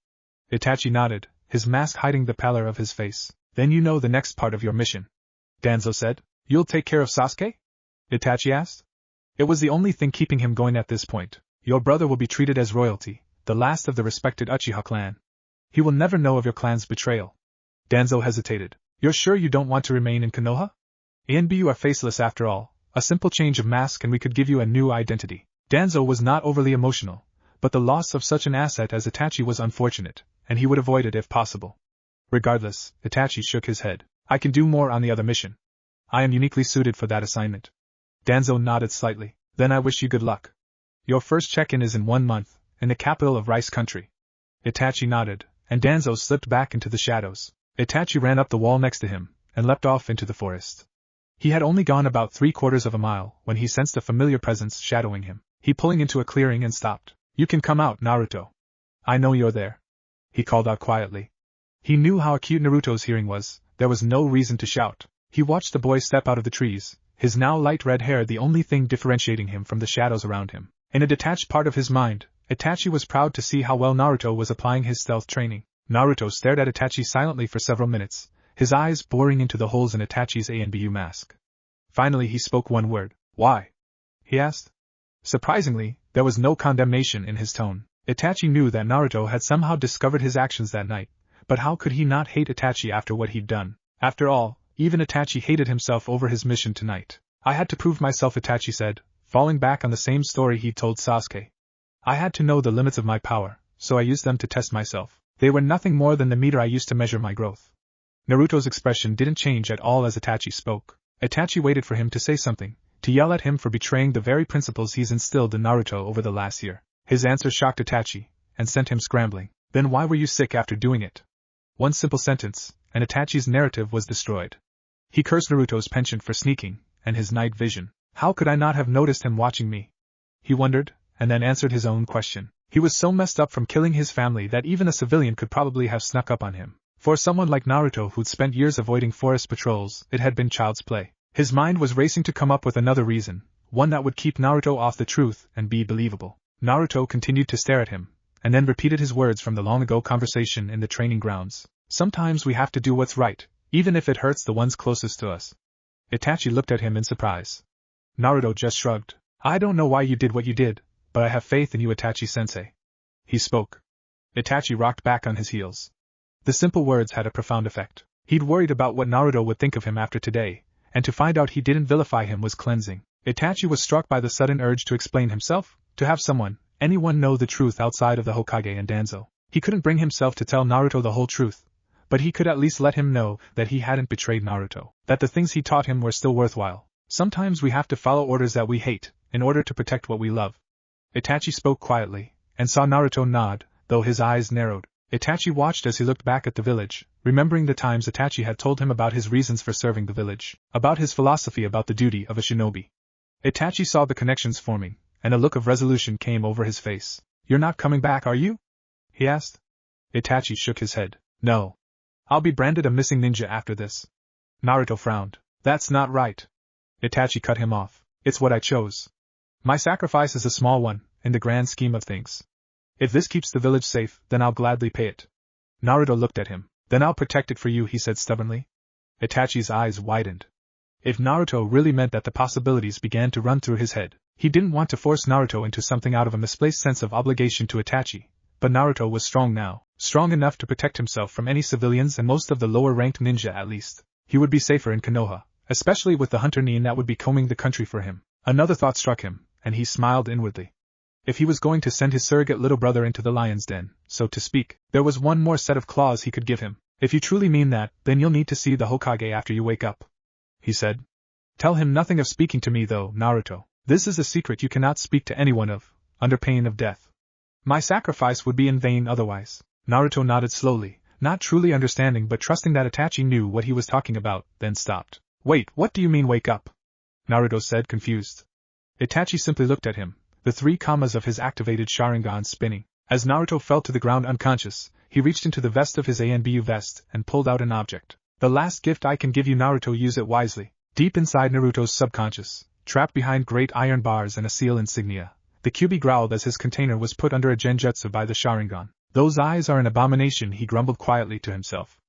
Itachi nodded, his mask hiding the pallor of his face. Then you know the next part of your mission. Danzo said. You'll take care of Sasuke? Itachi asked. It was the only thing keeping him going at this point. Your brother will be treated as royalty, the last of the respected Uchiha clan. He will never know of your clan's betrayal. Danzo hesitated. You're sure you don't want to remain in Konoha? You are faceless after all, a simple change of mask and we could give you a new identity. Danzo was not overly emotional, but the loss of such an asset as Itachi was unfortunate, and he would avoid it if possible. Regardless, Itachi shook his head. I can do more on the other mission. I am uniquely suited for that assignment. Danzo nodded slightly. Then I wish you good luck. Your first check-in is in 1 month, in the capital of Rice Country. Itachi nodded, and Danzo slipped back into the shadows. Itachi ran up the wall next to him, and leapt off into the forest. He had only gone about 3/4 of a mile when he sensed a familiar presence shadowing him. He pulling into a clearing and stopped. You can come out, Naruto. I know you're there. He called out quietly. He knew how acute Naruto's hearing was, there was no reason to shout. He watched the boy step out of the trees, his now light red hair the only thing differentiating him from the shadows around him. In a detached part of his mind, Itachi was proud to see how well Naruto was applying his stealth training. Naruto stared at Itachi silently for several minutes, his eyes boring into the holes in Itachi's ANBU mask. Finally he spoke one word. Why? He asked. Surprisingly, there was no condemnation in his tone. Itachi knew that Naruto had somehow discovered his actions that night, but how could he not hate Itachi after what he'd done? After all, even Itachi hated himself over his mission tonight. I had to prove myself, Itachi said, falling back on the same story he'd told Sasuke. I had to know the limits of my power, so I used them to test myself. They were nothing more than the meter I used to measure my growth. Naruto's expression didn't change at all as Itachi spoke. Itachi waited for him to say something, to yell at him for betraying the very principles he's instilled in Naruto over the last year. His answer shocked Itachi, and sent him scrambling. Then why were you sick after doing it? One simple sentence, and Itachi's narrative was destroyed. He cursed Naruto's penchant for sneaking, and his night vision. How could I not have noticed him watching me? He wondered, and then answered his own question. He was so messed up from killing his family that even a civilian could probably have snuck up on him. For someone like Naruto who'd spent years avoiding forest patrols, it had been child's play. His mind was racing to come up with another reason, one that would keep Naruto off the truth and be believable. Naruto continued to stare at him, and then repeated his words from the long-ago conversation in the training grounds. Sometimes we have to do what's right, even if it hurts the ones closest to us. Itachi looked at him in surprise. Naruto just shrugged. I don't know why you did what you did, but I have faith in you, Itachi-sensei. He spoke. Itachi rocked back on his heels. The simple words had a profound effect. He'd worried about what Naruto would think of him after today, and to find out he didn't vilify him was cleansing. Itachi was struck by the sudden urge to explain himself, to have anyone know the truth outside of the Hokage and Danzo. He couldn't bring himself to tell Naruto the whole truth, but he could at least let him know that he hadn't betrayed Naruto, that the things he taught him were still worthwhile. Sometimes we have to follow orders that we hate, in order to protect what we love. Itachi spoke quietly, and saw Naruto nod, though his eyes narrowed. Itachi watched as he looked back at the village, remembering the times Itachi had told him about his reasons for serving the village, about his philosophy about the duty of a shinobi. Itachi saw the connections forming, and a look of resolution came over his face. You're not coming back, are you? He asked. Itachi shook his head. No. I'll be branded a missing ninja after this. Naruto frowned. That's not right. Itachi cut him off. It's what I chose. My sacrifice is a small one, in the grand scheme of things. If this keeps the village safe, then I'll gladly pay it. Naruto looked at him. Then I'll protect it for you, he said stubbornly. Itachi's eyes widened. If Naruto really meant that, the possibilities began to run through his head. He didn't want to force Naruto into something out of a misplaced sense of obligation to Itachi, but Naruto was strong now, strong enough to protect himself from any civilians and most of the lower-ranked ninja at least. He would be safer in Konoha, especially with the hunter Nin that would be combing the country for him. Another thought struck him, and he smiled inwardly. If he was going to send his surrogate little brother into the lion's den, so to speak, there was one more set of claws he could give him. If you truly mean that, then you'll need to see the Hokage after you wake up, he said. Tell him nothing of speaking to me though, Naruto. This is a secret you cannot speak to anyone of, under pain of death. My sacrifice would be in vain otherwise. Naruto nodded slowly, not truly understanding but trusting that Itachi knew what he was talking about, then stopped. Wait, what do you mean wake up? Naruto said, confused. Itachi simply looked at him, the 3 commas of his activated sharingan spinning. As Naruto fell to the ground unconscious, he reached into the vest of his ANBU vest and pulled out an object. The last gift I can give you, Naruto, use it wisely. Deep inside Naruto's subconscious, trapped behind great iron bars and a seal insignia, the Kyuubi growled as his container was put under a genjutsu by the sharingan. Those eyes are an abomination, he grumbled quietly to himself.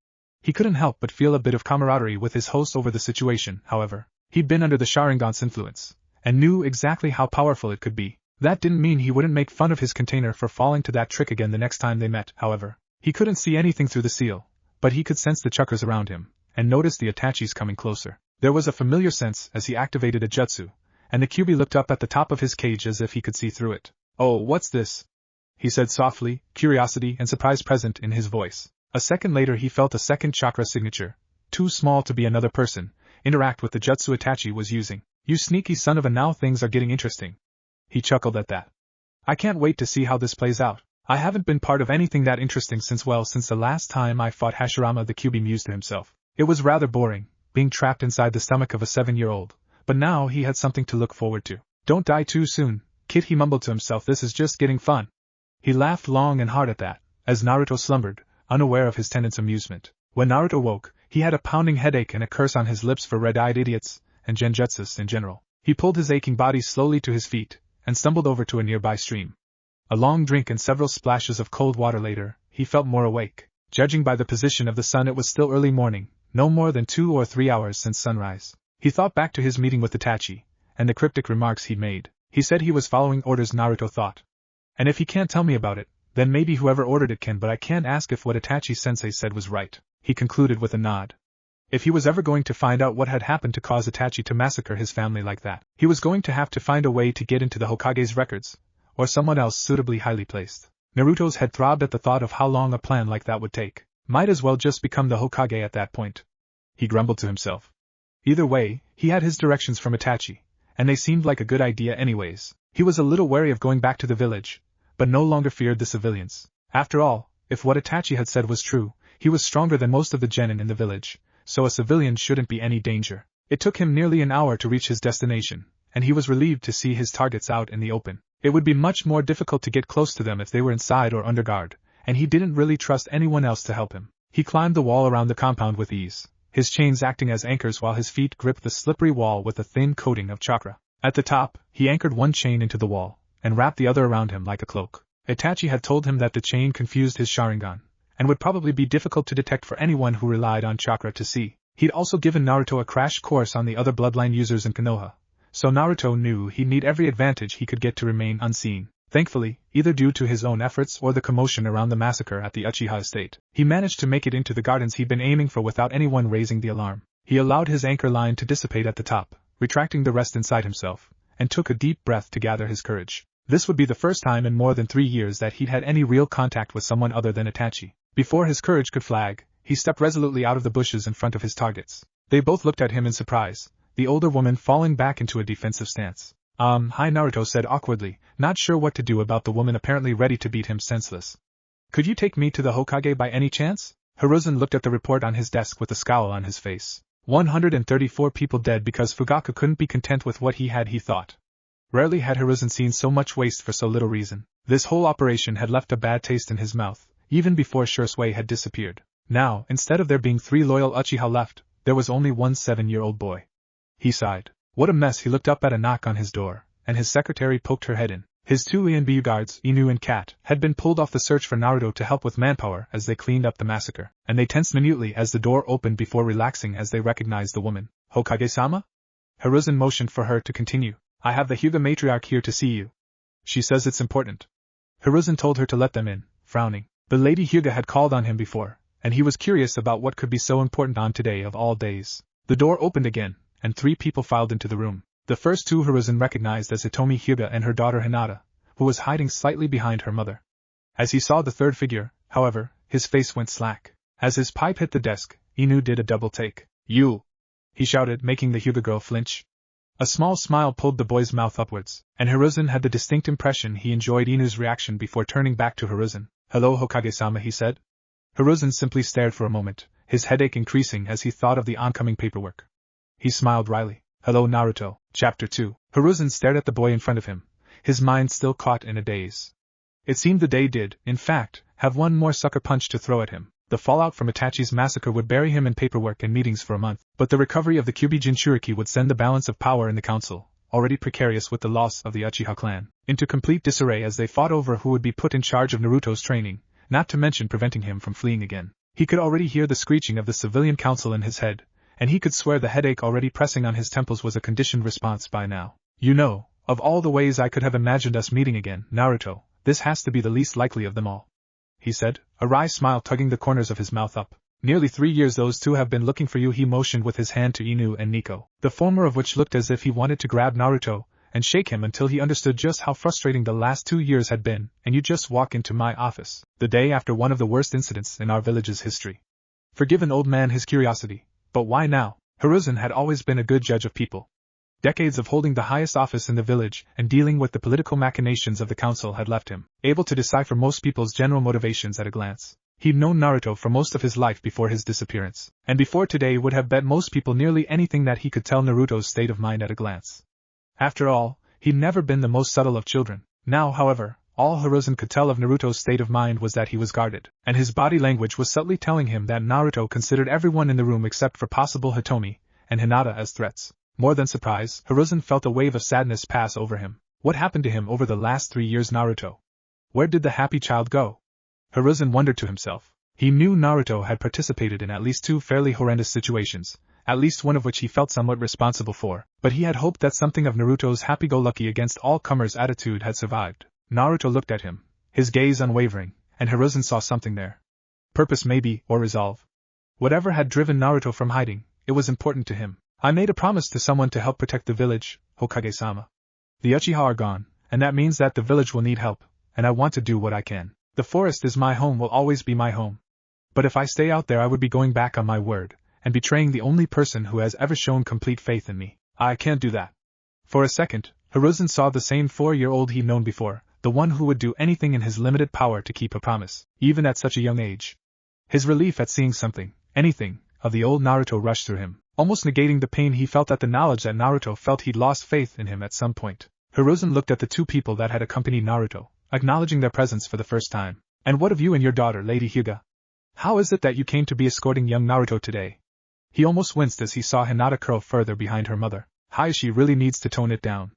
He couldn't help but feel a bit of camaraderie with his host over the situation, however. He'd been under the sharingan's influence, and knew exactly how powerful it could be. That didn't mean he wouldn't make fun of his container for falling to that trick again the next time they met, however. He couldn't see anything through the seal, but he could sense the chakras around him, and notice the Itachis coming closer. There was a familiar sense as he activated a jutsu, and the Kyuubi looked up at the top of his cage as if he could see through it. Oh, what's this? He said softly, curiosity and surprise present in his voice. A second later he felt a second chakra signature, too small to be another person, interact with the jutsu Itachi was using. You sneaky son of a, now things are getting interesting. He chuckled at that. I can't wait to see how this plays out. I haven't been part of anything that interesting since the last time I fought Hashirama, the Kyuubi mused to himself. It was rather boring, being trapped inside the stomach of a 7-year-old, but now he had something to look forward to. Don't die too soon, kid, he mumbled to himself, this is just getting fun. He laughed long and hard at that, as Naruto slumbered, unaware of his tenant's amusement. When Naruto woke, he had a pounding headache and a curse on his lips for red-eyed idiots, and genjutsus in general. He pulled his aching body slowly to his feet, and stumbled over to a nearby stream. A long drink and several splashes of cold water later, he felt more awake. Judging by the position of the sun, it was still early morning, no more than 2 or 3 hours since sunrise. He thought back to his meeting with Itachi, and the cryptic remarks he'd made. He said he was following orders, Naruto thought. And if he can't tell me about it, then maybe whoever ordered it can, but I can't ask if what Itachi-sensei said was right, he concluded with a nod. If he was ever going to find out what had happened to cause Itachi to massacre his family like that, he was going to have to find a way to get into the Hokage's records, or someone else suitably highly placed. Naruto's head throbbed at the thought of how long a plan like that would take. Might as well just become the Hokage at that point, he grumbled to himself. Either way, he had his directions from Itachi, and they seemed like a good idea anyways. He was a little wary of going back to the village, but no longer feared the civilians. After all, if what Itachi had said was true, he was stronger than most of the genin in the village, so a civilian shouldn't be any danger. It took him nearly an hour to reach his destination, and he was relieved to see his targets out in the open. It would be much more difficult to get close to them if they were inside or under guard, and he didn't really trust anyone else to help him. He climbed the wall around the compound with ease, his chains acting as anchors while his feet gripped the slippery wall with a thin coating of chakra. At the top, he anchored one chain into the wall, and wrapped the other around him like a cloak. Itachi had told him that the chain confused his sharingan, and would probably be difficult to detect for anyone who relied on chakra to see. He'd also given Naruto a crash course on the other bloodline users in Konoha, so Naruto knew he'd need every advantage he could get to remain unseen. Thankfully, either due to his own efforts or the commotion around the massacre at the Uchiha estate, he managed to make it into the gardens he'd been aiming for without anyone raising the alarm. He allowed his anchor line to dissipate at the top, retracting the rest inside himself, and took a deep breath to gather his courage. This would be the first time in more than 3 years that he'd had any real contact with someone other than Itachi. Before his courage could flag, he stepped resolutely out of the bushes in front of his targets. They both looked at him in surprise, the older woman falling back into a defensive stance. Hi, Naruto said awkwardly, not sure what to do about the woman apparently ready to beat him senseless. Could you take me to the Hokage by any chance? Hiruzen looked at the report on his desk with a scowl on his face. 134 people dead because Fugaku couldn't be content with what he thought. Rarely had Hiruzen seen so much waste for so little reason. This whole operation had left a bad taste in his mouth, even before Shursui had disappeared. Now, instead of there being 3 loyal Uchiha left, there was only one 7-year-old boy. He sighed. What a mess. He looked up at a knock on his door, and his secretary poked her head in. His 2 ENBU guards, Inu and Kat, had been pulled off the search for Naruto to help with manpower as they cleaned up the massacre, and they tensed minutely as the door opened before relaxing as they recognized the woman. Hokage-sama? Hiruzen motioned for her to continue. I have the Hyuga matriarch here to see you. She says it's important. Hiruzen told her to let them in, frowning. The Lady Hyuga had called on him before, and he was curious about what could be so important on today of all days. The door opened again, and 3 people filed into the room. The first 2 Hiruzen recognized as Hitomi Hyuga and her daughter Hinata, who was hiding slightly behind her mother. As he saw the third figure, however, his face went slack. As his pipe hit the desk, Inu did a double take. You! He shouted, making the Hyuga girl flinch. A small smile pulled the boy's mouth upwards, and Hiruzen had the distinct impression he enjoyed Inu's reaction before turning back to Hiruzen. Hello, Hokage-sama, he said. Hiruzen simply stared for a moment, his headache increasing as he thought of the oncoming paperwork. He smiled wryly. Hello, Naruto. Chapter 2. Hiruzen stared at the boy in front of him, his mind still caught in a daze. It seemed the day did, in fact, have one more sucker punch to throw at him. The fallout from Itachi's massacre would bury him in paperwork and meetings for a month, but the recovery of the Kyubi Jinchuriki would send the balance of power in the council, already precarious with the loss of the Uchiha clan, into complete disarray as they fought over who would be put in charge of Naruto's training, not to mention preventing him from fleeing again. He could already hear the screeching of the civilian council in his head, and he could swear the headache already pressing on his temples was a conditioned response by now. You know, of all the ways I could have imagined us meeting again, Naruto, this has to be the least likely of them all, he said, a wry smile tugging the corners of his mouth up. Nearly 3 years those two have been looking for you. He motioned with his hand to Inu and Nico, the former of which looked as if he wanted to grab Naruto and shake him until he understood just how frustrating the last 2 years had been. And you just walk into my office, the day after one of the worst incidents in our village's history. Forgive an old man his curiosity, but why now? Hiruzen had always been a good judge of people. Decades of holding the highest office in the village and dealing with the political machinations of the council had left him able to decipher most people's general motivations at a glance. He'd known Naruto for most of his life before his disappearance, and before today would have bet most people nearly anything that he could tell Naruto's state of mind at a glance. After all, he'd never been the most subtle of children. Now, however, all Hiruzen could tell of Naruto's state of mind was that he was guarded, and his body language was subtly telling him that Naruto considered everyone in the room except for possible Hitomi and Hinata as threats. More than surprise, Hiruzen felt a wave of sadness pass over him. What happened to him over the last 3 years, Naruto? Where did the happy child go? Hiruzen wondered to himself. He knew Naruto had participated in at least 2 fairly horrendous situations, at least one of which he felt somewhat responsible for, but he had hoped that something of Naruto's happy-go-lucky against all comers attitude had survived. Naruto looked at him, his gaze unwavering, and Hiruzen saw something there. Purpose maybe, or resolve. Whatever had driven Naruto from hiding, it was important to him. I made a promise to someone to help protect the village, Hokage-sama. The Uchiha are gone, and that means that the village will need help, and I want to do what I can. The forest is my home, will always be my home. But if I stay out there I would be going back on my word, and betraying the only person who has ever shown complete faith in me. I can't do that. For a second, Hiruzen saw the same 4-year-old he'd known before, the one who would do anything in his limited power to keep a promise, even at such a young age. His relief at seeing something, anything, of the old Naruto rushed through him, almost negating the pain he felt at the knowledge that Naruto felt he'd lost faith in him at some point. Hiruzen looked at the two people that had accompanied Naruto, acknowledging their presence for the first time. And what of you and your daughter, Lady Hyuga? How is it that you came to be escorting young Naruto today? He almost winced as he saw Hinata curl further behind her mother. Hayashi really needs to tone it down.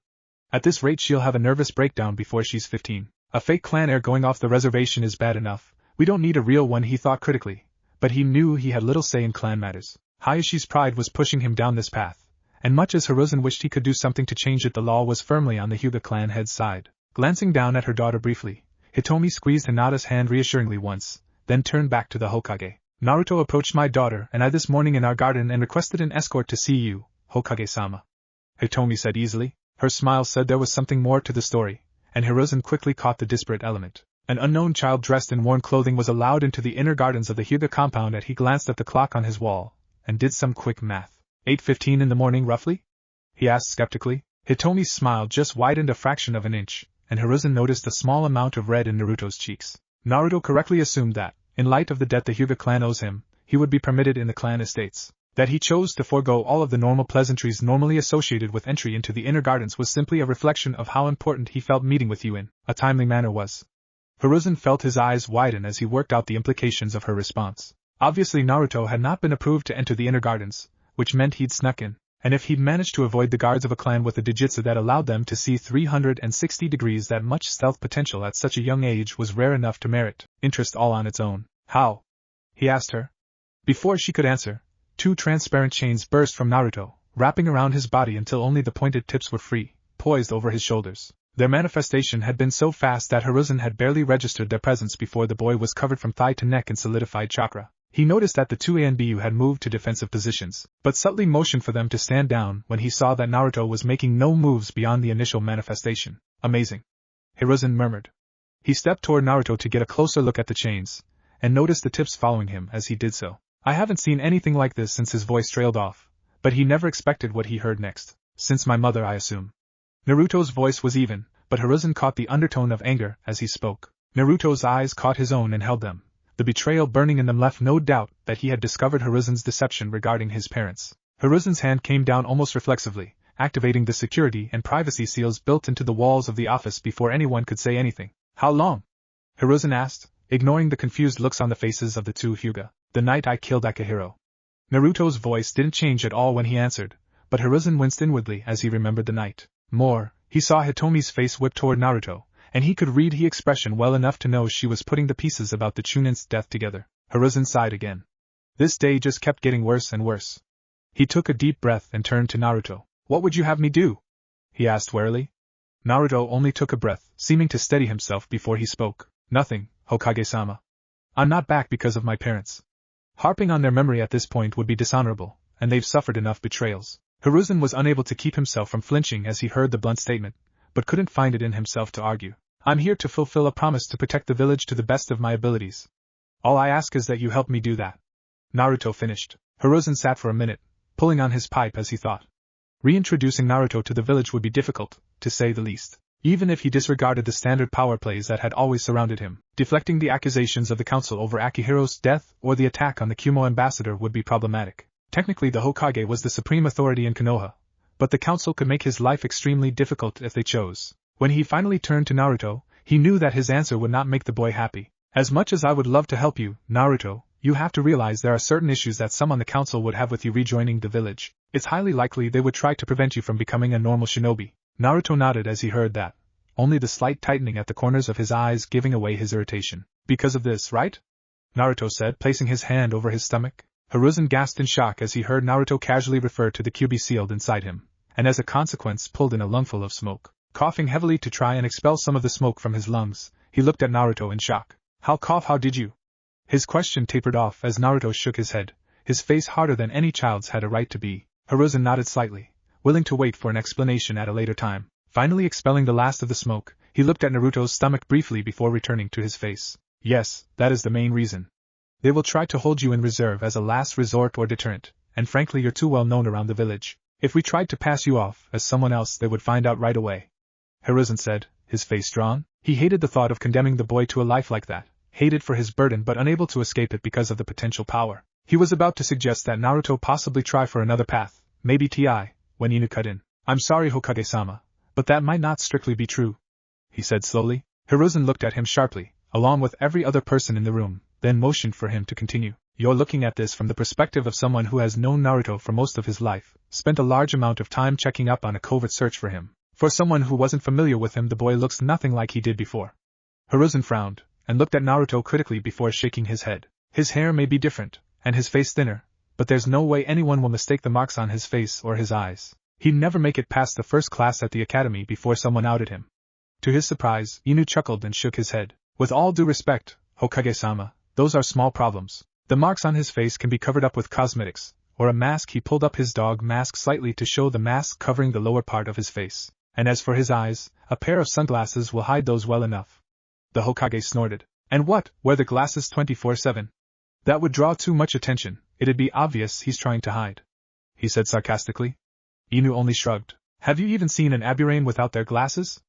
At this rate she'll have a nervous breakdown before she's 15. A fake clan heir going off the reservation is bad enough. We don't need a real one, he thought critically. But he knew he had little say in clan matters. Hayashi's pride was pushing him down this path, and much as Hiruzen wished he could do something to change it, the law was firmly on the Hyuga clan head's side. Glancing down at her daughter briefly, Hitomi squeezed Hinata's hand reassuringly once, then turned back to the Hokage. Naruto approached my daughter and I this morning in our garden and requested an escort to see you, Hokage-sama. Hitomi said easily. Her smile said there was something more to the story, and Hiruzen quickly caught the disparate element. An unknown child dressed in worn clothing was allowed into the inner gardens of the Hyuga compound, and he glanced at the clock on his wall, and did some quick math. 8:15 in the morning roughly? He asked skeptically. Hitomi's smile just widened a fraction of an inch, and Hiruzen noticed a small amount of red in Naruto's cheeks. Naruto correctly assumed that, in light of the debt the Hyuga clan owes him, he would be permitted in the clan estates. That he chose to forego all of the normal pleasantries normally associated with entry into the inner gardens was simply a reflection of how important he felt meeting with you in a timely manner was. Hiruzen felt his eyes widen as he worked out the implications of her response. Obviously Naruto had not been approved to enter the inner gardens, which meant he'd snuck in, and if he'd managed to avoid the guards of a clan with a dijutsu that allowed them to see 360 degrees, that much stealth potential at such a young age was rare enough to merit interest all on its own. How? He asked her. Before she could answer, two transparent chains burst from Naruto, wrapping around his body until only the pointed tips were free, poised over his shoulders. Their manifestation had been so fast that Hiruzen had barely registered their presence before the boy was covered from thigh to neck in solidified chakra. He noticed that the two Anbu had moved to defensive positions, but subtly motioned for them to stand down when he saw that Naruto was making no moves beyond the initial manifestation. Amazing. Hiruzen murmured. He stepped toward Naruto to get a closer look at the chains, and noticed the tips following him as he did so. I haven't seen anything like this since. His voice trailed off, but he never expected what he heard next. Since my mother, I assume. Naruto's voice was even, but Hiruzen caught the undertone of anger as he spoke. Naruto's eyes caught his own and held them. The betrayal burning in them left no doubt that he had discovered Hiruzen's deception regarding his parents. Hiruzen's hand came down almost reflexively, activating the security and privacy seals built into the walls of the office before anyone could say anything. How long? Hiruzen asked, ignoring the confused looks on the faces of the two Hyuga. The night I killed Akihiro. Naruto's voice didn't change at all when he answered, but Hiruzen winced inwardly as he remembered the night. More, he saw Hitomi's face whip toward Naruto, and he could read the expression well enough to know she was putting the pieces about the Chunin's death together. Hiruzen sighed again. This day just kept getting worse and worse. He took a deep breath and turned to Naruto. What would you have me do? He asked warily. Naruto only took a breath, seeming to steady himself before he spoke. Nothing, Hokage-sama. I'm not back because of my parents. Harping on their memory at this point would be dishonorable, and they've suffered enough betrayals. Hiruzen was unable to keep himself from flinching as he heard the blunt statement, but couldn't find it in himself to argue. I'm here to fulfill a promise to protect the village to the best of my abilities. All I ask is that you help me do that. Naruto finished. Hiruzen sat for a minute, pulling on his pipe as he thought. Reintroducing Naruto to the village would be difficult, to say the least. Even if he disregarded the standard power plays that had always surrounded him, deflecting the accusations of the council over Akihiro's death or the attack on the Kumo ambassador would be problematic. Technically the Hokage was the supreme authority in Konoha, but the council could make his life extremely difficult if they chose. When he finally turned to Naruto, he knew that his answer would not make the boy happy. As much as I would love to help you, Naruto, you have to realize there are certain issues that some on the council would have with you rejoining the village. It's highly likely they would try to prevent you from becoming a normal shinobi. Naruto nodded as he heard that, only the slight tightening at the corners of his eyes giving away his irritation. Because of this, right? Naruto said, placing his hand over his stomach. Hiruzen gasped in shock as he heard Naruto casually refer to the QB sealed inside him, and as a consequence pulled in a lungful of smoke. Coughing heavily to try and expel some of the smoke from his lungs, he looked at Naruto in shock. How did you? His question tapered off as Naruto shook his head, his face harder than any child's had a right to be. Hiruzen nodded slightly, willing to wait for an explanation at a later time. Finally expelling the last of the smoke, he looked at Naruto's stomach briefly before returning to his face. Yes, that is the main reason. They will try to hold you in reserve as a last resort or deterrent, and frankly you're too well known around the village. If we tried to pass you off as someone else they would find out right away. Hiruzen said, his face drawn. He hated the thought of condemning the boy to a life like that, hated for his burden but unable to escape it because of the potential power. He was about to suggest that Naruto possibly try for another path, maybe TI, when Inu cut in. "I'm sorry, Hokage-sama, but that might not strictly be true," he said slowly. Hiruzen looked at him sharply, along with every other person in the room, then motioned for him to continue. "You're looking at this from the perspective of someone who has known Naruto for most of his life, spent a large amount of time checking up on a covert search for him. For someone who wasn't familiar with him, the boy looks nothing like he did before." Hiruzen frowned, and looked at Naruto critically before shaking his head. "His hair may be different, and his face thinner, but there's no way anyone will mistake the marks on his face or his eyes. He'd never make it past the first class at the academy before someone outed him." To his surprise, Inu chuckled and shook his head. "With all due respect, Hokage-sama, those are small problems. The marks on his face can be covered up with cosmetics, or a mask." He pulled up his dog mask slightly to show the mask covering the lower part of his face. "And as for his eyes, a pair of sunglasses will hide those well enough." The Hokage snorted. "And what, wear the glasses 24/7? That would draw too much attention, it'd be obvious he's trying to hide," he said sarcastically. Inu only shrugged. "Have you even seen an Aburame without their glasses?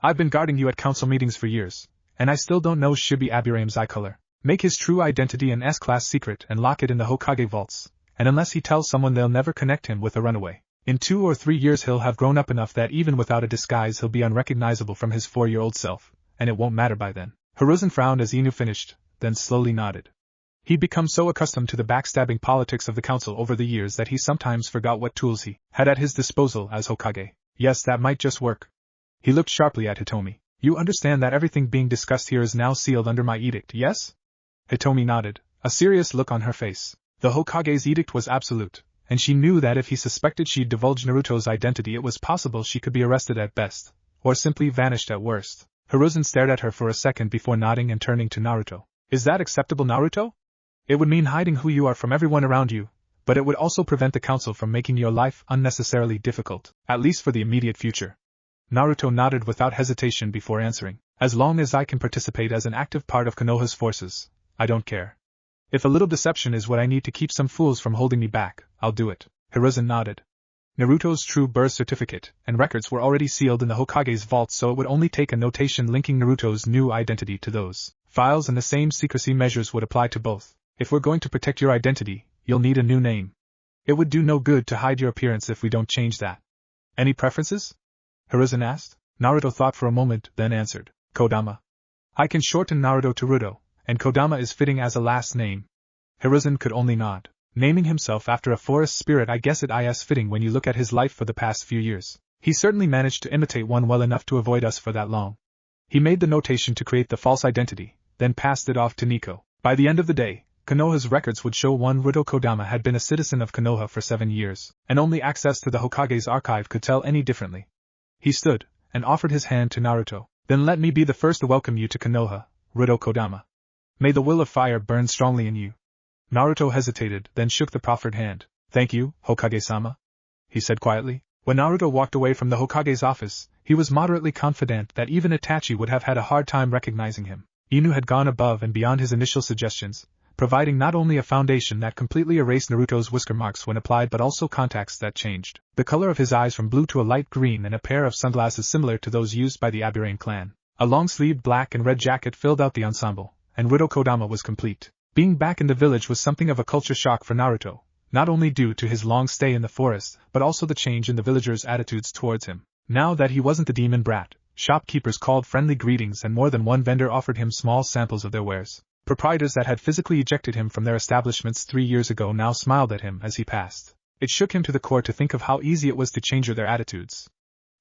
I've been guarding you at council meetings for years, and I still don't know Shibi Aburame's eye color. Make his true identity an S-class secret and lock it in the Hokage vaults, and unless he tells someone, they'll never connect him with a runaway. In 2 or 3 years he'll have grown up enough that even without a disguise he'll be unrecognizable from his 4-year-old self, and it won't matter by then." Hiruzen frowned as Inu finished, then slowly nodded. He'd become so accustomed to the backstabbing politics of the council over the years that he sometimes forgot what tools he had at his disposal as Hokage. "Yes, that might just work." He looked sharply at Hitomi. "You understand that everything being discussed here is now sealed under my edict, yes?" Hitomi nodded, a serious look on her face. The Hokage's edict was absolute, and she knew that if he suspected she'd divulged Naruto's identity, it was possible she could be arrested at best, or simply vanished at worst. Hiruzen stared at her for a second before nodding and turning to Naruto. "Is that acceptable, Naruto? It would mean hiding who you are from everyone around you, but it would also prevent the council from making your life unnecessarily difficult, at least for the immediate future." Naruto nodded without hesitation before answering. "As long as I can participate as an active part of Konoha's forces, I don't care. If a little deception is what I need to keep some fools from holding me back, I'll do it." Hiruzen nodded. Naruto's true birth certificate and records were already sealed in the Hokage's vault, so it would only take a notation linking Naruto's new identity to those files, and the same secrecy measures would apply to both. "If we're going to protect your identity, you'll need a new name. It would do no good to hide your appearance if we don't change that." "Any preferences?" Hiruzen asked. Naruto thought for a moment, then answered. "Kodama. I can shorten Naruto to Ruto, and Kodama is fitting as a last name." Hiruzen could only nod. Naming himself after a forest spirit, I guess it is fitting when you look at his life for the past few years. He certainly managed to imitate one well enough to avoid us for that long. He made the notation to create the false identity, then passed it off to Nico. By the end of the day, Konoha's records would show one Ruto Kodama had been a citizen of Konoha for 7 years, and only access to the Hokage's archive could tell any differently. He stood, and offered his hand to Naruto. "Then let me be the first to welcome you to Konoha, Ruto Kodama. May the will of fire burn strongly in you." Naruto hesitated, then shook the proffered hand. "Thank you, Hokage-sama," he said quietly. When Naruto walked away from the Hokage's office, he was moderately confident that even Itachi would have had a hard time recognizing him. Inu had gone above and beyond his initial suggestions, providing not only a foundation that completely erased Naruto's whisker marks when applied but also contacts that changed the color of his eyes from blue to a light green, and a pair of sunglasses similar to those used by the Aburame clan. A long-sleeved black and red jacket filled out the ensemble, and Ruto Kodama was complete. Being back in the village was something of a culture shock for Naruto, not only due to his long stay in the forest, but also the change in the villagers' attitudes towards him. Now that he wasn't the demon brat, shopkeepers called friendly greetings, and more than one vendor offered him small samples of their wares. Proprietors that had physically ejected him from their establishments 3 years ago now smiled at him as he passed. It shook him to the core to think of how easy it was to change their attitudes.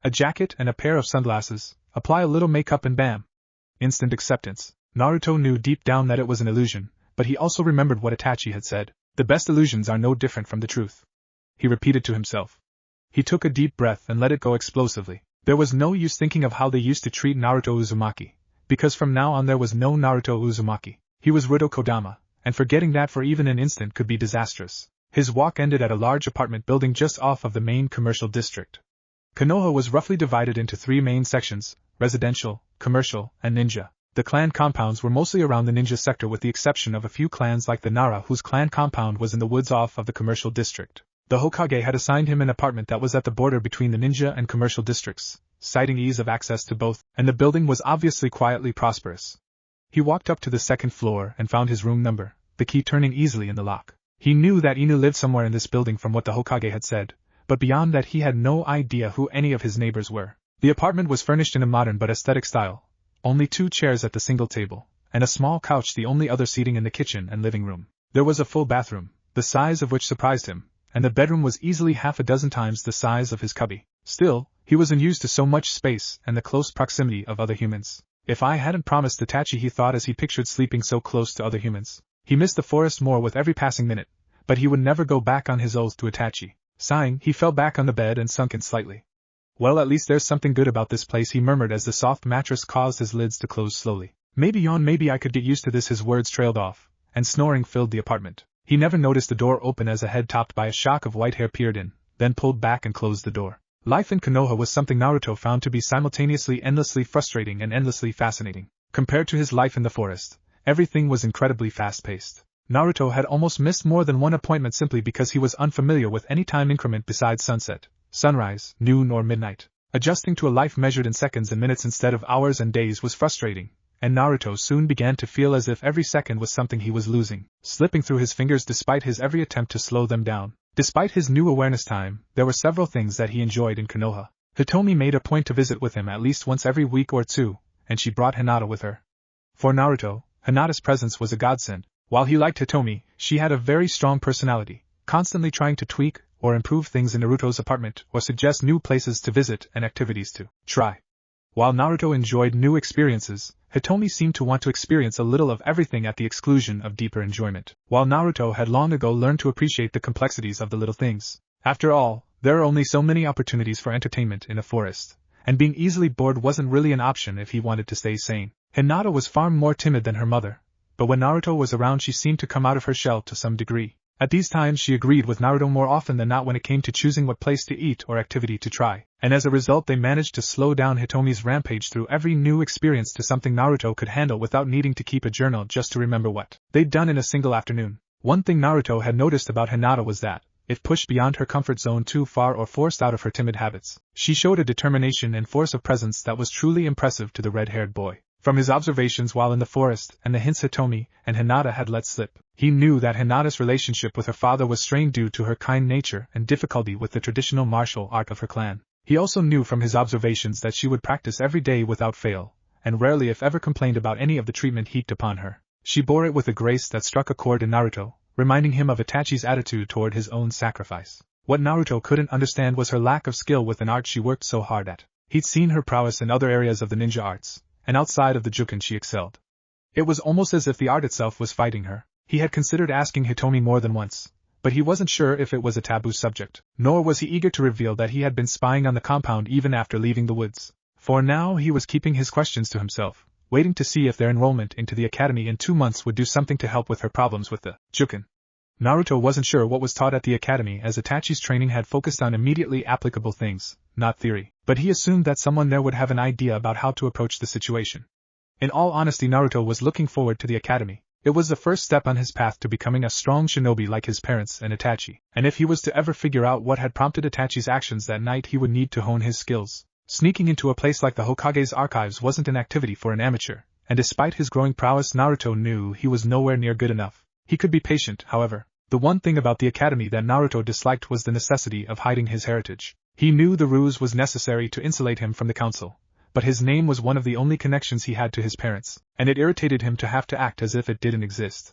A jacket and a pair of sunglasses, apply a little makeup and bam. Instant acceptance. Naruto knew deep down that it was an illusion, but he also remembered what Itachi had said. The best illusions are no different from the truth. He repeated to himself. He took a deep breath and let it go explosively. There was no use thinking of how they used to treat Naruto Uzumaki, because from now on there was no Naruto Uzumaki. He was Ruto Kodama, and forgetting that for even an instant could be disastrous. His walk ended at a large apartment building just off of the main commercial district. Konoha was roughly divided into 3 main sections: residential, commercial, and ninja. The clan compounds were mostly around the ninja sector, with the exception of a few clans like the Nara, whose clan compound was in the woods off of the commercial district. The Hokage had assigned him an apartment that was at the border between the ninja and commercial districts, citing ease of access to both, and the building was obviously quietly prosperous. He walked up to the second floor and found his room number, the key turning easily in the lock. He knew that Inu lived somewhere in this building from what the Hokage had said, but beyond that he had no idea who any of his neighbors were. The apartment was furnished in a modern but aesthetic style, only 2 chairs at the single table, and a small couch the only other seating in the kitchen and living room. There was a full bathroom, the size of which surprised him, and the bedroom was easily half a dozen times the size of his cubby. Still, he was unused to so much space and the close proximity of other humans. If I hadn't promised Itachi, he thought as he pictured sleeping so close to other humans. He missed the forest more with every passing minute, but he would never go back on his oath to Itachi. Sighing, he fell back on the bed and sunk in slightly. Well, at least there's something good about this place, he murmured as the soft mattress caused his lids to close slowly. Maybe I could get used to this. His words trailed off, and snoring filled the apartment. He never noticed the door open as a head topped by a shock of white hair peered in, then pulled back and closed the door. Life in Konoha was something Naruto found to be simultaneously endlessly frustrating and endlessly fascinating. Compared to his life in the forest, everything was incredibly fast-paced. Naruto had almost missed more than one appointment simply because he was unfamiliar with any time increment besides sunset, sunrise, noon or midnight. Adjusting to a life measured in seconds and minutes instead of hours and days was frustrating, and Naruto soon began to feel as if every second was something he was losing, slipping through his fingers despite his every attempt to slow them down. Despite his new awareness time, there were several things that he enjoyed in Konoha. Hitomi made a point to visit with him at least once every week or two, and she brought Hinata with her. For Naruto, Hinata's presence was a godsend. While he liked Hitomi, she had a very strong personality, constantly trying to tweak or improve things in Naruto's apartment or suggest new places to visit and activities to try. While Naruto enjoyed new experiences, Hitomi seemed to want to experience a little of everything at the exclusion of deeper enjoyment. While Naruto had long ago learned to appreciate the complexities of the little things. After all, there are only so many opportunities for entertainment in a forest, and being easily bored wasn't really an option if he wanted to stay sane. Hinata was far more timid than her mother, but when Naruto was around she seemed to come out of her shell to some degree. At these times she agreed with Naruto more often than not when it came to choosing what place to eat or activity to try, and as a result they managed to slow down Hitomi's rampage through every new experience to something Naruto could handle without needing to keep a journal just to remember what they'd done in a single afternoon. One thing Naruto had noticed about Hinata was that, if pushed beyond her comfort zone too far or forced out of her timid habits, she showed a determination and force of presence that was truly impressive to the red-haired boy. From his observations while in the forest and the hints Hitomi and Hinata had let slip, he knew that Hinata's relationship with her father was strained due to her kind nature and difficulty with the traditional martial art of her clan. He also knew from his observations that she would practice every day without fail, and rarely if ever complained about any of the treatment heaped upon her. She bore it with a grace that struck a chord in Naruto, reminding him of Itachi's attitude toward his own sacrifice. What Naruto couldn't understand was her lack of skill with an art she worked so hard at. He'd seen her prowess in other areas of the ninja arts, and outside of the Juken she excelled. It was almost as if the art itself was fighting her. He had considered asking Hitomi more than once, but he wasn't sure if it was a taboo subject, nor was he eager to reveal that he had been spying on the compound even after leaving the woods. For now he was keeping his questions to himself, waiting to see if their enrollment into the academy in 2 months would do something to help with her problems with the Juken. Naruto wasn't sure what was taught at the academy as Itachi's training had focused on immediately applicable things, not theory, but he assumed that someone there would have an idea about how to approach the situation. In all honesty, Naruto was looking forward to the academy. It was the first step on his path to becoming a strong shinobi like his parents and Itachi, and if he was to ever figure out what had prompted Itachi's actions that night he would need to hone his skills. Sneaking into a place like the Hokage's archives wasn't an activity for an amateur, and despite his growing prowess Naruto knew he was nowhere near good enough. He could be patient, however. The one thing about the academy that Naruto disliked was the necessity of hiding his heritage. He knew the ruse was necessary to insulate him from the council, but his name was one of the only connections he had to his parents, and it irritated him to have to act as if it didn't exist.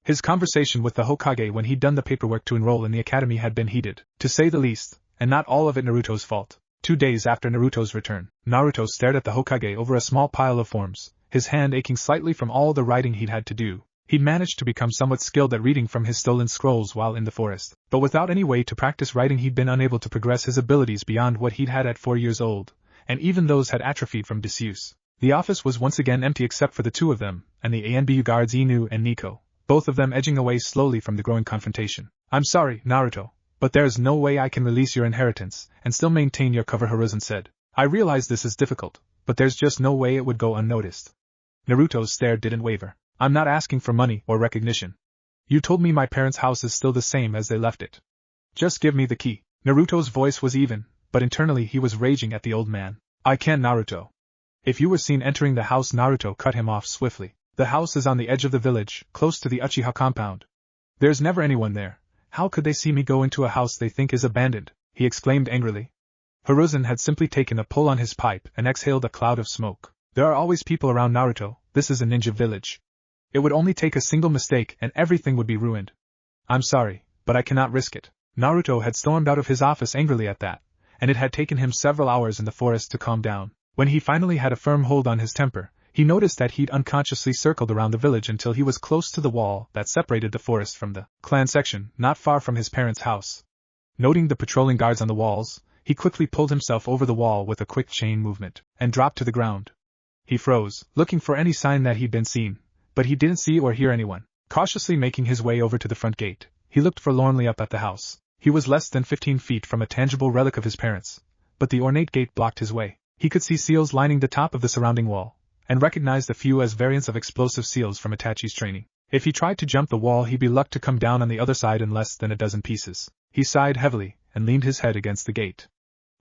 His conversation with the Hokage when he'd done the paperwork to enroll in the academy had been heated, to say the least, and not all of it Naruto's fault. 2 days after Naruto's return, Naruto stared at the Hokage over a small pile of forms, his hand aching slightly from all the writing he'd had to do. He'd managed to become somewhat skilled at reading from his stolen scrolls while in the forest, but without any way to practice writing he'd been unable to progress his abilities beyond what he'd had at 4 years old, and even those had atrophied from disuse. The office was once again empty except for the 2 of them, and the ANBU guards Inu and Nico, both of them edging away slowly from the growing confrontation. "I'm sorry, Naruto, but there's no way I can release your inheritance and still maintain your cover," Hiruzen said. "I realize this is difficult, but there's just no way it would go unnoticed." Naruto's stare didn't waver. "I'm not asking for money or recognition. You told me my parents' house is still the same as they left it. Just give me the key." Naruto's voice was even, but internally he was raging at the old man. I can't, Naruto. If you were seen entering the house, Naruto cut him off swiftly. The house is on the edge of the village, close to the Uchiha compound. There's never anyone there. How could they see me go into a house they think is abandoned? He exclaimed angrily. Hiruzen had simply taken a pull on his pipe and exhaled a cloud of smoke. There are always people around, Naruto. This is a ninja village. It would only take a single mistake and everything would be ruined. I'm sorry, but I cannot risk it. Naruto had stormed out of his office angrily at that, and it had taken him several hours in the forest to calm down. When he finally had a firm hold on his temper, he noticed that he'd unconsciously circled around the village until he was close to the wall that separated the forest from the clan section, not far from his parents' house. Noting the patrolling guards on the walls, he quickly pulled himself over the wall with a quick chain movement, and dropped to the ground. He froze, looking for any sign that he'd been seen, but he didn't see or hear anyone. Cautiously making his way over to the front gate, he looked forlornly up at the house. He was less than 15 feet from a tangible relic of his parents, but the ornate gate blocked his way. He could see seals lining the top of the surrounding wall, and recognized a few as variants of explosive seals from Itachi's training. If he tried to jump the wall, he'd be lucky to come down on the other side in less than a dozen pieces. He sighed heavily, and leaned his head against the gate.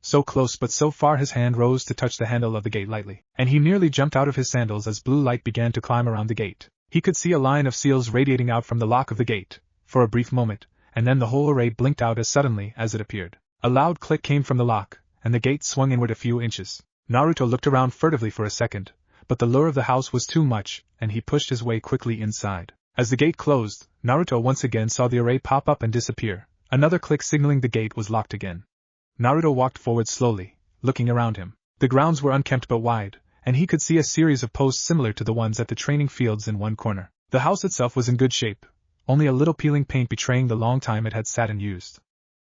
So close but so far his hand rose to touch the handle of the gate lightly, and he nearly jumped out of his sandals as blue light began to climb around the gate. He could see a line of seals radiating out from the lock of the gate, for a brief moment, and then the whole array blinked out as suddenly as it appeared. A loud click came from the lock, and the gate swung inward a few inches. Naruto looked around furtively for a second, but the lure of the house was too much, and he pushed his way quickly inside. As the gate closed, Naruto once again saw the array pop up and disappear, another click signaling the gate was locked again. Naruto walked forward slowly, looking around him. The grounds were unkempt but wide, and he could see a series of posts similar to the ones at the training fields in one corner. The house itself was in good shape, only a little peeling paint betraying the long time it had sat unused.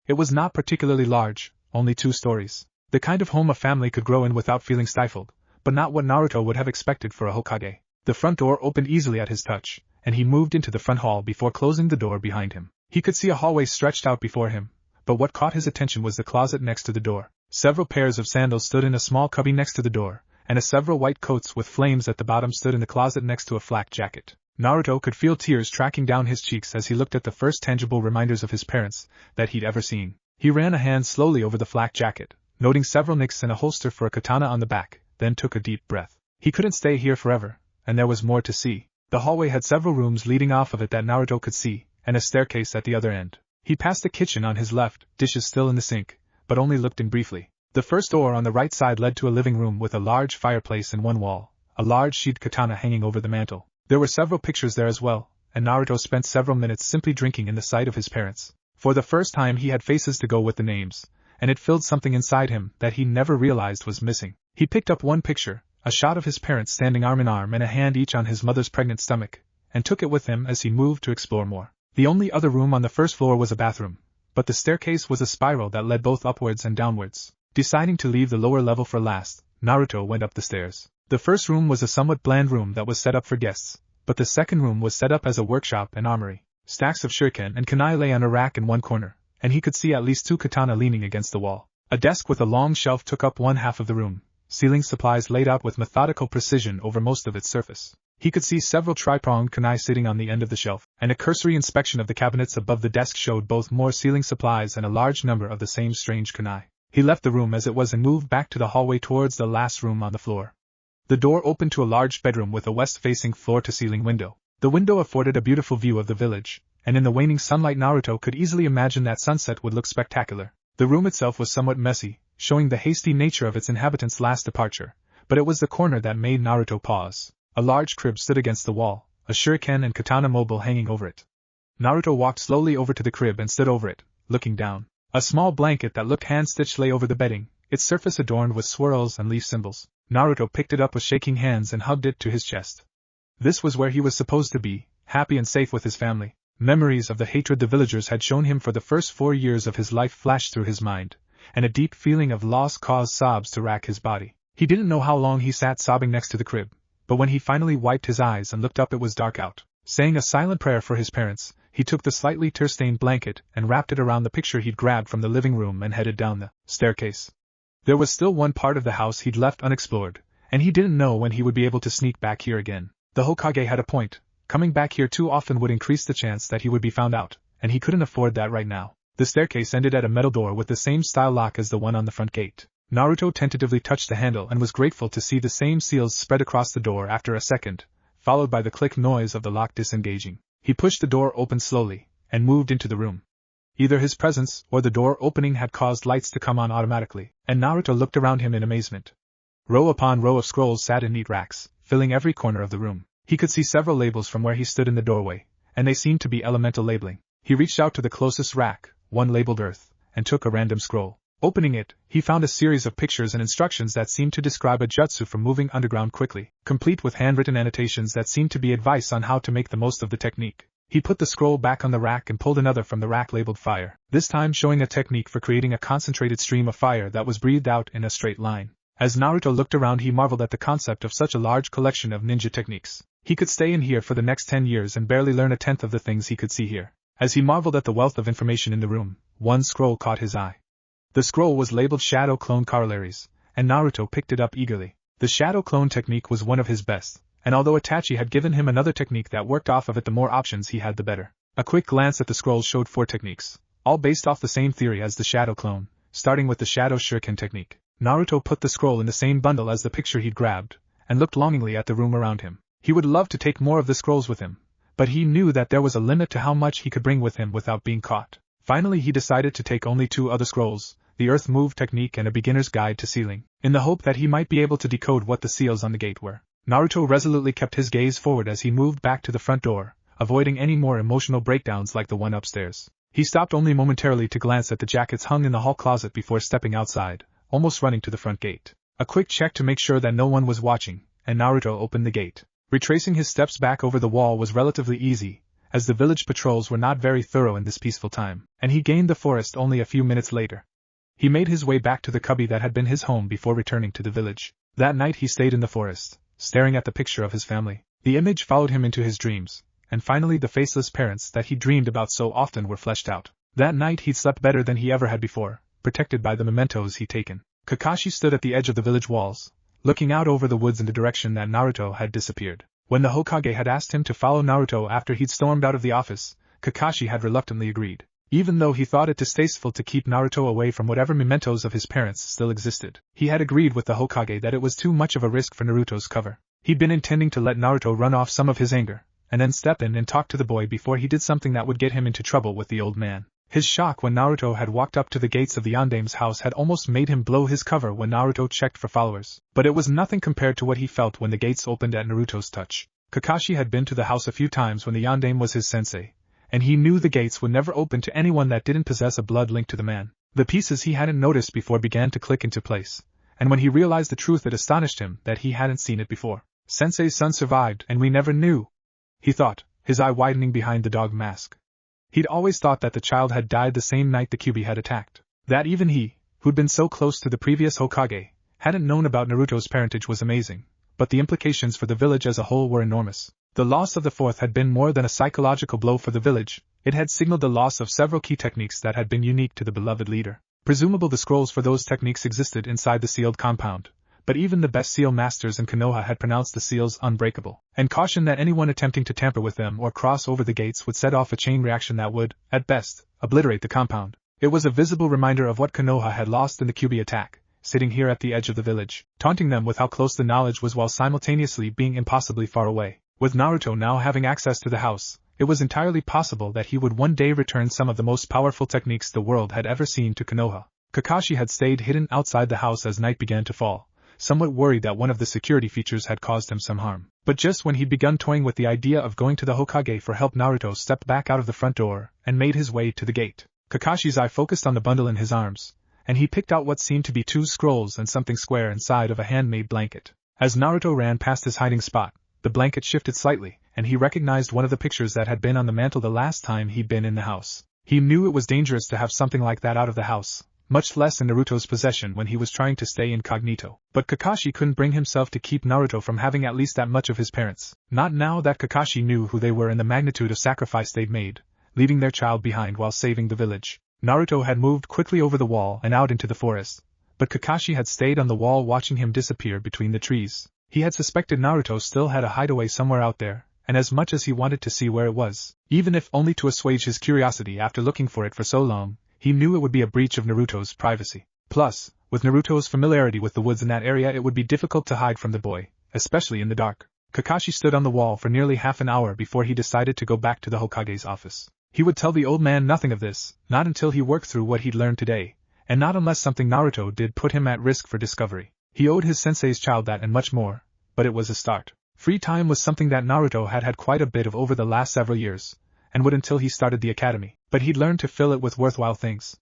It was not particularly large, only 2 stories. The kind of home a family could grow in without feeling stifled, but not what Naruto would have expected for a Hokage. The front door opened easily at his touch, and he moved into the front hall before closing the door behind him. He could see a hallway stretched out before him, but what caught his attention was the closet next to the door. Several pairs of sandals stood in a small cubby next to the door, and several white coats with flames at the bottom stood in the closet next to a flak jacket. Naruto could feel tears tracking down his cheeks as he looked at the first tangible reminders of his parents that he'd ever seen. He ran a hand slowly over the flak jacket, noting several nicks and a holster for a katana on the back, then took a deep breath. He couldn't stay here forever, and there was more to see. The hallway had several rooms leading off of it that Naruto could see, and a staircase at the other end. He passed the kitchen on his left, dishes still in the sink, but only looked in briefly. The first door on the right side led to a living room with a large fireplace in one wall, a large sheathed katana hanging over the mantel. There were several pictures there as well, and Naruto spent several minutes simply drinking in the sight of his parents. For the first time he had faces to go with the names, and it filled something inside him that he never realized was missing. He picked up one picture, a shot of his parents standing arm in arm and a hand each on his mother's pregnant stomach, and took it with him as he moved to explore more. The only other room on the first floor was a bathroom, but the staircase was a spiral that led both upwards and downwards. Deciding to leave the lower level for last, Naruto went up the stairs. The first room was a somewhat bland room that was set up for guests, but the second room was set up as a workshop and armory. Stacks of shuriken and kunai lay on a rack in one corner, and he could see at least 2 katana leaning against the wall. A desk with a long shelf took up one half of the room, sealing supplies laid out with methodical precision over most of its surface. He could see several tri-pronged kunai sitting on the end of the shelf, and a cursory inspection of the cabinets above the desk showed both more sealing supplies and a large number of the same strange kunai. He left the room as it was and moved back to the hallway towards the last room on the floor. The door opened to a large bedroom with a west-facing floor-to-ceiling window. The window afforded a beautiful view of the village, and in the waning sunlight Naruto could easily imagine that sunset would look spectacular. The room itself was somewhat messy, showing the hasty nature of its inhabitants' last departure, but it was the corner that made Naruto pause. A large crib stood against the wall, a shuriken and katana mobile hanging over it. Naruto walked slowly over to the crib and stood over it, looking down. A small blanket that looked hand-stitched lay over the bedding, its surface adorned with swirls and leaf symbols. Naruto picked it up with shaking hands and hugged it to his chest. This was where he was supposed to be, happy and safe with his family. Memories of the hatred the villagers had shown him for the first 4 years of his life flashed through his mind, and a deep feeling of loss caused sobs to rack his body. He didn't know how long he sat sobbing next to the crib, but when he finally wiped his eyes and looked up it was dark out. Saying a silent prayer for his parents, he took the slightly tear-stained blanket and wrapped it around the picture he'd grabbed from the living room and headed down the staircase. There was still one part of the house he'd left unexplored, and he didn't know when he would be able to sneak back here again. The Hokage had a point. Coming back here too often would increase the chance that he would be found out, and he couldn't afford that right now. The staircase ended at a metal door with the same style lock as the one on the front gate. Naruto tentatively touched the handle and was grateful to see the same seals spread across the door after a second, followed by the click noise of the lock disengaging. He pushed the door open slowly, and moved into the room. Either his presence or the door opening had caused lights to come on automatically, and Naruto looked around him in amazement. Row upon row of scrolls sat in neat racks, filling every corner of the room. He could see several labels from where he stood in the doorway, and they seemed to be elemental labeling. He reached out to the closest rack, one labeled Earth, and took a random scroll. Opening it, he found a series of pictures and instructions that seemed to describe a jutsu for moving underground quickly, complete with handwritten annotations that seemed to be advice on how to make the most of the technique. He put the scroll back on the rack and pulled another from the rack labeled Fire, this time showing a technique for creating a concentrated stream of fire that was breathed out in a straight line. As Naruto looked around, he marveled at the concept of such a large collection of ninja techniques. He could stay in here for the next 10 years and barely learn a tenth of the things he could see here. As he marveled at the wealth of information in the room, one scroll caught his eye. The scroll was labeled Shadow Clone Corollaries, and Naruto picked it up eagerly. The Shadow Clone technique was one of his best, and although Itachi had given him another technique that worked off of it, the more options he had the better. A quick glance at the scroll showed 4 techniques, all based off the same theory as the Shadow Clone, starting with the Shadow Shuriken technique. Naruto put the scroll in the same bundle as the picture he'd grabbed, and looked longingly at the room around him. He would love to take more of the scrolls with him, but he knew that there was a limit to how much he could bring with him without being caught. Finally, he decided to take only 2 other scrolls, the Earth Move technique and a beginner's guide to sealing, in the hope that he might be able to decode what the seals on the gate were. Naruto resolutely kept his gaze forward as he moved back to the front door, avoiding any more emotional breakdowns like the one upstairs. He stopped only momentarily to glance at the jackets hung in the hall closet before stepping outside, almost running to the front gate. A quick check to make sure that no one was watching, and Naruto opened the gate. Retracing his steps back over the wall was relatively easy, as the village patrols were not very thorough in this peaceful time, and he gained the forest only a few minutes later. He made his way back to the cubby that had been his home before returning to the village. That night he stayed in the forest, staring at the picture of his family. The image followed him into his dreams, and finally the faceless parents that he dreamed about so often were fleshed out. That night he'd slept better than he ever had before, protected by the mementos he'd taken. Kakashi stood at the edge of the village walls, looking out over the woods in the direction that Naruto had disappeared. When the Hokage had asked him to follow Naruto after he'd stormed out of the office, Kakashi had reluctantly agreed. Even though he thought it distasteful to keep Naruto away from whatever mementos of his parents still existed, he had agreed with the Hokage that it was too much of a risk for Naruto's cover. He'd been intending to let Naruto run off some of his anger, and then step in and talk to the boy before he did something that would get him into trouble with the old man. His shock when Naruto had walked up to the gates of the Yandame's house had almost made him blow his cover when Naruto checked for followers, but it was nothing compared to what he felt when the gates opened at Naruto's touch. Kakashi had been to the house a few times when the Yandame was his sensei, and he knew the gates would never open to anyone that didn't possess a blood link to the man. The pieces he hadn't noticed before began to click into place, and when he realized the truth it astonished him that he hadn't seen it before. Sensei's son survived and we never knew, he thought, his eye widening behind the dog mask. He'd always thought that the child had died the same night the Kyuubi had attacked. That even he, who'd been so close to the previous Hokage, hadn't known about Naruto's parentage was amazing, but the implications for the village as a whole were enormous. The loss of the fourth had been more than a psychological blow for the village, it had signaled the loss of several key techniques that had been unique to the beloved leader. Presumably the scrolls for those techniques existed inside the sealed compound, but even the best seal masters in Konoha had pronounced the seals unbreakable, and cautioned that anyone attempting to tamper with them or cross over the gates would set off a chain reaction that would, at best, obliterate the compound. It was a visible reminder of what Konoha had lost in the Kyuubi attack, sitting here at the edge of the village, taunting them with how close the knowledge was while simultaneously being impossibly far away. With Naruto now having access to the house, it was entirely possible that he would one day return some of the most powerful techniques the world had ever seen to Konoha. Kakashi had stayed hidden outside the house as night began to fall, somewhat worried that one of the security features had caused him some harm. But just when he'd begun toying with the idea of going to the Hokage for help, Naruto stepped back out of the front door and made his way to the gate. Kakashi's eye focused on the bundle in his arms, and he picked out what seemed to be 2 scrolls and something square inside of a handmade blanket. As Naruto ran past his hiding spot, the blanket shifted slightly, and he recognized one of the pictures that had been on the mantel the last time he'd been in the house. He knew it was dangerous to have something like that out of the house, much less in Naruto's possession when he was trying to stay incognito. But Kakashi couldn't bring himself to keep Naruto from having at least that much of his parents. Not now that Kakashi knew who they were and the magnitude of sacrifice they'd made, leaving their child behind while saving the village. Naruto had moved quickly over the wall and out into the forest, but Kakashi had stayed on the wall watching him disappear between the trees. He had suspected Naruto still had a hideaway somewhere out there, and as much as he wanted to see where it was, even if only to assuage his curiosity after looking for it for so long, he knew it would be a breach of Naruto's privacy. Plus, With Naruto's familiarity with the woods in that area, it would be difficult to hide from the boy, especially in the dark. Kakashi stood on the wall for nearly half an hour before he decided to go back to the Hokage's office. He would tell the old man nothing of this, not until he worked through what he'd learned today, and not unless something Naruto did put him at risk for discovery. He owed his sensei's child that and much more, but it was a start. Free time was something that Naruto had had quite a bit of over the last several years, and would until he started the academy, but he'd learned to fill it with worthwhile things.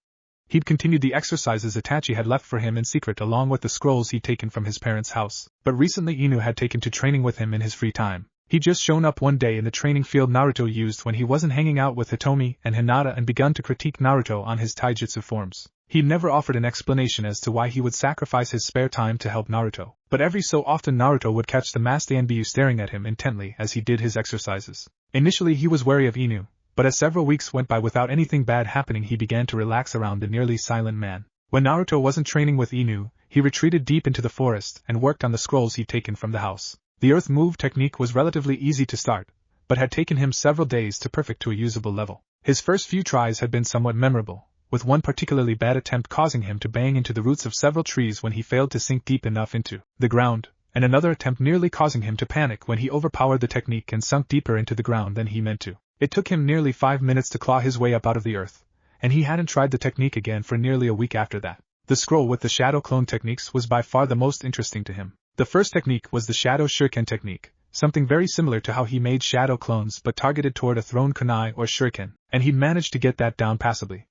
He'd continued the exercises Itachi had left for him in secret along with the scrolls he'd taken from his parents' house, but recently Inu had taken to training with him in his free time. He'd just shown up one day in the training field Naruto used when he wasn't hanging out with Hitomi and Hinata and begun to critique Naruto on his taijutsu forms. He'd never offered an explanation as to why he would sacrifice his spare time to help Naruto, but every so often Naruto would catch the masked Anbu staring at him intently as he did his exercises. Initially he was wary of Inu, but as several weeks went by without anything bad happening he began to relax around the nearly silent man. When Naruto wasn't training with Inu, he retreated deep into the forest and worked on the scrolls he'd taken from the house. The earth move technique was relatively easy to start, but had taken him several days to perfect to a usable level. His first few tries had been somewhat memorable, with one particularly bad attempt causing him to bang into the roots of several trees when he failed to sink deep enough into the ground, and another attempt nearly causing him to panic when he overpowered the technique and sunk deeper into the ground than he meant to. It took him nearly 5 minutes to claw his way up out of the earth, and he hadn't tried the technique again for nearly a week after that. The scroll with the shadow clone techniques was by far the most interesting to him. The first technique was the shadow shuriken technique, something very similar to how he made shadow clones but targeted toward a thrown kunai or shuriken, and he'd managed to get that down passably.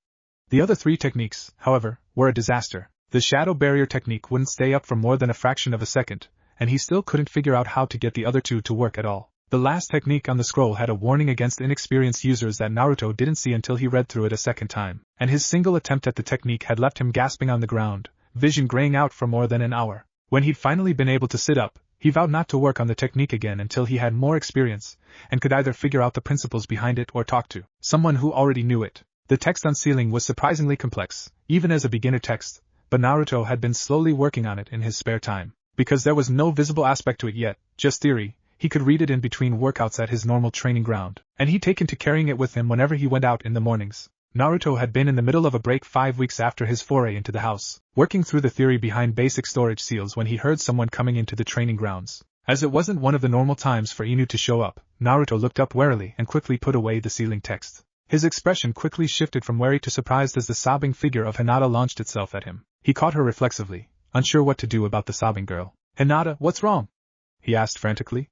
The other three techniques, however, were a disaster. The shadow barrier technique wouldn't stay up for more than a fraction of a second, and he still couldn't figure out how to get the other two to work at all. The last technique on the scroll had a warning against inexperienced users that Naruto didn't see until he read through it a second time, and his single attempt at the technique had left him gasping on the ground, vision graying out for more than an hour. When he'd finally been able to sit up, he vowed not to work on the technique again until he had more experience, and could either figure out the principles behind it or talk to someone who already knew it. The text on ceiling was surprisingly complex, even as a beginner text, but Naruto had been slowly working on it in his spare time. Because there was no visible aspect to it yet, just theory, he could read it in between workouts at his normal training ground, and he'd taken to carrying it with him whenever he went out in the mornings. Naruto had been in the middle of a break 5 weeks after his foray into the house, working through the theory behind basic storage seals when he heard someone coming into the training grounds. As it wasn't one of the normal times for Inu to show up, Naruto looked up warily and quickly put away the ceiling text. His expression quickly shifted from wary to surprised as the sobbing figure of Hinata launched itself at him. He caught her reflexively, unsure what to do about the sobbing girl. "Hinata, what's wrong?" he asked frantically.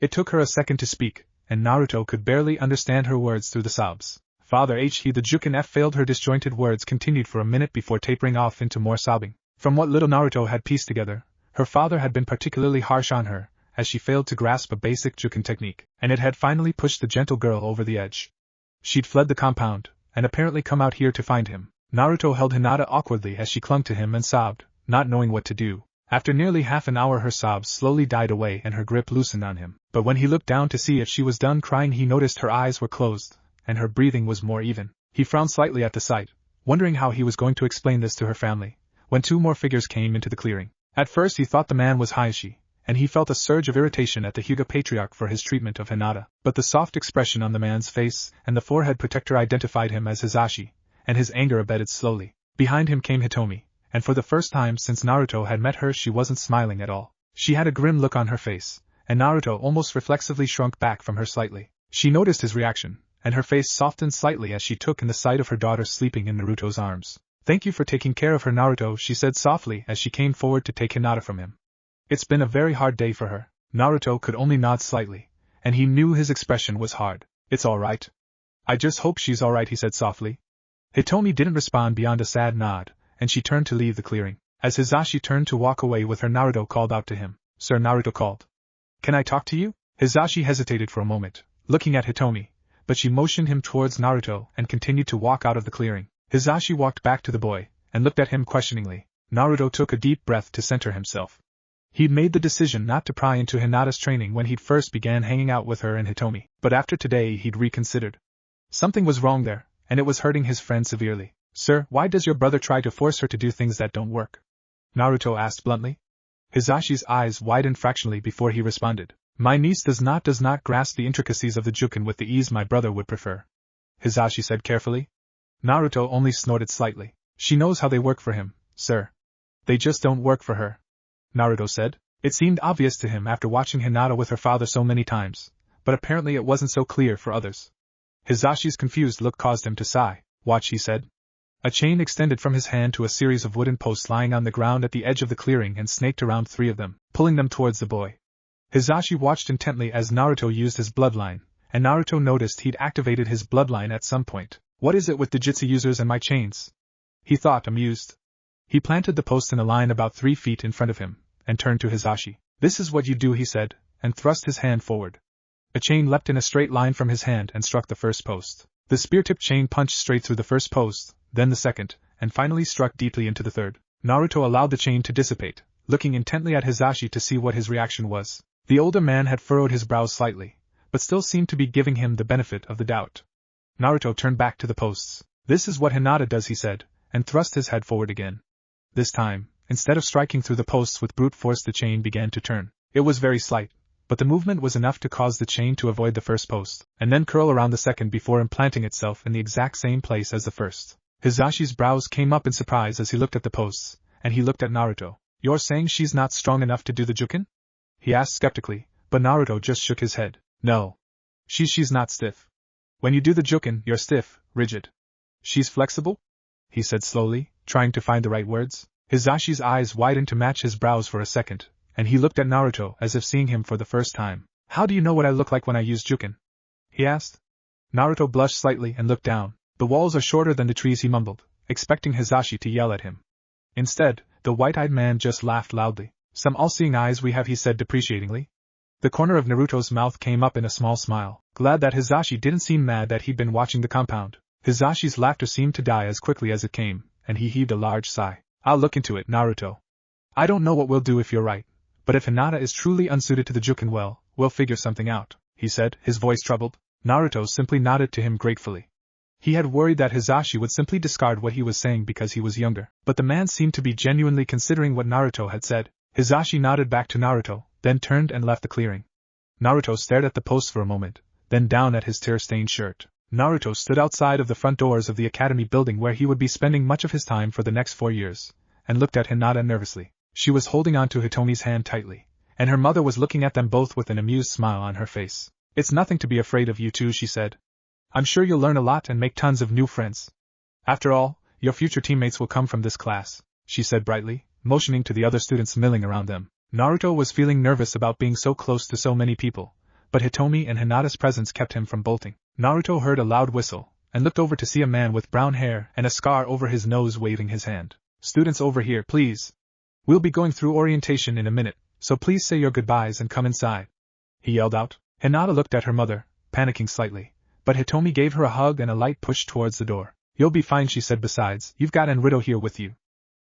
It took her a second to speak, and Naruto could barely understand her words through the sobs. Father he the Juken F failed. Her disjointed words continued for a minute before tapering off into more sobbing. From what little Naruto had pieced together, her father had been particularly harsh on her, as she failed to grasp a basic Juken technique, and it had finally pushed the gentle girl over the edge. She'd fled the compound, and apparently come out here to find him. Naruto held Hinata awkwardly as she clung to him and sobbed, not knowing what to do. After nearly half an hour her sobs slowly died away and her grip loosened on him, but when he looked down to see if she was done crying he noticed her eyes were closed, and her breathing was more even. He frowned slightly at the sight, wondering how he was going to explain this to her family, when two more figures came into the clearing. At first he thought the man was Hayashi, and he felt a surge of irritation at the Hyuga patriarch for his treatment of Hinata, but the soft expression on the man's face and the forehead protector identified him as Hisashi, and his anger abated slowly. Behind him came Hitomi, and for the first time since Naruto had met her she wasn't smiling at all. She had a grim look on her face, and Naruto almost reflexively shrunk back from her slightly. She noticed his reaction, and her face softened slightly as she took in the sight of her daughter sleeping in Naruto's arms. "Thank you for taking care of her, Naruto," she said softly as she came forward to take Hinata from him. "It's been a very hard day for her." Naruto could only nod slightly, and he knew his expression was hard. "It's all right. I just hope she's all right," he said softly. Hitomi didn't respond beyond a sad nod, and she turned to leave the clearing. As Hisashi turned to walk away with her, Naruto called out to him. "Sir," Naruto called. "Can I talk to you?" Hisashi hesitated for a moment, looking at Hitomi, but she motioned him towards Naruto and continued to walk out of the clearing. Hisashi walked back to the boy, and looked at him questioningly. Naruto took a deep breath to center himself. He'd made the decision not to pry into Hinata's training when he'd first began hanging out with her and Hitomi, but after today he'd reconsidered. Something was wrong there, and it was hurting his friend severely. "Sir, why does your brother try to force her to do things that don't work?" Naruto asked bluntly. Hisashi's eyes widened fractionally before he responded. "My niece does not grasp the intricacies of the Juken with the ease my brother would prefer," Hisashi said carefully. Naruto only snorted slightly. "She knows how they work for him, sir. They just don't work for her," Naruto said. It seemed obvious to him after watching Hinata with her father so many times, but apparently it wasn't so clear for others. Hizashi's confused look caused him to sigh. "Watch," he said. A chain extended from his hand to a series of wooden posts lying on the ground at the edge of the clearing and snaked around 3 of them, pulling them towards the boy. Hizashi watched intently as Naruto used his bloodline, and Naruto noticed he'd activated his bloodline at some point. "What is it with Dijitsu users and my chains?" he thought, amused. He planted the post in a line about 3 feet in front of him, and turned to Hizashi. "This is what you do," he said, and thrust his hand forward. A chain leapt in a straight line from his hand and struck the first post. The spear-tipped chain punched straight through the first post, then the second, and finally struck deeply into the third. Naruto allowed the chain to dissipate, looking intently at Hizashi to see what his reaction was. The older man had furrowed his brows slightly, but still seemed to be giving him the benefit of the doubt. Naruto turned back to the posts. "This is what Hinata does," he said, and thrust his head forward again. This time, instead of striking through the posts with brute force, the chain began to turn. It was very slight, but the movement was enough to cause the chain to avoid the first post, and then curl around the second before implanting itself in the exact same place as the first. Hizashi's brows came up in surprise as he looked at the posts, and he looked at Naruto. "You're saying she's not strong enough to do the juken?" he asked skeptically, but Naruto just shook his head. "No. She's not stiff. When you do the juken, you're stiff, rigid. She's flexible?" he said slowly, trying to find the right words. Hizashi's eyes widened to match his brows for a second, and he looked at Naruto as if seeing him for the first time. "How do you know what I look like when I use juken?" he asked. Naruto blushed slightly and looked down. "The walls are shorter than the trees," he mumbled, expecting Hizashi to yell at him. Instead, the white-eyed man just laughed loudly. "Some all-seeing eyes we have," he said depreciatingly. The corner of Naruto's mouth came up in a small smile, glad that Hizashi didn't seem mad that he'd been watching the compound. Hizashi's laughter seemed to die as quickly as it came, and he heaved a large sigh. "I'll look into it, Naruto. I don't know what we'll do if you're right, but if Hinata is truly unsuited to the juken, well, we'll figure something out," he said, his voice troubled. Naruto simply nodded to him gratefully. He had worried that Hizashi would simply discard what he was saying because he was younger, but the man seemed to be genuinely considering what Naruto had said. Hizashi nodded back to Naruto, then turned and left the clearing. Naruto stared at the post for a moment, then down at his tear-stained shirt. Naruto stood outside of the front doors of the academy building where he would be spending much of his time for the next 4 years, and looked at Hinata nervously. She was holding on to Hitomi's hand tightly, and her mother was looking at them both with an amused smile on her face. "It's nothing to be afraid of, you two," she said. "I'm sure you'll learn a lot and make tons of new friends. After all, your future teammates will come from this class," she said brightly, motioning to the other students milling around them. Naruto was feeling nervous about being so close to so many people, but Hitomi and Hinata's presence kept him from bolting. Naruto heard a loud whistle, and looked over to see a man with brown hair and a scar over his nose waving his hand. "Students over here, please. We'll be going through orientation in a minute, so please say your goodbyes and come inside," he yelled out. Hinata looked at her mother, panicking slightly, but Hitomi gave her a hug and a light push towards the door. "You'll be fine," she said. "Besides, you've got Naruto here with you,"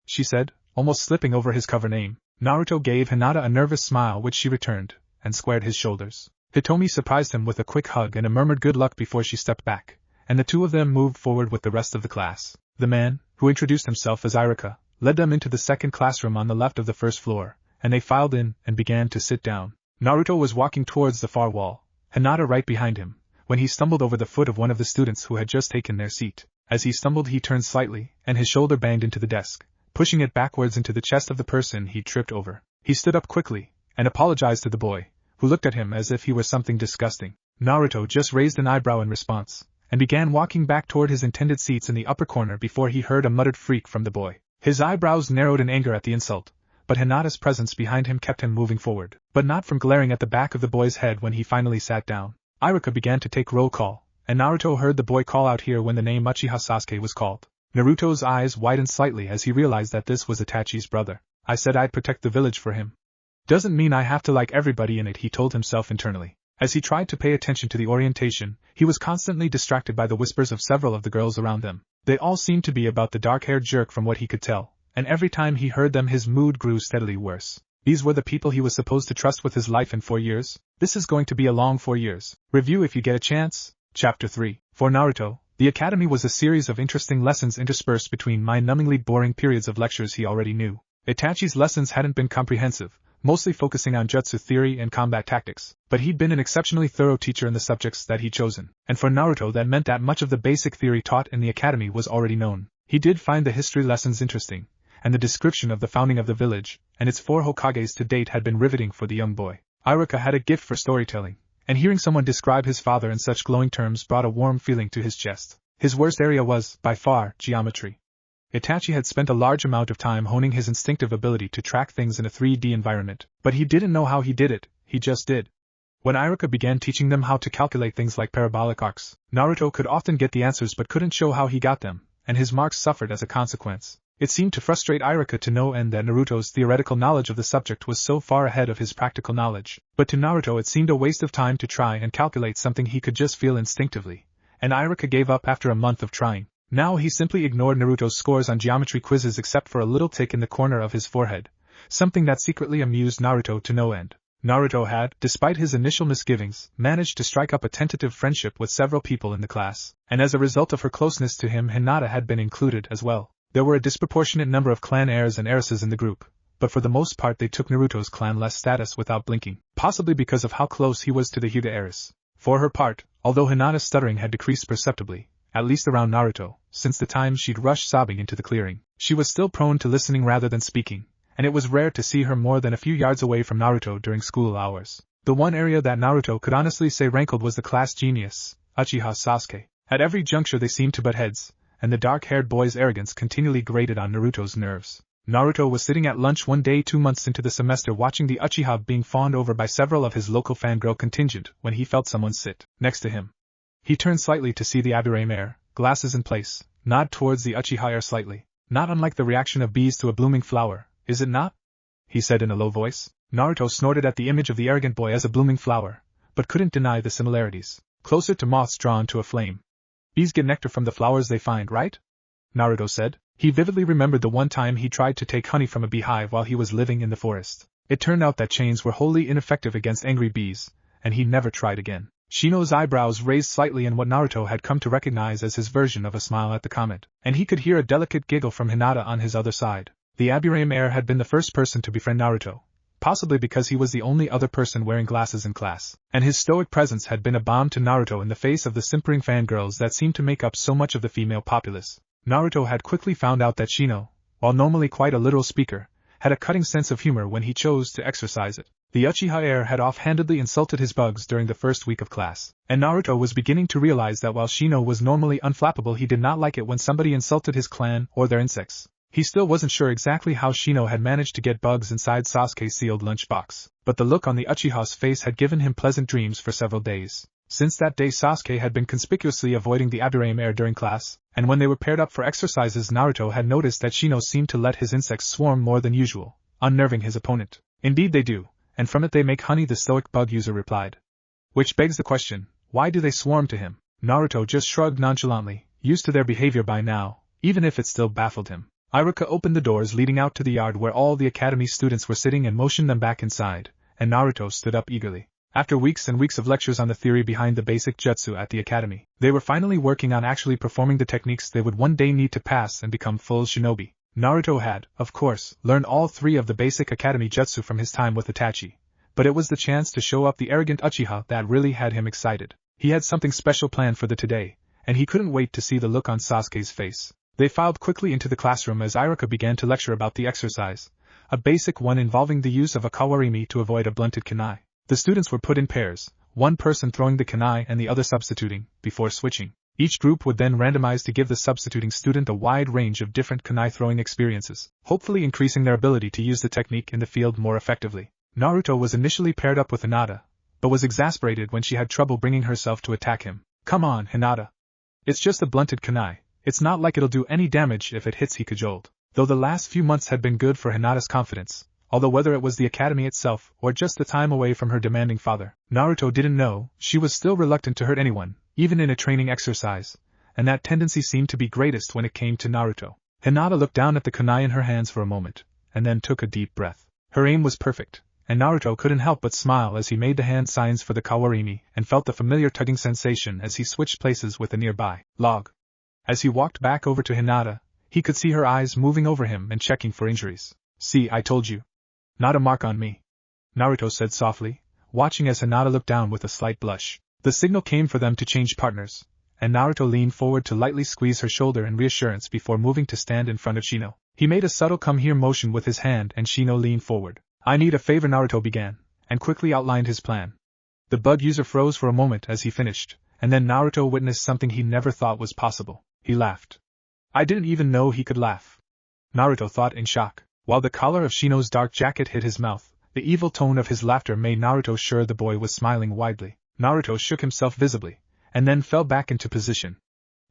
she said, almost slipping over his cover name. Naruto gave Hinata a nervous smile which she returned, and squared his shoulders. Hitomi surprised him with a quick hug and a murmured good luck before she stepped back, and the two of them moved forward with the rest of the class. The man, who introduced himself as Irika, led them into the second classroom on the left of the first floor, and they filed in and began to sit down. Naruto was walking towards the far wall, Hinata right behind him, when he stumbled over the foot of one of the students who had just taken their seat. As he stumbled, he turned slightly, and his shoulder banged into the desk, pushing it backwards into the chest of the person he tripped over. He stood up quickly, and apologized to the boy, who looked at him as if he were something disgusting. Naruto just raised an eyebrow in response, and began walking back toward his intended seats in the upper corner before he heard a muttered freak from the boy. His eyebrows narrowed in anger at the insult, but Hinata's presence behind him kept him moving forward, but not from glaring at the back of the boy's head when he finally sat down. Irika began to take roll call, and Naruto heard the boy call out here when the name Uchiha Sasuke was called. Naruto's eyes widened slightly as he realized that this was Itachi's brother. "I said I'd protect the village for him. Doesn't mean I have to like everybody in it," he told himself internally. As he tried to pay attention to the orientation, he was constantly distracted by the whispers of several of the girls around them. They all seemed to be about the dark-haired jerk from what he could tell, and every time he heard them his mood grew steadily worse. These were the people he was supposed to trust with his life in 4 years? This is going to be a long 4 years. Review if you get a chance. Chapter 3. For Naruto, the academy was a series of interesting lessons interspersed between mind-numbingly boring periods of lectures he already knew. Itachi's lessons hadn't been comprehensive, mostly focusing on jutsu theory and combat tactics, but he'd been an exceptionally thorough teacher in the subjects that he'd chosen, and for Naruto that meant that much of the basic theory taught in the academy was already known. He did find the history lessons interesting, and the description of the founding of the village, and its 4 Hokages to date had been riveting for the young boy. Iruka had a gift for storytelling, and hearing someone describe his father in such glowing terms brought a warm feeling to his chest. His worst area was, by far, geometry. Itachi had spent a large amount of time honing his instinctive ability to track things in a 3D environment, but he didn't know how he did it, he just did. When Iruka began teaching them how to calculate things like parabolic arcs, Naruto could often get the answers but couldn't show how he got them, and his marks suffered as a consequence. It seemed to frustrate Iruka to no end that Naruto's theoretical knowledge of the subject was so far ahead of his practical knowledge, but to Naruto it seemed a waste of time to try and calculate something he could just feel instinctively, and Iruka gave up after a month of trying. Now he simply ignored Naruto's scores on geometry quizzes except for a little tick in the corner of his forehead, something that secretly amused Naruto to no end. Naruto had, despite his initial misgivings, managed to strike up a tentative friendship with several people in the class, and as a result of her closeness to him, Hinata had been included as well. There were a disproportionate number of clan heirs and heiresses in the group, but for the most part they took Naruto's clan-less status without blinking, possibly because of how close he was to the Hyuga heiress. For her part, although Hinata's stuttering had decreased perceptibly, at least around Naruto, since the time she'd rushed sobbing into the clearing, she was still prone to listening rather than speaking, and it was rare to see her more than a few yards away from Naruto during school hours. The one area that Naruto could honestly say rankled was the class genius, Uchiha Sasuke. At every juncture they seemed to butt heads, and the dark-haired boy's arrogance continually grated on Naruto's nerves. Naruto was sitting at lunch one day 2 months into the semester watching the Uchiha being fawned over by several of his local fangirl contingent when he felt someone sit next to him. He turned slightly to see the Aburame heir, glasses in place, nod towards the Uchiha heir slightly. Not unlike the reaction of bees to a blooming flower, is it not? He said in a low voice. Naruto snorted at the image of the arrogant boy as a blooming flower, but couldn't deny the similarities. Closer to moths drawn to a flame. Bees get nectar from the flowers they find, right? Naruto said. He vividly remembered the one time he tried to take honey from a beehive while he was living in the forest. It turned out that chains were wholly ineffective against angry bees, and he never tried again. Shino's eyebrows raised slightly in what Naruto had come to recognize as his version of a smile at the comment, and he could hear a delicate giggle from Hinata on his other side. The Aburame heir had been the first person to befriend Naruto, possibly because he was the only other person wearing glasses in class, and his stoic presence had been a balm to Naruto in the face of the simpering fangirls that seemed to make up so much of the female populace. Naruto had quickly found out that Shino, while normally quite a literal speaker, had a cutting sense of humor when he chose to exercise it. The Uchiha heir had offhandedly insulted his bugs during the first week of class, and Naruto was beginning to realize that while Shino was normally unflappable, he did not like it when somebody insulted his clan or their insects. He still wasn't sure exactly how Shino had managed to get bugs inside Sasuke's sealed lunchbox, but the look on the Uchiha's face had given him pleasant dreams for several days. Since that day Sasuke had been conspicuously avoiding the Aburame heir during class, and when they were paired up for exercises Naruto had noticed that Shino seemed to let his insects swarm more than usual, unnerving his opponent. Indeed they do, and from it they make honey, the stoic bug user replied. Which begs the question, why do they swarm to him? Naruto just shrugged nonchalantly, used to their behavior by now, even if it still baffled him. Iruka opened the doors leading out to the yard where all the academy students were sitting and motioned them back inside, and Naruto stood up eagerly. After weeks and weeks of lectures on the theory behind the basic jutsu at the academy, they were finally working on actually performing the techniques they would one day need to pass and become full shinobi. Naruto had, of course, learned all 3 of the basic academy jutsu from his time with Itachi, but it was the chance to show up the arrogant Uchiha that really had him excited. He had something special planned for the today, and he couldn't wait to see the look on Sasuke's face. They filed quickly into the classroom as Iruka began to lecture about the exercise, a basic one involving the use of a kawarimi to avoid a blunted kunai. The students were put in pairs, one person throwing the kunai and the other substituting, before switching. Each group would then randomize to give the substituting student a wide range of different kunai throwing experiences, hopefully increasing their ability to use the technique in the field more effectively. Naruto was initially paired up with Hinata, but was exasperated when she had trouble bringing herself to attack him. Come on, Hinata. It's just a blunted kunai. It's not like it'll do any damage if it hits, he cajoled. Though the last few months had been good for Hinata's confidence, although whether it was the academy itself or just the time away from her demanding father, Naruto didn't know, she was still reluctant to hurt anyone, even in a training exercise, and that tendency seemed to be greatest when it came to Naruto. Hinata looked down at the kunai in her hands for a moment, and then took a deep breath. Her aim was perfect, and Naruto couldn't help but smile as he made the hand signs for the kawarimi and felt the familiar tugging sensation as he switched places with a nearby log. As he walked back over to Hinata, he could see her eyes moving over him and checking for injuries. See, I told you. Not a mark on me, Naruto said softly, watching as Hinata looked down with a slight blush. The signal came for them to change partners, and Naruto leaned forward to lightly squeeze her shoulder in reassurance before moving to stand in front of Shino. He made a subtle come here motion with his hand and Shino leaned forward. I need a favor, Naruto began, and quickly outlined his plan. The bug user froze for a moment as he finished, and then Naruto witnessed something he never thought was possible. He laughed. I didn't even know he could laugh. Naruto thought in shock. While the collar of Shino's dark jacket hit his mouth, the evil tone of his laughter made Naruto sure the boy was smiling widely. Naruto shook himself visibly, and then fell back into position.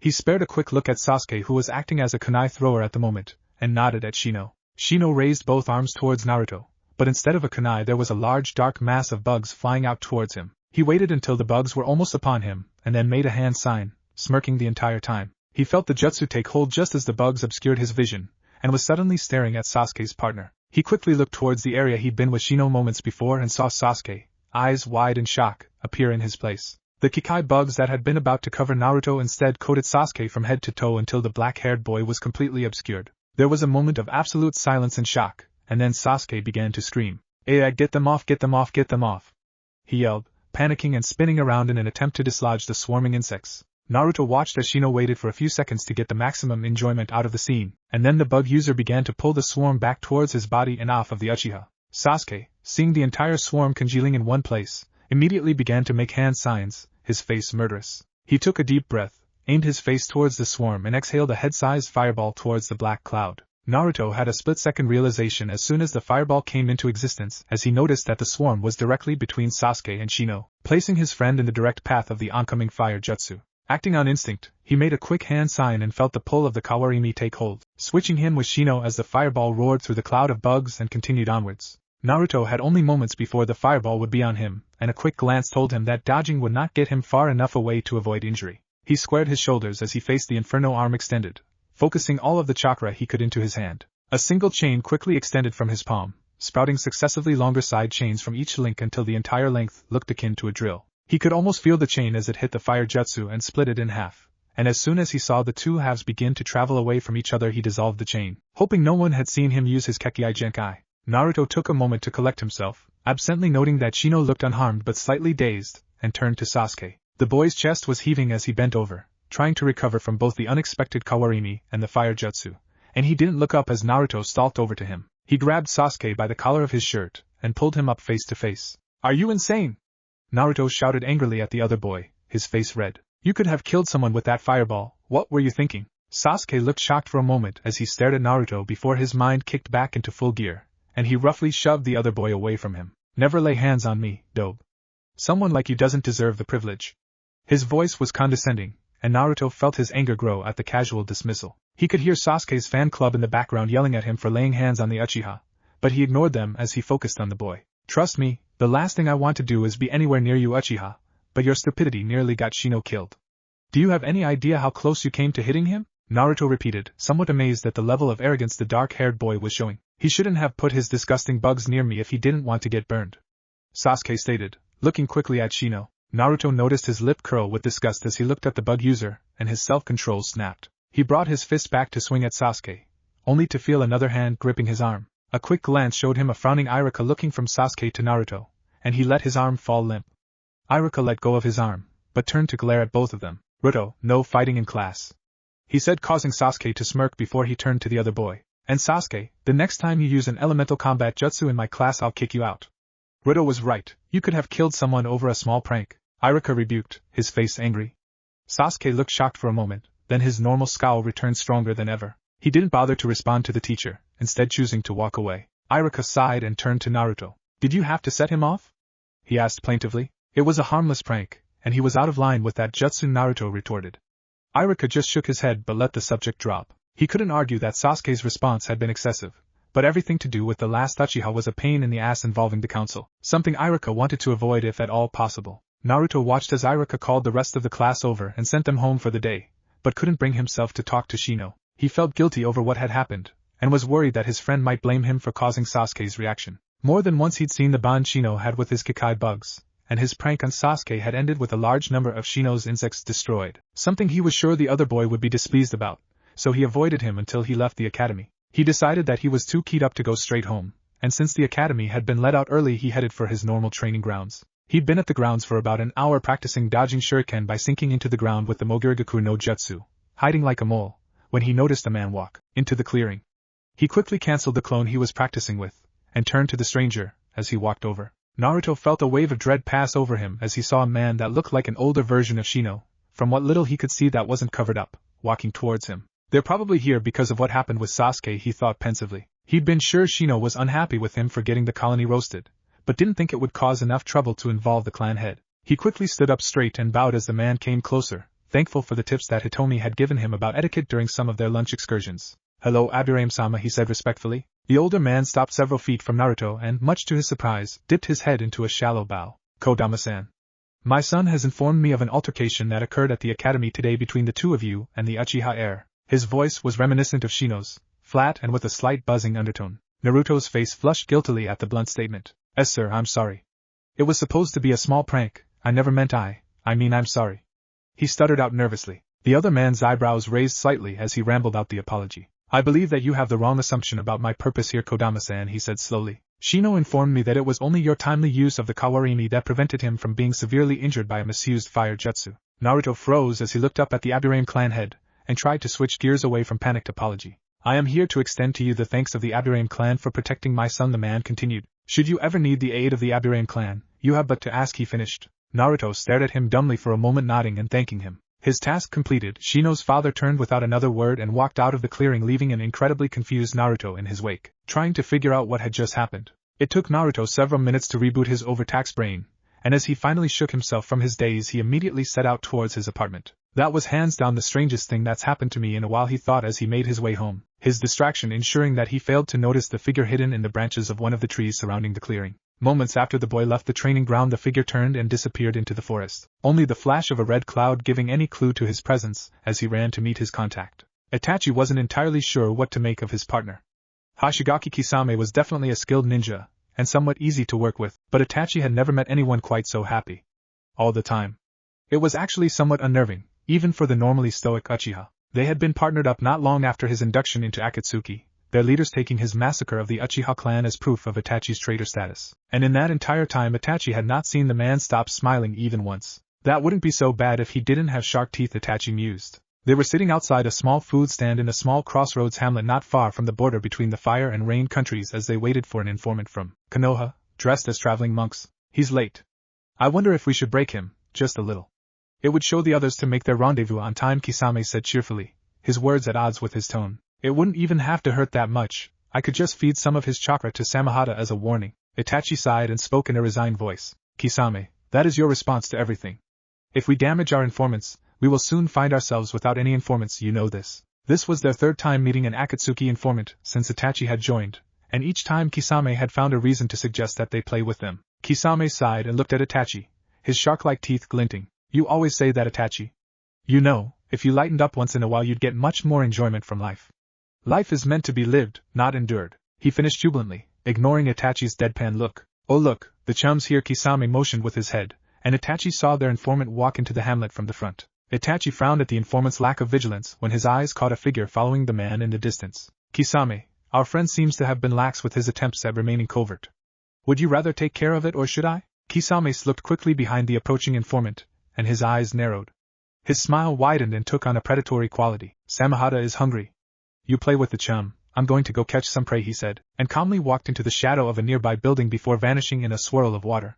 He spared a quick look at Sasuke, who was acting as a kunai thrower at the moment, and nodded at Shino. Shino raised both arms towards Naruto, but instead of a kunai there was a large dark mass of bugs flying out towards him. He waited until the bugs were almost upon him, and then made a hand sign, smirking the entire time. He felt the jutsu take hold just as the bugs obscured his vision, and was suddenly staring at Sasuke's partner. He quickly looked towards the area he'd been with Shino moments before and saw Sasuke, eyes wide in shock, appear in his place. The Kikai bugs that had been about to cover Naruto instead coated Sasuke from head to toe until the black-haired boy was completely obscured. There was a moment of absolute silence and shock, and then Sasuke began to scream. Get them off, get them off, get them off! He yelled, panicking and spinning around in an attempt to dislodge the swarming insects. Naruto watched as Shino waited for a few seconds to get the maximum enjoyment out of the scene, and then the bug user began to pull the swarm back towards his body and off of the Uchiha. Sasuke, seeing the entire swarm congealing in one place, immediately began to make hand signs, his face murderous. He took a deep breath, aimed his face towards the swarm and exhaled a head-sized fireball towards the black cloud. Naruto had a split-second realization as soon as the fireball came into existence, as he noticed that the swarm was directly between Sasuke and Shino, placing his friend in the direct path of the oncoming fire jutsu. Acting on instinct, he made a quick hand sign and felt the pull of the Kawarimi take hold, switching him with Shino as the fireball roared through the cloud of bugs and continued onwards. Naruto had only moments before the fireball would be on him, and a quick glance told him that dodging would not get him far enough away to avoid injury. He squared his shoulders as he faced the Inferno arm extended, focusing all of the chakra he could into his hand. A single chain quickly extended from his palm, sprouting successively longer side chains from each link until the entire length looked akin to a drill. He could almost feel the chain as it hit the fire jutsu and split it in half, and as soon as he saw the two halves begin to travel away from each other he dissolved the chain, hoping no one had seen him use his Kekkei Genkai. Naruto took a moment to collect himself, absently noting that Shino looked unharmed but slightly dazed, and turned to Sasuke. The boy's chest was heaving as he bent over, trying to recover from both the unexpected Kawarimi and the fire jutsu, and he didn't look up as Naruto stalked over to him. He grabbed Sasuke by the collar of his shirt, and pulled him up face to face. Are you insane? Naruto shouted angrily at the other boy, his face red. You could have killed someone with that fireball, what were you thinking? Sasuke looked shocked for a moment as he stared at Naruto before his mind kicked back into full gear, and he roughly shoved the other boy away from him. Never lay hands on me, dope. Someone like you doesn't deserve the privilege. His voice was condescending, and Naruto felt his anger grow at the casual dismissal. He could hear Sasuke's fan club in the background yelling at him for laying hands on the Uchiha, but he ignored them as he focused on the boy. Trust me, the last thing I want to do is be anywhere near you, Uchiha, but your stupidity nearly got Shino killed. Do you have any idea how close you came to hitting him? Naruto repeated, somewhat amazed at the level of arrogance the dark-haired boy was showing. He shouldn't have put his disgusting bugs near me if he didn't want to get burned, Sasuke stated, looking quickly at Shino. Naruto noticed his lip curl with disgust as he looked at the bug user, and his self-control snapped. He brought his fist back to swing at Sasuke, only to feel another hand gripping his arm. A quick glance showed him a frowning Iruka looking from Sasuke to Naruto, and he let his arm fall limp. Iruka let go of his arm, but turned to glare at both of them. Naruto, no fighting in class, he said, causing Sasuke to smirk before he turned to the other boy. And Sasuke, the next time you use an elemental combat jutsu in my class I'll kick you out. Naruto was right, you could have killed someone over a small prank, Iruka rebuked, his face angry. Sasuke looked shocked for a moment, then his normal scowl returned stronger than ever. He didn't bother to respond to the teacher, instead choosing to walk away. Iruka sighed and turned to Naruto. Did you have to set him off? He asked plaintively. It was a harmless prank, and he was out of line with that jutsu, Naruto retorted. Iruka just shook his head but let the subject drop. He couldn't argue that Sasuke's response had been excessive, but everything to do with the last Uchiha was a pain in the ass involving the council, something Iruka wanted to avoid if at all possible. Naruto watched as Iruka called the rest of the class over and sent them home for the day, but couldn't bring himself to talk to Shino. He felt guilty over what had happened, and was worried that his friend might blame him for causing Sasuke's reaction. More than once he'd seen the bond Shino had with his Kekkei bugs, and his prank on Sasuke had ended with a large number of Shino's insects destroyed, something he was sure the other boy would be displeased about, so he avoided him until he left the academy. He decided that he was too keyed up to go straight home, and since the academy had been let out early he headed for his normal training grounds. He'd been at the grounds for about an hour practicing dodging shuriken by sinking into the ground with the Mogirigaku no Jutsu, hiding like a mole, when he noticed a man walk into the clearing. He quickly cancelled the clone he was practicing with, and turned to the stranger, as he walked over. Naruto felt a wave of dread pass over him as he saw a man that looked like an older version of Shino, from what little he could see that wasn't covered up, walking towards him. They're probably here because of what happened with Sasuke, he thought pensively. He'd been sure Shino was unhappy with him for getting the colony roasted, but didn't think it would cause enough trouble to involve the clan head. He quickly stood up straight and bowed as the man came closer, thankful for the tips that Hitomi had given him about etiquette during some of their lunch excursions. "Hello, Abirame-sama," he said respectfully. The older man stopped several feet from Naruto and, much to his surprise, dipped his head into a shallow bow. "Kodama-san. My son has informed me of an altercation that occurred at the academy today between the two of you and the Uchiha heir." His voice was reminiscent of Shino's, flat and with a slight buzzing undertone. Naruto's face flushed guiltily at the blunt statement. "Yes, sir, I'm sorry. It was supposed to be a small prank. I never meant I mean I'm sorry," he stuttered out nervously. The other man's eyebrows raised slightly as he rambled out the apology. "I believe that you have the wrong assumption about my purpose here, Kodama-san," he said slowly. "Shino informed me that it was only your timely use of the Kawarimi that prevented him from being severely injured by a misused fire jutsu." Naruto froze as he looked up at the Abirame clan head, and tried to switch gears away from panicked apology. "I am here to extend to you the thanks of the Abirame clan for protecting my son," the man continued. "Should you ever need the aid of the Abirame clan, you have but to ask," he finished. Naruto stared at him dumbly for a moment, nodding and thanking him. His task completed, Shino's father turned without another word and walked out of the clearing, leaving an incredibly confused Naruto in his wake, trying to figure out what had just happened. It took Naruto several minutes to reboot his overtaxed brain, and as he finally shook himself from his daze, he immediately set out towards his apartment. "That was hands down the strangest thing that's happened to me in a while," he thought as he made his way home, his distraction ensuring that he failed to notice the figure hidden in the branches of one of the trees surrounding the clearing. Moments after the boy left the training ground, the figure turned and disappeared into the forest, only the flash of a red cloud giving any clue to his presence as he ran to meet his contact. Itachi wasn't entirely sure what to make of his partner. Hoshigaki Kisame was definitely a skilled ninja, and somewhat easy to work with, but Itachi had never met anyone quite so happy. All the time. It was actually somewhat unnerving, even for the normally stoic Uchiha. They had been partnered up not long after his induction into Akatsuki, their leaders taking his massacre of the Uchiha clan as proof of Itachi's traitor status. And in that entire time Itachi had not seen the man stop smiling even once. That wouldn't be so bad if he didn't have shark teeth, Itachi mused. They were sitting outside a small food stand in a small crossroads hamlet not far from the border between the Fire and Rain countries as they waited for an informant from Konoha, dressed as traveling monks. "He's late. I wonder if we should break him, just a little. It would show the others to make their rendezvous on time," Kisame said cheerfully, his words at odds with his tone. "It wouldn't even have to hurt that much. I could just feed some of his chakra to Samahata as a warning." Itachi sighed and spoke in a resigned voice. "Kisame, that is your response to everything. If we damage our informants, we will soon find ourselves without any informants, you know this." This was their third time meeting an Akatsuki informant since Itachi had joined, and each time Kisame had found a reason to suggest that they play with them. Kisame sighed and looked at Itachi, his shark-like teeth glinting. "You always say that, Itachi. You know, if you lightened up once in a while you'd get much more enjoyment from life. Life is meant to be lived, not endured," he finished jubilantly, ignoring Itachi's deadpan look. "Oh look, the chums here," Kisame motioned with his head, and Itachi saw their informant walk into the hamlet from the front. Itachi frowned at the informant's lack of vigilance when his eyes caught a figure following the man in the distance. "Kisame, our friend seems to have been lax with his attempts at remaining covert. Would you rather take care of it or should I?" Kisame slipped quickly behind the approaching informant, and his eyes narrowed. His smile widened and took on a predatory quality. "Samahata is hungry. You play with the chum, I'm going to go catch some prey," he said, and calmly walked into the shadow of a nearby building before vanishing in a swirl of water.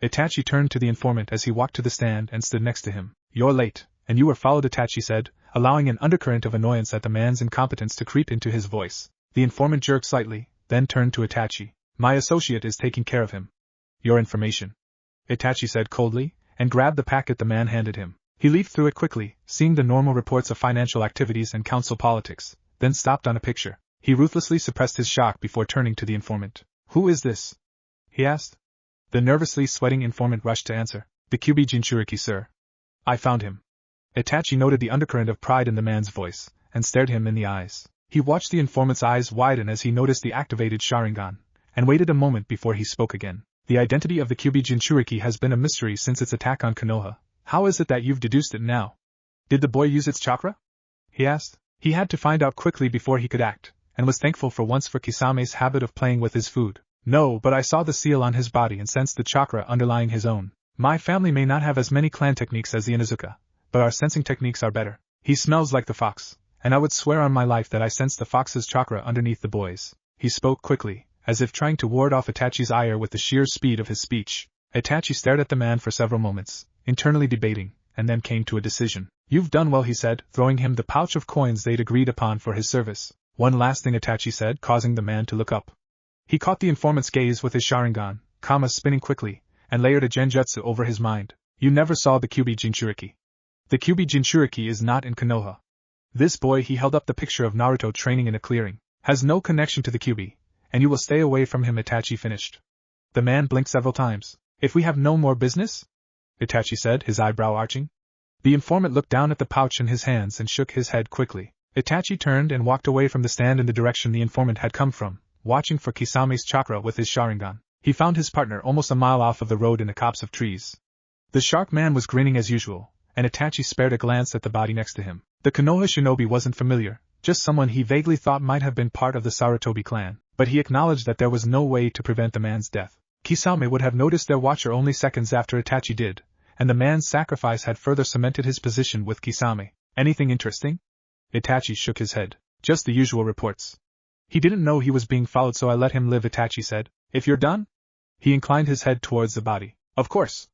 Itachi turned to the informant as he walked to the stand and stood next to him. "You're late, and you were followed," Itachi said, allowing an undercurrent of annoyance at the man's incompetence to creep into his voice. The informant jerked slightly, then turned to Itachi. "My associate is taking care of him." "Your information," Itachi said coldly, and grabbed the packet the man handed him. He leafed through it quickly, seeing the normal reports of financial activities and council politics, then stopped on a picture. He ruthlessly suppressed his shock before turning to the informant. "Who is this?" he asked. The nervously sweating informant rushed to answer. "The QB Jinchuriki, sir. I found him." Itachi noted the undercurrent of pride in the man's voice, and stared him in the eyes. He watched the informant's eyes widen as he noticed the activated sharingan, and waited a moment before he spoke again. "The identity of the QB Jinchuriki has been a mystery since its attack on Konoha. How is it that you've deduced it now?" "Did the boy use its chakra?" he asked. He had to find out quickly before he could act, and was thankful for once for Kisame's habit of playing with his food. "No, but I saw the seal on his body and sensed the chakra underlying his own. My family may not have as many clan techniques as the Inuzuka, but our sensing techniques are better. He smells like the fox, and I would swear on my life that I sensed the fox's chakra underneath the boys. He spoke quickly, as if trying to ward off Itachi's ire with the sheer speed of his speech. Itachi stared at the man for several moments, internally debating, and then came to a decision. You've done well, he said, throwing him the pouch of coins they'd agreed upon for his service. One last thing, Itachi said, causing the man to look up. He caught the informant's gaze with his sharingan, spinning quickly, and layered a genjutsu over his mind. You never saw the Kyuubi Jinchuriki. The Kyuubi Jinchuriki is not in Konoha. This boy, he held up the picture of Naruto training in a clearing, has no connection to the Kyuubi, and you will stay away from him, Itachi finished. The man blinked several times. If we have no more business? Itachi said, his eyebrow arching. The informant looked down at the pouch in his hands and shook his head quickly. Itachi turned and walked away from the stand in the direction the informant had come from, watching for Kisame's chakra with his sharingan. He found his partner almost a mile off of the road in a copse of trees. The shark man was grinning as usual, and Itachi spared a glance at the body next to him. The Konoha shinobi wasn't familiar, just someone he vaguely thought might have been part of the Sarutobi clan, but he acknowledged that there was no way to prevent the man's death. Kisame would have noticed their watcher only seconds after Itachi did, and the man's sacrifice had further cemented his position with Kisame. Anything interesting? Itachi shook his head. Just the usual reports. He didn't know he was being followed, so I let him live, Itachi said. If you're done? He inclined his head towards the body. Of course.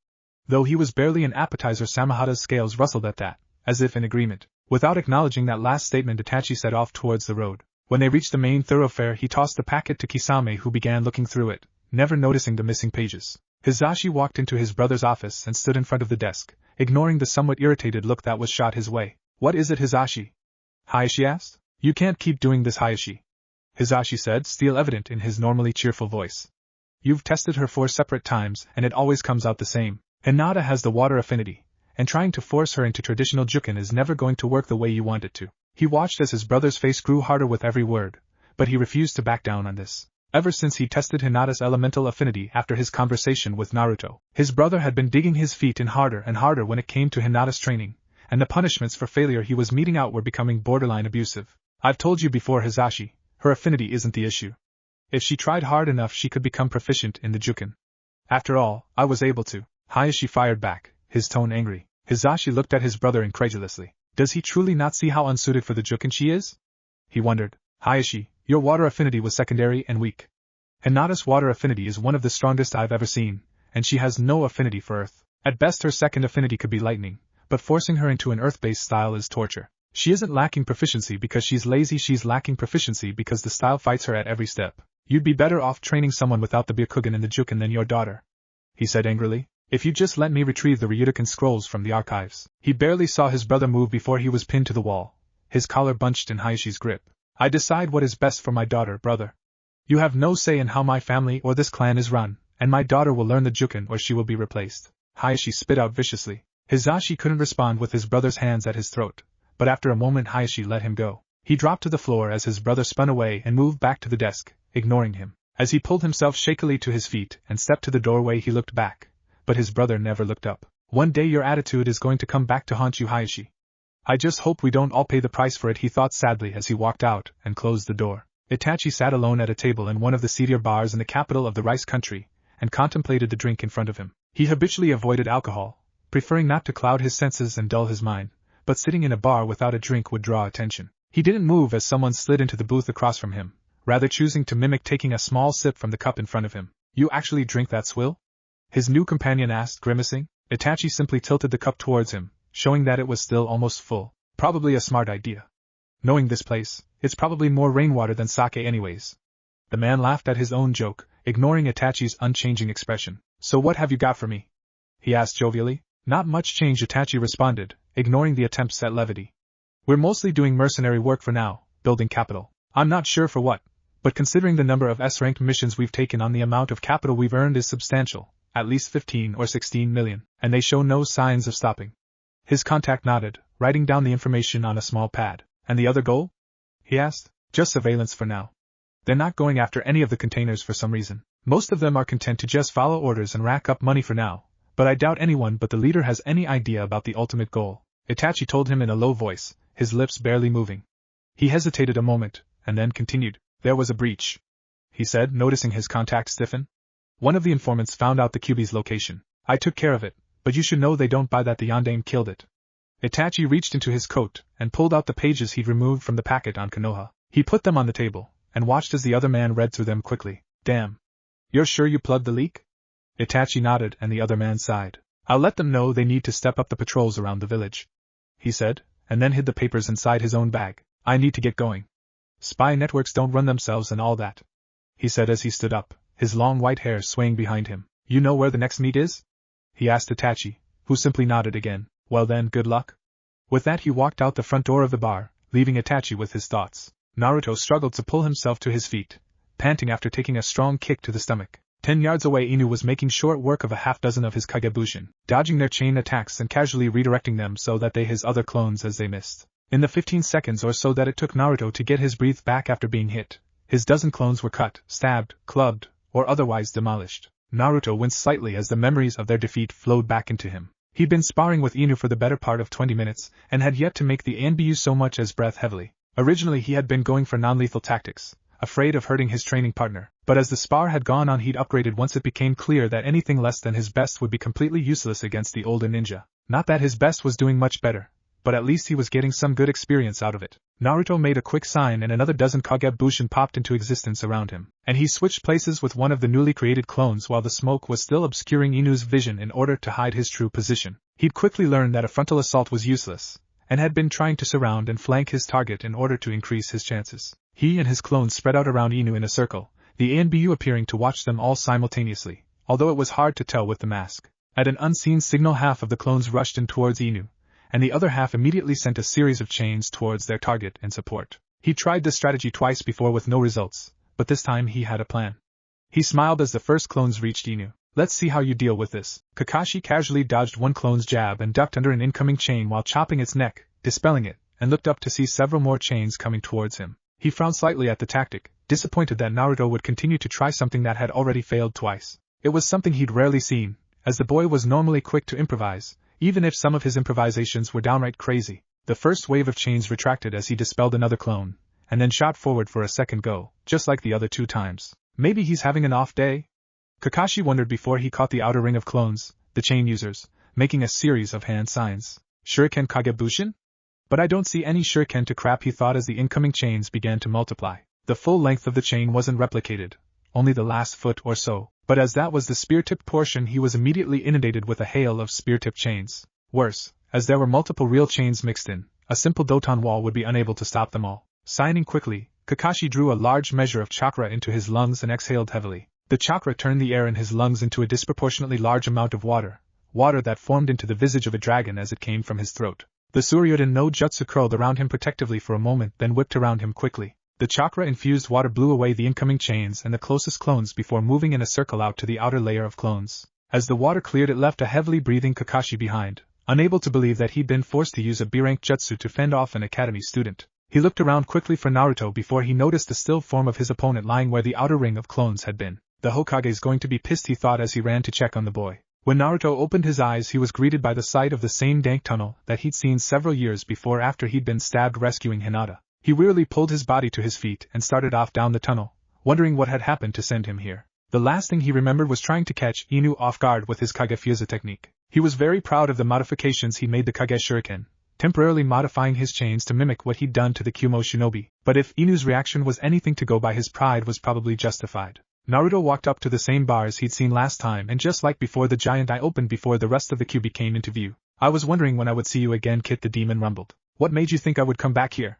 Though he was barely an appetizer, Samahada's scales rustled at that, as if in agreement. Without acknowledging that last statement, Itachi set off towards the road. When they reached the main thoroughfare, he tossed the packet to Kisame, who began looking through it, never noticing the missing pages. Hizashi walked into his brother's office and stood in front of the desk, ignoring the somewhat irritated look that was shot his way. What is it, Hizashi? Hayashi asked. You can't keep doing this, Hayashi. Hizashi said, steel evident in his normally cheerful voice. You've tested her 4 separate times, and it always comes out the same. Hinata has the water affinity, and trying to force her into traditional Juken is never going to work the way you want it to. He watched as his brother's face grew harder with every word, but he refused to back down on this. Ever since he tested Hinata's elemental affinity after his conversation with Naruto, his brother had been digging his feet in harder and harder when it came to Hinata's training, and the punishments for failure he was meting out were becoming borderline abusive. I've told you before, Hizashi, her affinity isn't the issue. If she tried hard enough, she could become proficient in the Juken. After all, I was able to. Hayashi fired back, his tone angry. Hizashi looked at his brother incredulously. Does he truly not see how unsuited for the Juken she is? He wondered. Hayashi, your water affinity was secondary and weak. Hinata's water affinity is one of the strongest I've ever seen, and she has no affinity for earth. At best her second affinity could be lightning, but forcing her into an earth-based style is torture. She isn't lacking proficiency because she's lazy, she's lacking proficiency because the style fights her at every step. You'd be better off training someone without the Byakugan and the Juken than your daughter, he said angrily. If you just let me retrieve the Ryudokan scrolls from the archives. He barely saw his brother move before he was pinned to the wall, his collar bunched in Hayashi's grip. I decide what is best for my daughter, brother. You have no say in how my family or this clan is run, and my daughter will learn the Juken or she will be replaced. Hayashi spit out viciously. Hizashi couldn't respond with his brother's hands at his throat, but after a moment Hayashi let him go. He dropped to the floor as his brother spun away and moved back to the desk, ignoring him. As he pulled himself shakily to his feet and stepped to the doorway, he looked back, but his brother never looked up. One day your attitude is going to come back to haunt you, Hayashi. I just hope we don't all pay the price for it, he thought sadly as he walked out and closed the door. Itachi sat alone at a table in one of the seedier bars in the capital of the rice country, and contemplated the drink in front of him. He habitually avoided alcohol, preferring not to cloud his senses and dull his mind, but sitting in a bar without a drink would draw attention. He didn't move as someone slid into the booth across from him, rather choosing to mimic taking a small sip from the cup in front of him. You actually drink that swill? His new companion asked, grimacing. Itachi simply tilted the cup towards him, showing that it was still almost full. Probably a smart idea. Knowing this place, it's probably more rainwater than sake anyways. The man laughed at his own joke, ignoring Itachi's unchanging expression. So what have you got for me? He asked jovially. Not much change, Itachi responded, ignoring the attempts at levity. We're mostly doing mercenary work for now, building capital. I'm not sure for what, but considering the number of S-ranked missions we've taken on, the amount of capital we've earned is substantial, at least 15 or 16 million, and they show no signs of stopping. His contact nodded, writing down the information on a small pad. And the other goal? He asked. Just surveillance for now. They're not going after any of the containers for some reason. Most of them are content to just follow orders and rack up money for now, but I doubt anyone but the leader has any idea about the ultimate goal, Itachi told him in a low voice, his lips barely moving. He hesitated a moment, and then continued. There was a breach, he said, noticing his contact stiffen. One of the informants found out the Kyuubi's location. I took care of it, but you should know they don't buy that the Yondaime killed it. Itachi reached into his coat and pulled out the pages he'd removed from the packet on Konoha. He put them on the table and watched as the other man read through them quickly. Damn. You're sure you plugged the leak? Itachi nodded and the other man sighed. I'll let them know they need to step up the patrols around the village, he said, and then hid the papers inside his own bag. I need to get going. Spy networks don't run themselves and all that, he said as he stood up, his long white hair swaying behind him. You know where the next meet is? He asked Itachi, who simply nodded again. Well then, good luck. With that he walked out the front door of the bar, leaving Itachi with his thoughts. Naruto struggled to pull himself to his feet, panting after taking a strong kick to the stomach. 10 yards away Inu was making short work of a half-dozen of his Kagebushin, dodging their chain attacks and casually redirecting them so that they his other clones as they missed. In the 15 seconds or so that it took Naruto to get his breath back after being hit, his dozen clones were cut, stabbed, clubbed, or otherwise demolished. Naruto winced slightly as the memories of their defeat flowed back into him. He'd been sparring with Inu for the better part of 20 minutes, and had yet to make the Anbu so much as breath heavily. Originally he had been going for non-lethal tactics, afraid of hurting his training partner, but as the spar had gone on he'd upgraded once it became clear that anything less than his best would be completely useless against the older ninja. Not that his best was doing much better, but at least he was getting some good experience out of it. Naruto made a quick sign and another dozen Kagebushin popped into existence around him, and he switched places with one of the newly created clones while the smoke was still obscuring Inu's vision in order to hide his true position. He'd quickly learned that a frontal assault was useless, and had been trying to surround and flank his target in order to increase his chances. He and his clones spread out around Inu in a circle, the Anbu appearing to watch them all simultaneously, although it was hard to tell with the mask. At an unseen signal half of the clones rushed in towards Inu, and the other half immediately sent a series of chains towards their target in support. He tried this strategy twice before with no results, but this time he had a plan. He smiled as the first clones reached Inu. Let's see how you deal with this. Kakashi casually dodged one clone's jab and ducked under an incoming chain while chopping its neck, dispelling it, and looked up to see several more chains coming towards him. He frowned slightly at the tactic, disappointed that Naruto would continue to try something that had already failed twice. It was something he'd rarely seen, as the boy was normally quick to improvise, even if some of his improvisations were downright crazy. The first wave of chains retracted as he dispelled another clone, and then shot forward for a second go, just like the other 2 times. Maybe he's having an off day? Kakashi wondered before he caught the outer ring of clones, the chain users, making a series of hand signs. Shuriken Kagebushin? But I don't see any shuriken to crap, he thought as the incoming chains began to multiply. The full length of the chain wasn't replicated, only the last foot or so, but as that was the spear-tipped portion he was immediately inundated with a hail of spear-tipped chains. Worse, as there were multiple real chains mixed in, a simple Doton wall would be unable to stop them all. Signing quickly, Kakashi drew a large measure of chakra into his lungs and exhaled heavily. The chakra turned the air in his lungs into a disproportionately large amount of water that formed into the visage of a dragon as it came from his throat. The Suryudan no Jutsu curled around him protectively for a moment, then whipped around him quickly. The chakra-infused water blew away the incoming chains and the closest clones before moving in a circle out to the outer layer of clones. As the water cleared, it left a heavily breathing Kakashi behind, unable to believe that he'd been forced to use a B-rank jutsu to fend off an academy student. He looked around quickly for Naruto before he noticed the still form of his opponent lying where the outer ring of clones had been. The Hokage's going to be pissed, he thought as he ran to check on the boy. When Naruto opened his eyes, he was greeted by the sight of the same dank tunnel that he'd seen several years before after he'd been stabbed rescuing Hinata. He wearily pulled his body to his feet and started off down the tunnel, wondering what had happened to send him here. The last thing he remembered was trying to catch Inu off guard with his Kage Fusha technique. He was very proud of the modifications he made the Kage Shuriken, temporarily modifying his chains to mimic what he'd done to the Kyumo Shinobi, but if Inu's reaction was anything to go by, his pride was probably justified. Naruto walked up to the same bars he'd seen last time, and just like before, the giant eye opened before the rest of the Kyubi came into view. I was wondering when I would see you again, Kit, the demon rumbled. What made you think I would come back here?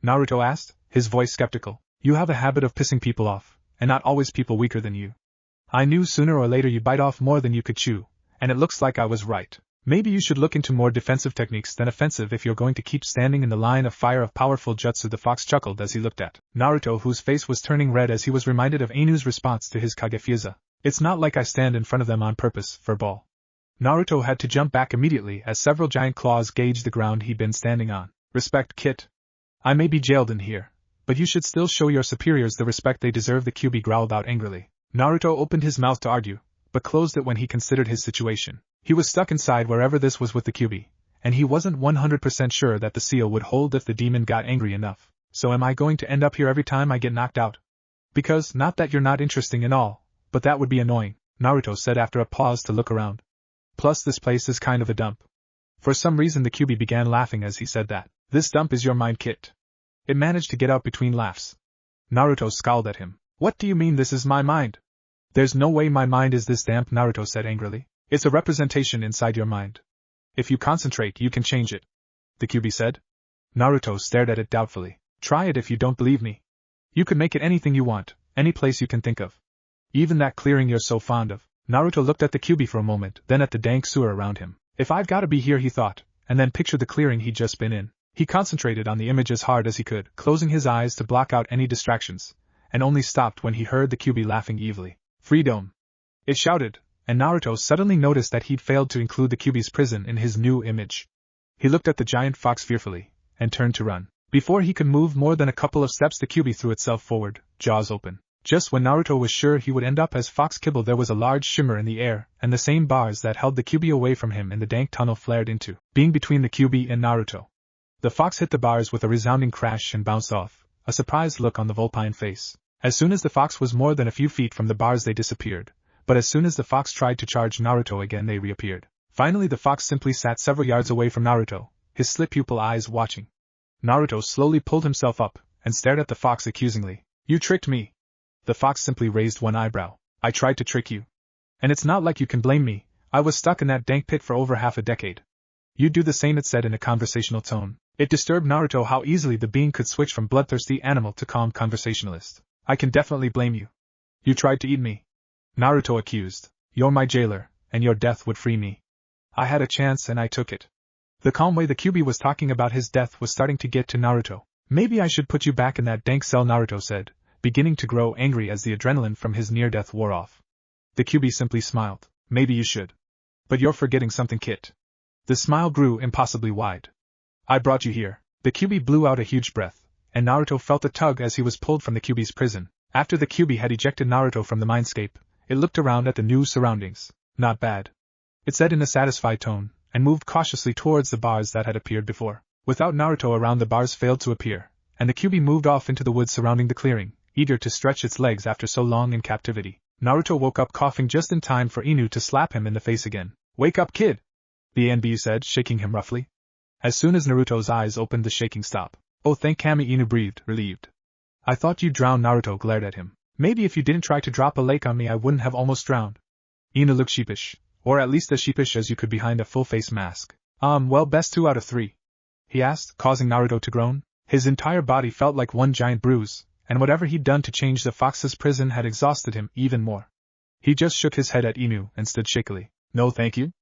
Naruto asked, his voice skeptical. You have a habit of pissing people off, and not always people weaker than you. I knew sooner or later you'd bite off more than you could chew, and it looks like I was right. Maybe you should look into more defensive techniques than offensive if you're going to keep standing in the line of fire of powerful jutsu. The fox chuckled as he looked at Naruto, whose face was turning red as he was reminded of Inu's response to his Kage Fusha. It's not like I stand in front of them on purpose, furball. Naruto had to jump back immediately as several giant claws gauged the ground he'd been standing on. Respect, Kit. I may be jailed in here, but you should still show your superiors the respect they deserve, the Kyubi growled out angrily. Naruto opened his mouth to argue, but closed it when he considered his situation. He was stuck inside wherever this was with the Kyubi, and he wasn't 100% sure that the seal would hold if the demon got angry enough. So am I going to end up here every time I get knocked out? Because, not that you're not interesting and all, but that would be annoying, Naruto said after a pause to look around. Plus this place is kind of a dump. For some reason the QB began laughing as he said that. This dump is your mind, Kit. It managed to get out between laughs. Naruto scowled at him. What do you mean this is my mind? There's no way my mind is this damp, Naruto said angrily. It's a representation inside your mind. If you concentrate, you can change it. The QB said. Naruto stared at it doubtfully. Try it if you don't believe me. You could make it anything you want, any place you can think of. Even that clearing you're so fond of. Naruto looked at the QB for a moment, then at the dank sewer around him. If I've gotta be here, he thought, and then pictured the clearing he'd just been in. He concentrated on the image as hard as he could, closing his eyes to block out any distractions, and only stopped when he heard the QB laughing evilly. Freedom! It shouted, and Naruto suddenly noticed that he'd failed to include the QB's prison in his new image. He looked at the giant fox fearfully, and turned to run. Before he could move more than a couple of steps, the QB threw itself forward, jaws open. Just when Naruto was sure he would end up as Fox Kibble, there was a large shimmer in the air, and the same bars that held the QB away from him in the dank tunnel flared into being between the QB and Naruto. The fox hit the bars with a resounding crash and bounced off, a surprised look on the vulpine face. As soon as the fox was more than a few feet from the bars, they disappeared, but as soon as the fox tried to charge Naruto again, they reappeared. Finally, the fox simply sat several yards away from Naruto, his slit-pupil eyes watching. Naruto slowly pulled himself up and stared at the fox accusingly. You tricked me. The fox simply raised one eyebrow. I tried to trick you. And it's not like you can blame me. I was stuck in that dank pit for over half a decade. You'd do the same, it said in a conversational tone. It disturbed Naruto how easily the being could switch from bloodthirsty animal to calm conversationalist. I can definitely blame you. You tried to eat me. Naruto accused. You're my jailer, and your death would free me. I had a chance and I took it. The calm way the QB was talking about his death was starting to get to Naruto. Maybe I should put you back in that dank cell, Naruto said, beginning to grow angry as the adrenaline from his near-death wore off. The QB simply smiled. Maybe you should. But you're forgetting something, Kit. The smile grew impossibly wide. I brought you here. The QB blew out a huge breath, and Naruto felt a tug as he was pulled from the QB's prison. After the QB had ejected Naruto from the mindscape, it looked around at the new surroundings. Not bad, it said in a satisfied tone, and moved cautiously towards the bars that had appeared before. Without Naruto around, the bars failed to appear, and the QB moved off into the woods surrounding the clearing, eager to stretch its legs after so long in captivity. Naruto woke up coughing just in time for Inu to slap him in the face again. Wake up, kid! The NBU said, shaking him roughly. As soon as Naruto's eyes opened, the shaking stopped. Oh, thank Kami, Inu breathed, relieved. I thought you'd drown, Naruto glared at him. Maybe if you didn't try to drop a lake on me, I wouldn't have almost drowned. Inu looked sheepish, or at least as sheepish as you could behind a full-face mask. Well, best 2 out of 3. He asked, causing Naruto to groan. His entire body felt like one giant bruise, and whatever he'd done to change the fox's prison had exhausted him even more. He just shook his head at Inu and stood shakily. No thank you.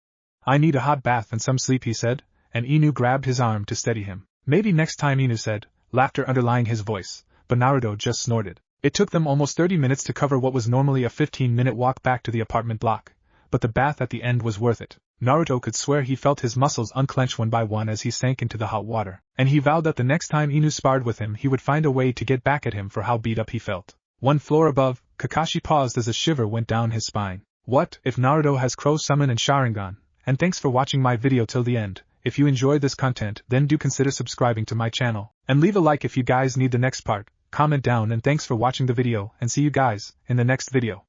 I need a hot bath and some sleep, he said, and Inu grabbed his arm to steady him. Maybe next time, Inu said, laughter underlying his voice, but Naruto just snorted. It took them almost 30 minutes to cover what was normally a 15-minute walk back to the apartment block, but the bath at the end was worth it. Naruto could swear he felt his muscles unclench one by one as he sank into the hot water, and he vowed that the next time Inu sparred with him, he would find a way to get back at him for how beat up he felt. One floor above, Kakashi paused as a shiver went down his spine. What if Naruto has Crow Summon and Sharingan? And thanks for watching my video till the end. If you enjoyed this content, then do consider subscribing to my channel, and leave a like if you guys need the next part. Comment down, and thanks for watching the video, and see you guys in the next video.